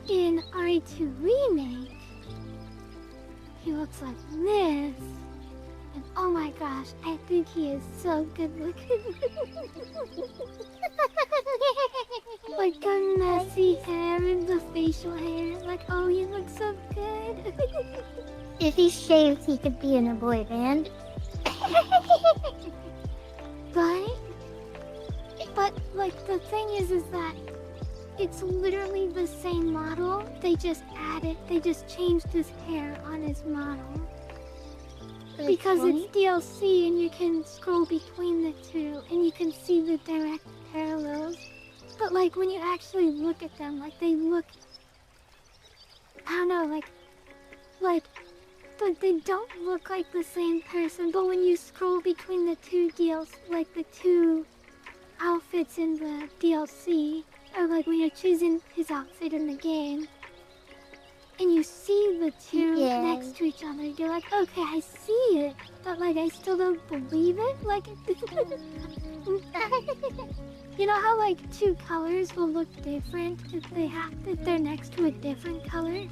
in RE2 Remake, he looks like this. And oh my gosh, I think he is so good looking. Like the messy hair and the facial hair. Like, oh, he looks so good. If he shaved, he could be in a boy band. But like, the thing is that it's literally the same model. They just changed his hair on his model. Because it's DLC and you can scroll between the two and you can see the direct parallels. But like, when you actually look at them, like, they look, I don't know, like they don't look like the same person. But when you scroll between the two like the two outfits in the DLC, or like when you're choosing his outfit in the game, and you see the two next to each other, you're like, okay, I see it, but like, I still don't believe it. Like, you know how like two colors will look different if they're next to a different color?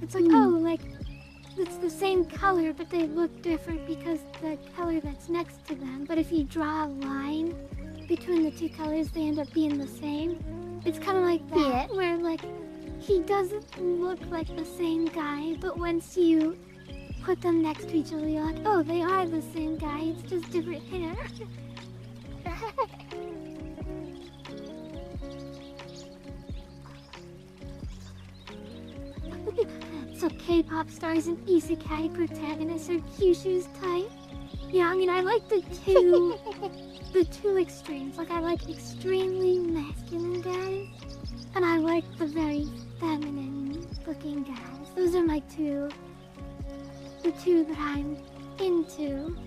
It's like, oh, like, it's the same color, but they look different because the color that's next to them. But if you draw a line between the two colors, they end up being the same. It's kind of like that, where like, he doesn't look like the same guy, but once you put them next to each other, you're like, oh, they are the same guy, it's just different hair. So K-pop stars and isekai protagonists are Kyushu's type. Yeah, I mean, I like the two extremes. Like, I like extremely masculine guys, and I like the very feminine looking guys. Those are the two that I'm into.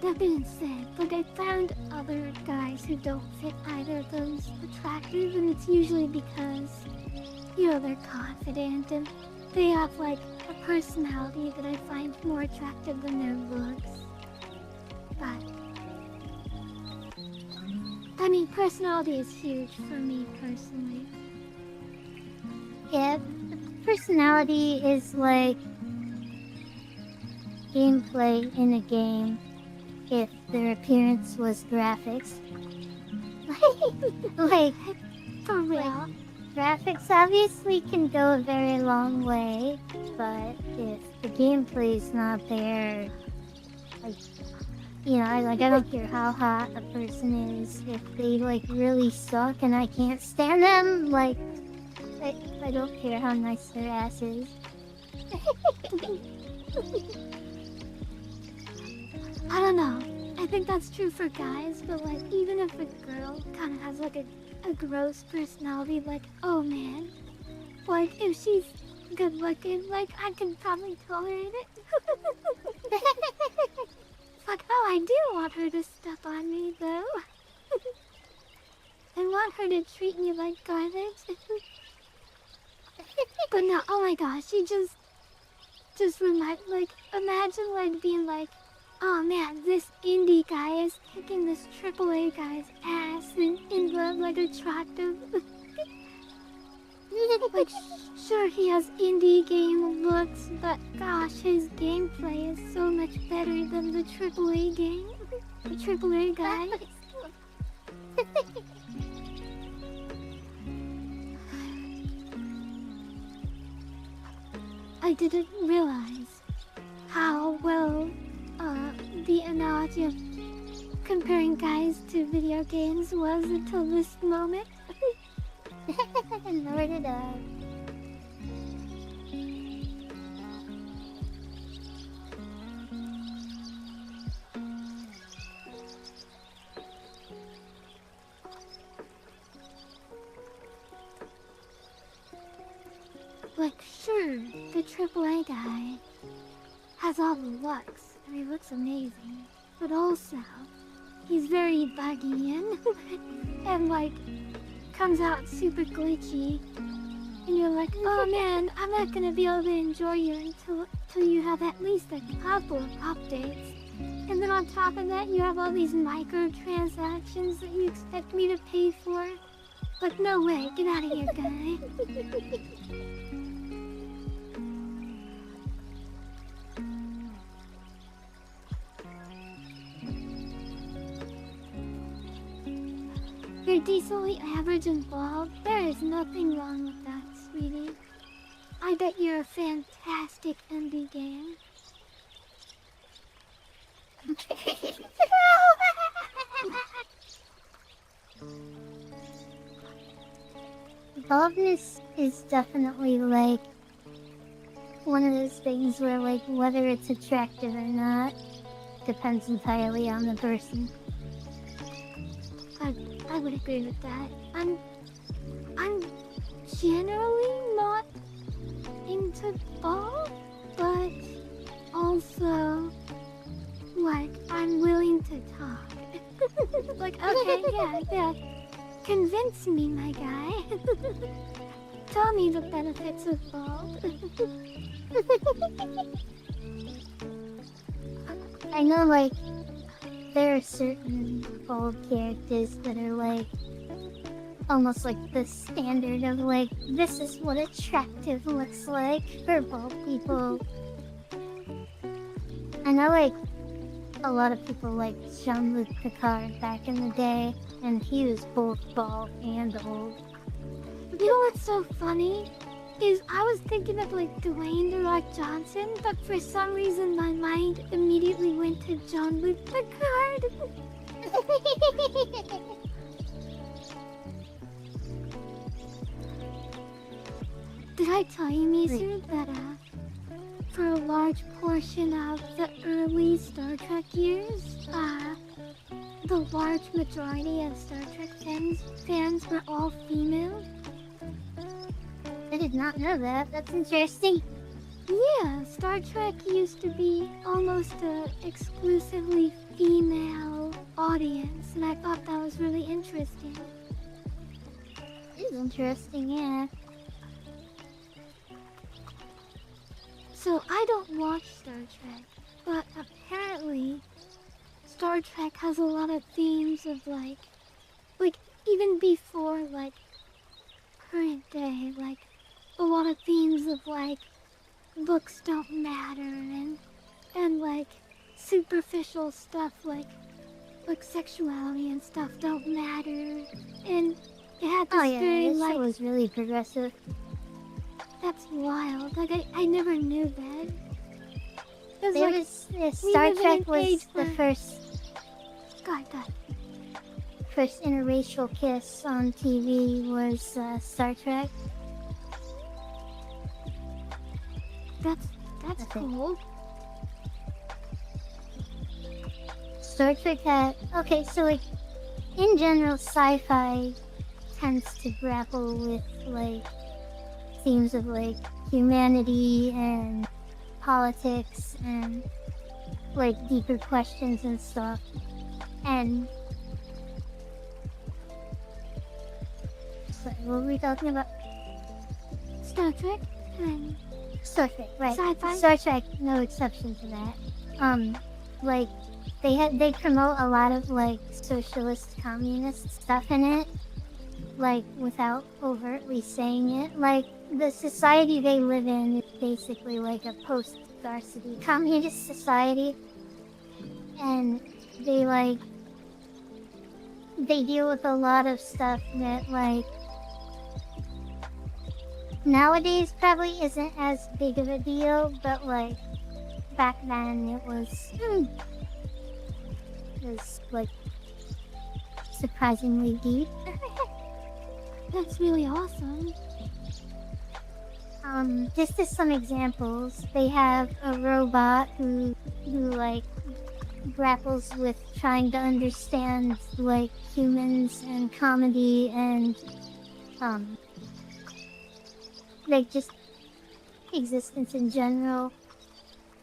That being said, like, I found other guys who don't fit either of those attractive, and it's usually because, you know, they're confident and they have like a personality that I find more attractive than their looks. But I mean, personality is huge for me personally. Yeah, personality is like gameplay in a game if their appearance was graphics. like, For real. Graphics obviously can go a very long way, but if the gameplay's not there, like, you know, I don't care how hot a person is, if they like really suck and I can't stand them, like, I don't care how nice their ass is. I don't know. I think that's true for guys, but like, even if a girl kind of has like a gross personality, like, oh man, like, if she's good looking, like, I can probably tolerate it. It's like, oh, I do want her to step on me though. I want her to treat me like garbage. But no, oh my gosh, she just like, imagine like being like, oh man, this indie guy is kicking this AAA guy's ass in the like attractive. Like, sure, he has indie game looks, but gosh, his gameplay is so much better than the AAA game. The AAA guy. I didn't realize how well the analogy of comparing guys to video games was until this moment. Nor did I. Like, sure, the AAA guy has all the looks, and he looks amazing, but also, he's very buggy and like comes out super glitchy. And you're like, oh man, I'm not gonna be able to enjoy you until you have at least a couple of updates. And then on top of that, you have all these microtransactions that you expect me to pay for. Like, no way, get out of here, guy. You're decently average and bald. There is nothing wrong with that, sweetie. I bet you're a fantastic indie game. Baldness is definitely like one of those things where like whether it's attractive or not depends entirely on the person. I would agree with that. I'm generally not into bald, but also like I'm willing to talk. Like, okay, yeah. Convince me, my guy. Tell me the benefits of bald. I know like there are certain bald characters that are like almost like the standard of like this is what attractive looks like for bald people. I know like a lot of people like Jean-Luc Picard back in the day, and he was both bald and old. You know what's so funny? Is I was thinking of like Dwayne The Rock Johnson, but for some reason my mind immediately went to Jean-Luc Picard. Did I tell you, Misu, that for a large portion of the early Star Trek years, the large majority of Star Trek fans were all female? I did not know that. That's interesting. Yeah, Star Trek used to be almost a exclusively female audience, and I thought that was really interesting. It's interesting, yeah. So I don't watch Star Trek, but apparently Star Trek has a lot of themes of like even before like current day, like a lot of themes of like looks don't matter and like superficial stuff like sexuality and stuff don't matter, and it had this very this like show was really progressive. that's wild. Like I never knew that. Star Trek was the where... first God. interracial kiss on TV was Star Trek. That's cool. Star Trek had so like in general sci-fi tends to grapple with like themes of like humanity and politics and like deeper questions and stuff. And sorry, what were we talking about? Star Trek and Star Trek, right? Sci-fi? Star Trek, no exception to that. Like they promote a lot of like socialist, communist stuff in it, like without overtly saying it. Like the society they live in is basically like a post-scarcity communist society, and they deal with a lot of stuff that like nowadays probably isn't as big of a deal, but like back then it was like surprisingly deep. That's really awesome. Just as some examples, they have a robot who like grapples with trying to understand like humans and comedy and like just existence in general.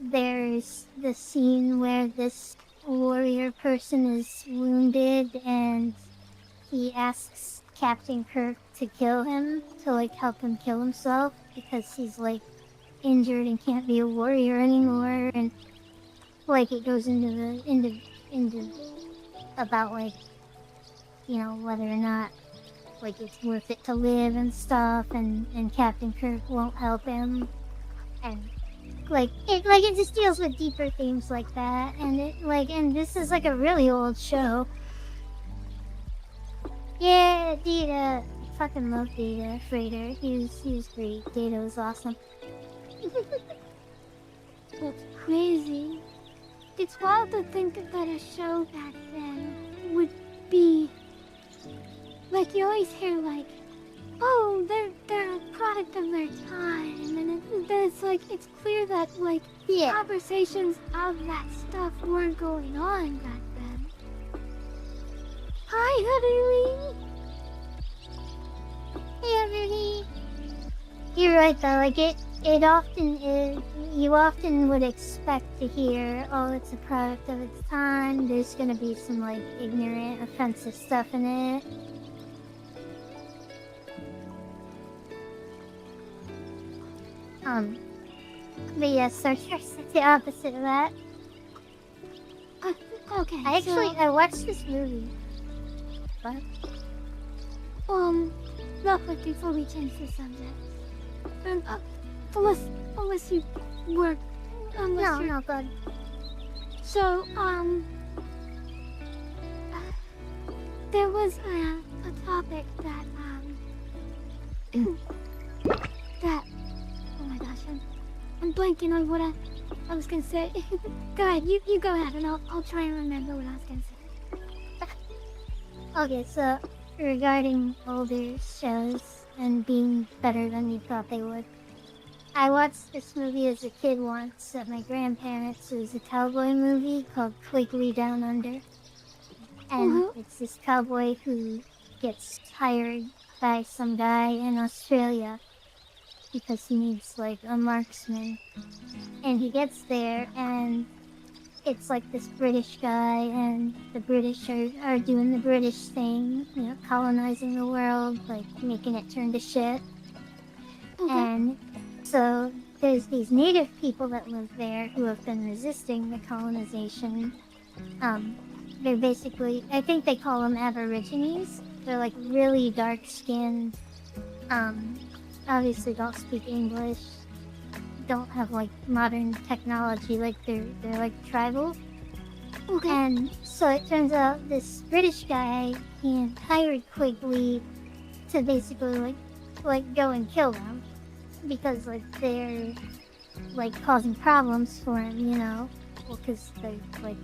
There's the scene where this warrior person is wounded, and he asks Captain Kirk to kill him, to like help him kill himself because he's like injured and can't be a warrior anymore, and like it goes into about like, you know, whether or not like it's worth it to live and stuff, and Captain Kirk won't help him, and it just deals with deeper themes like that, and this is like a really old show. Yeah, Data. Fucking love Data Freighter. He was great. Data was awesome. That's crazy. It's wild to think that a show back then would be like, you always hear like, oh, they're a product of their time, and then it's like, it's clear that like Yeah. conversations of that stuff were going on back then. Hi, Haruhi. Yeah, really. You're right though, like it often is, you often would expect to hear, oh, it's a product of its time, there's gonna be some like ignorant, offensive stuff in it. But yeah, Star Trek's the opposite of that. Okay, I watched this movie. What? real quick before we change the subject. Unless you were, unless you're... No, good. So, there was a topic that, that, oh my gosh, I'm blanking on what I was gonna say. Go ahead, you go ahead, and I'll try and remember what I was gonna say. Okay, so regarding older shows and being better than you thought they would, I watched this movie as a kid once at my grandparents'. It was a cowboy movie called Quigley Down Under. And it's this cowboy who gets hired by some guy in Australia because he needs like a marksman. And he gets there, and it's like this British guy, and the British are doing the British thing, you know, colonizing the world, like making it turn to shit. And so there's these native people that live there who have been resisting the colonization. They're basically, I think they call them Aborigines. They're like really dark skinned, obviously don't speak English, don't have like modern technology, like they're like tribal. And so it turns out this British guy, he hired Quigley to basically like go and kill them because like they're like causing problems for him, you know, well, because they're like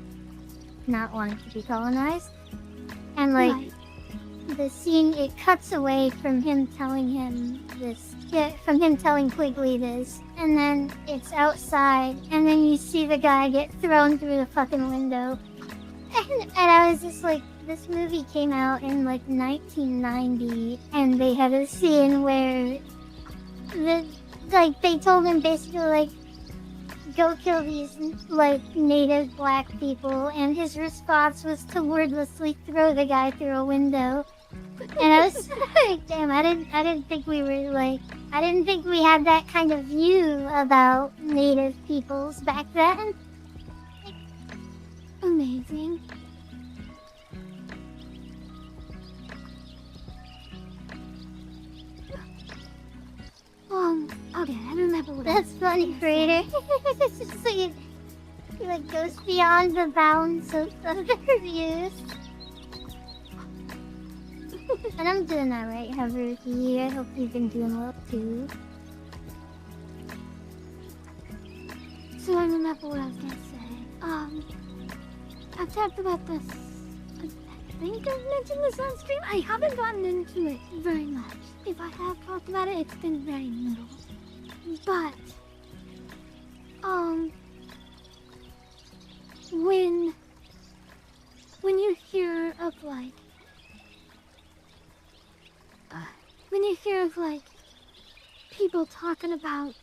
not wanting to be colonized. And like the scene, it cuts away from him telling him this, from him telling Quigley this, and then it's outside, and then you see the guy get thrown through the fucking window. And I was just like, this movie came out in like 1990, and they had a scene where they told him basically like, go kill these like native black people, and his response was to wordlessly throw the guy through a window. And I was like, damn, I didn't think we were like, I didn't think we had that kind of view about native peoples back then. Amazing. Okay, I remember what That's funny, Freighter. It's just like, it like goes beyond the bounds of the reviews. And I'm doing alright, Haruhi. I hope you've been doing well too. So I remember what I was gonna say. I've talked about this. I think I've mentioned this on stream. I haven't gotten into it very much. If I have talked about it, it's been very little. But, when you hear of like, people talking about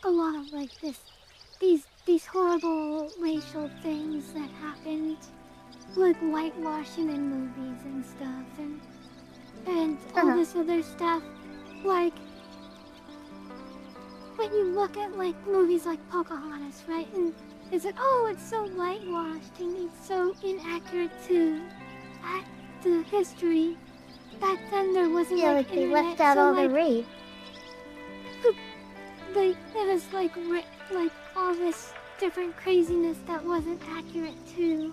a lot of like these these horrible racial things that happened, like whitewashing in movies and stuff, and all this other stuff. Like, when you look at like movies like Pocahontas, right? And it's like, oh, it's so whitewashed and it's so inaccurate to the history. Back then there wasn't like they internet, left out so, all the rape. Like there was like all this different craziness that wasn't accurate to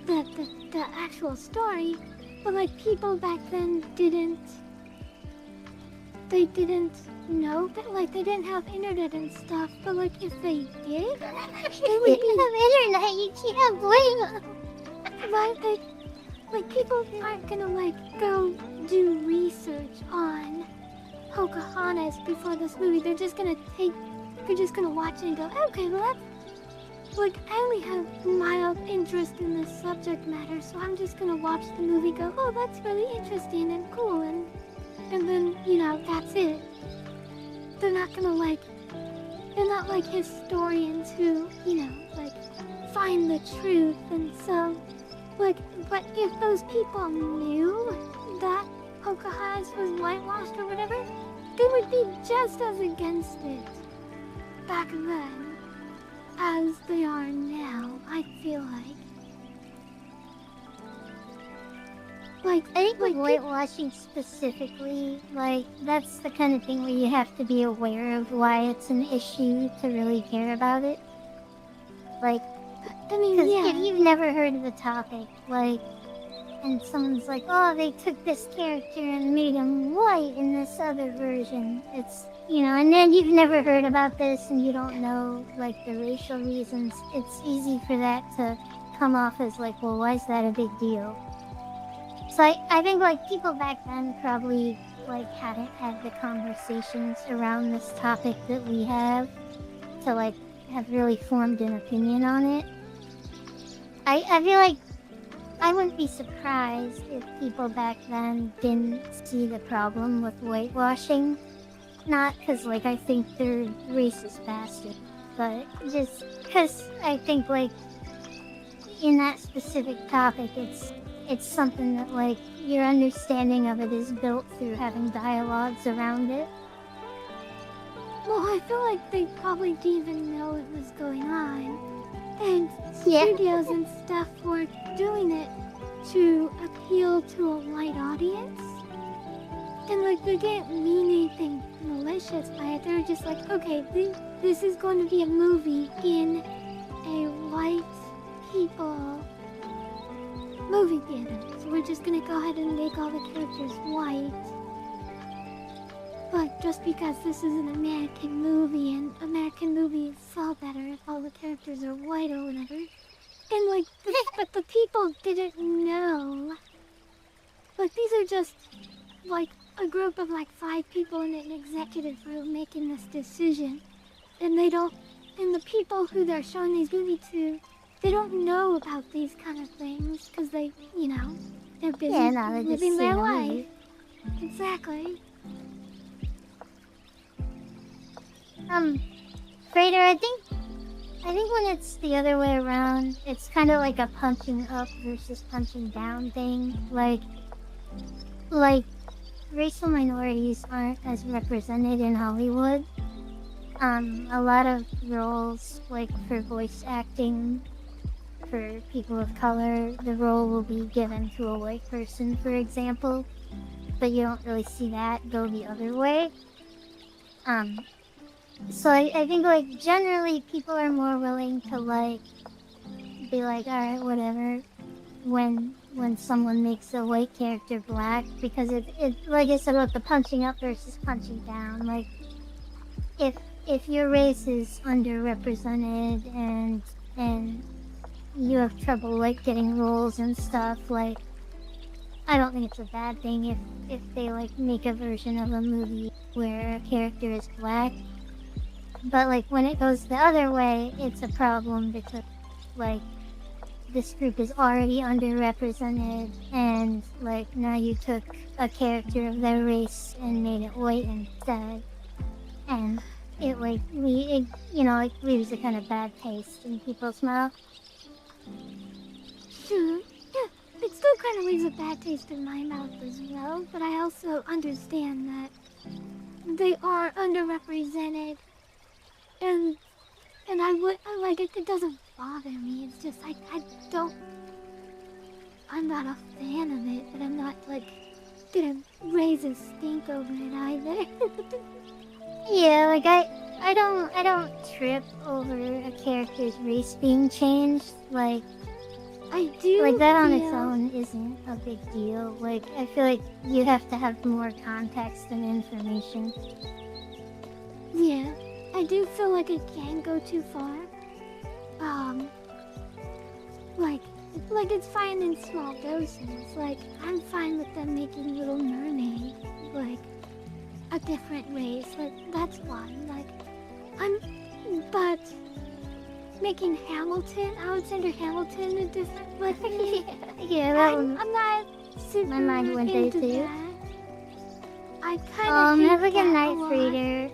the actual story. But like people back then didn't know that, like they didn't have internet and stuff. But like if they did, they would They have internet. You can't blame them. right. Like people aren't gonna like go do research on Pocahontas before this movie. They're just gonna watch it and go, okay, well that's like, I only have mild interest in this subject matter, so I'm just gonna watch the movie, go, oh, that's really interesting and cool, and then, you know, that's it. They're not like historians who, you know, like, find the truth, and so, like, but if those people knew that Pocahontas was whitewashed or whatever, they would be just as against it back then as they are now, I feel like. I think with whitewashing specifically, like, that's the kind of thing where you have to be aware of why it's an issue to really care about it. Like, I mean, because yeah. if you've never heard of the topic, like, and someone's like, oh, they took this character and made him white in this other version, it's, you know, and then you've never heard about this and you don't know, like, the racial reasons, it's easy for that to come off as like, well, why is that a big deal? So I think, like, people back then probably, like, hadn't had the conversations around this topic that we have to, like, have really formed an opinion on it. I feel like I wouldn't be surprised if people back then didn't see the problem with whitewashing. Not because, like, I think they're racist bastards, but just because I think, like, in that specific topic, it's something that, like, your understanding of it is built through having dialogues around it. Well, I feel like they probably didn't even know it was going on. And studios and stuff were doing it to appeal to a white audience. And, like, they didn't mean anything malicious by it. They were just like, okay, this is going to be a movie in a white people movie theater. So we're just gonna go ahead and make all the characters white. But just because this is an American movie, and American movies sell better if all the characters are white or whatever. And, like, but the people didn't know. Like, these are just, like, a group of, like, 5 people in an executive room making this decision. And and the people who they're showing these movies to, they don't know about these kind of things, because they, you know, they're busy living their life. Exactly. Frater, I think when it's the other way around, it's kind of like a punching up versus punching down thing. Like, racial minorities aren't as represented in Hollywood. A lot of roles, like, for voice acting, for people of color, the role will be given to a white person, for example, but you don't really see that go the other way. So I think, like, generally people are more willing to, like, be like, alright, whatever, when someone makes a white character black, because it like I said about the punching up versus punching down, like, if your race is underrepresented and you have trouble, like, getting roles and stuff, like, I don't think it's a bad thing if they, like, make a version of a movie where a character is black. But, like, when it goes the other way, it's a problem because, like, this group is already underrepresented, and, like, now you took a character of their race and made it white instead. And it leaves a kind of bad taste in people's mouth. Sure. Yeah, it still kind of leaves a bad taste in my mouth as well, but I also understand that they are underrepresented, and I like it. It doesn't bother me. It's just I'm not a fan of it, but I'm not like gonna raise a stink over it either. Yeah, like I don't trip over a character's race being changed. Like I do like that on its feel- own isn't a big deal. Like I feel like you have to have more context and information. Yeah, I do feel like it can go too far. Um, like, like it's fine in small doses. Like, I'm fine with them making Little Mermaid, like, a different race. Like, that's fine. Like, but making Hamilton, Alexander Hamilton, a different, like, Yeah, that one. I'm not super My mind went there into too. that. I kind of hate Have like a that Knight lot. Raider.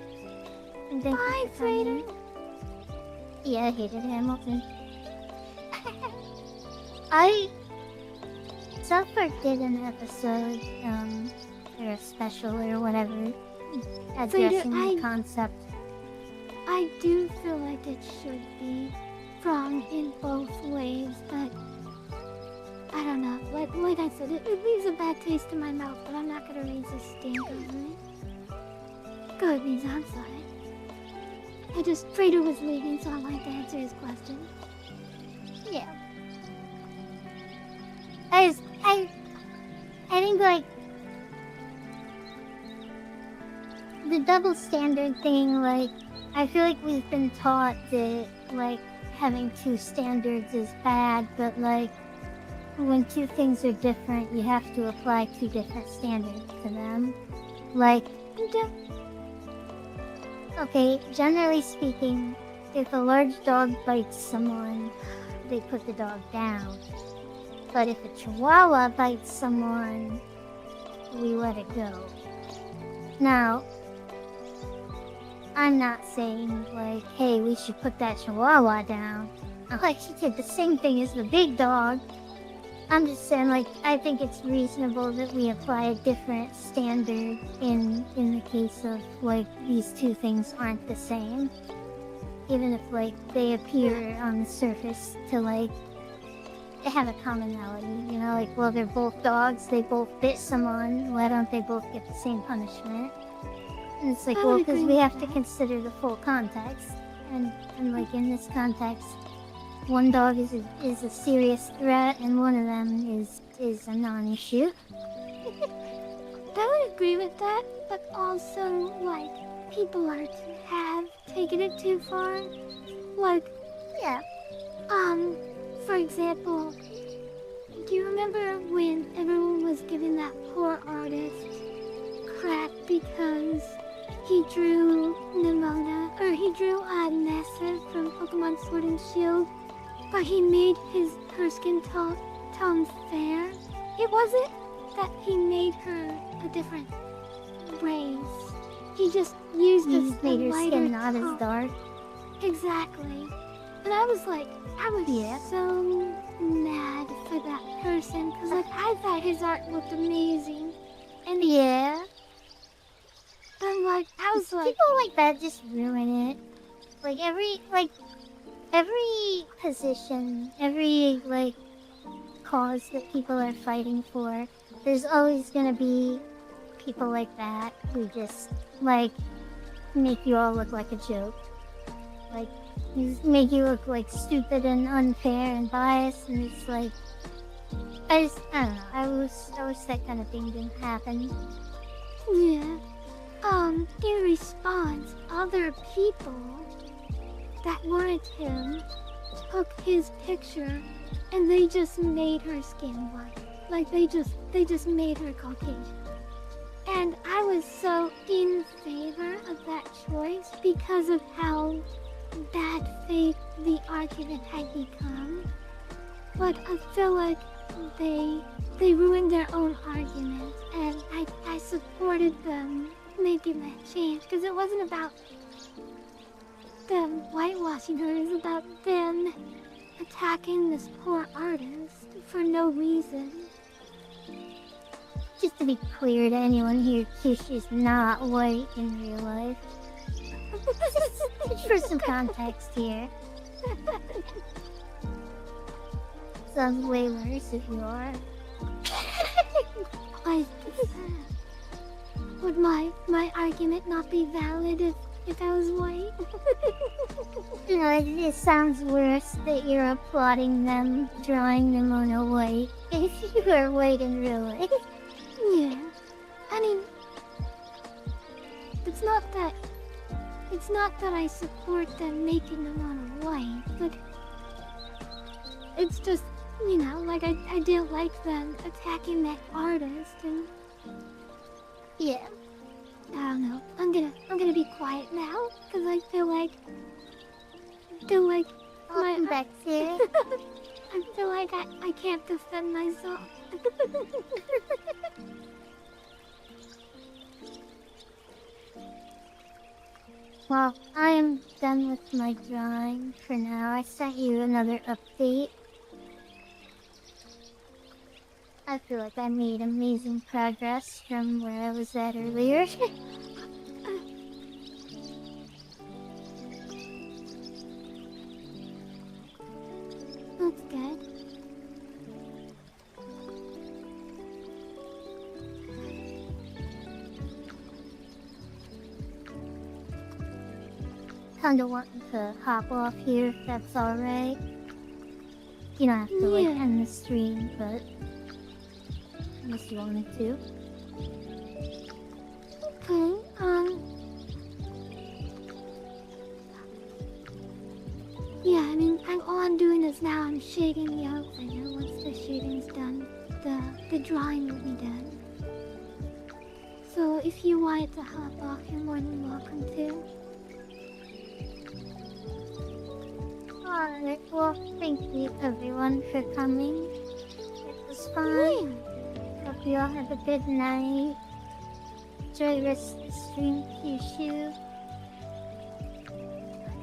Bye, Frater. Yeah, I hated Hamilton. South Park did an episode, or a special or whatever, addressing the I- concept. I do feel like it should be wrong in both ways, but I don't know. Like I said, it leaves a bad taste in my mouth, but I'm not gonna raise a stink over it. Good means I'm sorry. Frater was leaving, so I wanted to answer his question. Yeah. I think like the double standard thing, like I feel like we've been taught that like having two standards is bad, but like when two things are different, you have to apply two different standards to them. Like, okay, generally speaking, if a large dog bites someone, they put the dog down. But if a chihuahua bites someone, we let it go. Now, I'm not saying like, hey, we should put that chihuahua down. Like she did the same thing as the big dog. I'm just saying, like, I think it's reasonable that we apply a different standard in the case of like these two things aren't the same. Even if like they appear on the surface to like they have a commonality, you know, like, well, they're both dogs, they both bit someone, why don't they both get the same punishment? And it's like, I well, would because agree we with have to that. consider the full context, and like in this context, one dog is a serious threat, and one of them is a non-issue. I would agree with that, but also, like, people have taken it too far. Like, Yeah. for example, do you remember when everyone was giving that poor artist crap because he drew Nimona, or he drew Nessa from Pokemon Sword and Shield, but he made her skin tone fair? It wasn't that he made her a different race. He just used You the just made her lighter skin not as tone. dark. Exactly. And I was like, I was Yeah. so mad for that person, because like, I thought his art looked amazing. And Yeah. I'm like, I was like, People like that just ruin it. Like every position, every like cause that people are fighting for, there's always gonna be people like that who just like make you all look like a joke. Like just make you look like stupid and unfair and biased, and it's like I don't know. I wish that kind of thing didn't happen. yeah. In response, other people that weren't him took his picture and they just made her skin white. Like they just made her Caucasian. And I was so in favor of that choice because of how bad faith the argument had become. But I feel like they ruined their own argument, and I supported them making that change because it wasn't about them whitewashing her is about them attacking this poor artist for no reason. Just to be clear to anyone here, Kishi's not white in real life. Just for some context here. Sounds way worse if you are. Why, would my argument not be valid if I was white? No, it sounds worse that you're applauding them, drawing them on a white. If you were white in real life. Yeah. I mean, it's not that I support them making them on a white, but it's just, you know, like I didn't like them attacking that artist, and Yeah. I don't know. I'm gonna be quiet now because I feel like Welcome back, Sarah. I feel like I can't defend myself. Well, I am done with my drawing for now. I sent you another update. I feel like I made amazing progress from where I was at earlier. That's good. Kinda wanting to hop off here if that's alright. You don't have to like Yeah. end the stream, but unless you wanted to. Okay. Yeah. I mean, all I'm doing is now I'm shading the outfit, and once the shading's done, the drawing will be done. So if you wanted to hop off, you're more than welcome to. Alright, well, thank you everyone for coming. It was fun. Hope you all have a good night. Enjoy the rest of the stream, Kyushu.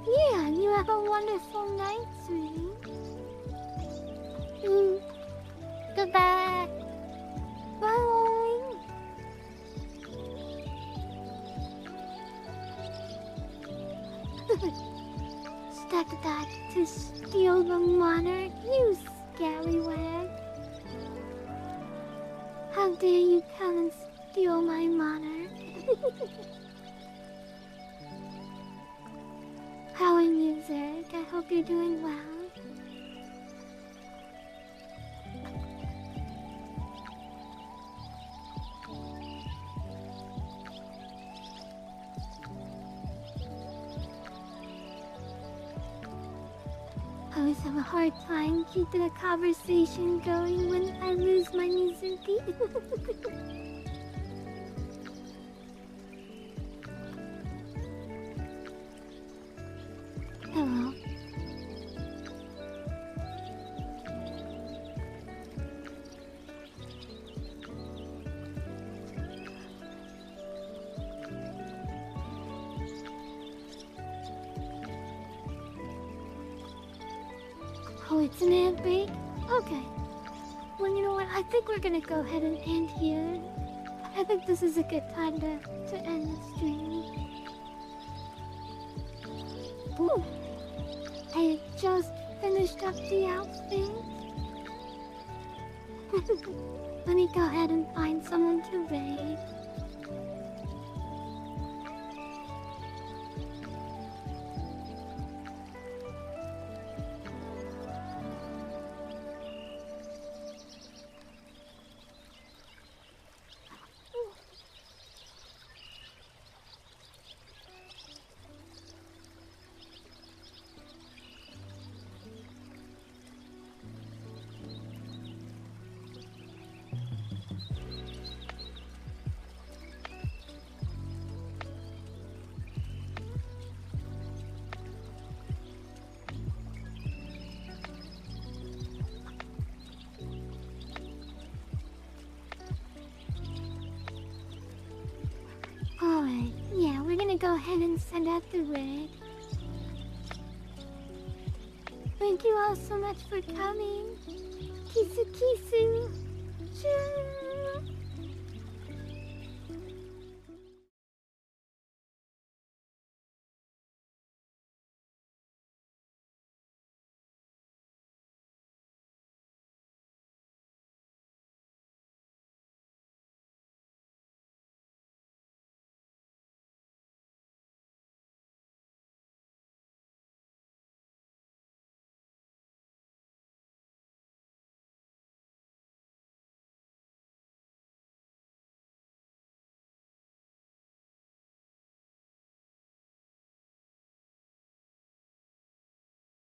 Yeah, and you have a wonderful night, sweetie. Goodbye. Bye. Stuck that to steal the monarch, you scallywag. How dare you come and steal my monarch? How are you, Zerg? I hope you're doing well. I always have a hard time keeping a conversation going when I lose my Mizuki. Hello. Oh, it's an ad break? Okay. Well, you know what? I think we're gonna go ahead and end here. I think this is a good time to end the stream. Ooh. I had just finished up the outfit. Let me go ahead and find someone to raid. Alright, yeah, we're gonna go ahead and send out the rig. Thank you all so much for coming. Kisu kisu. Choo.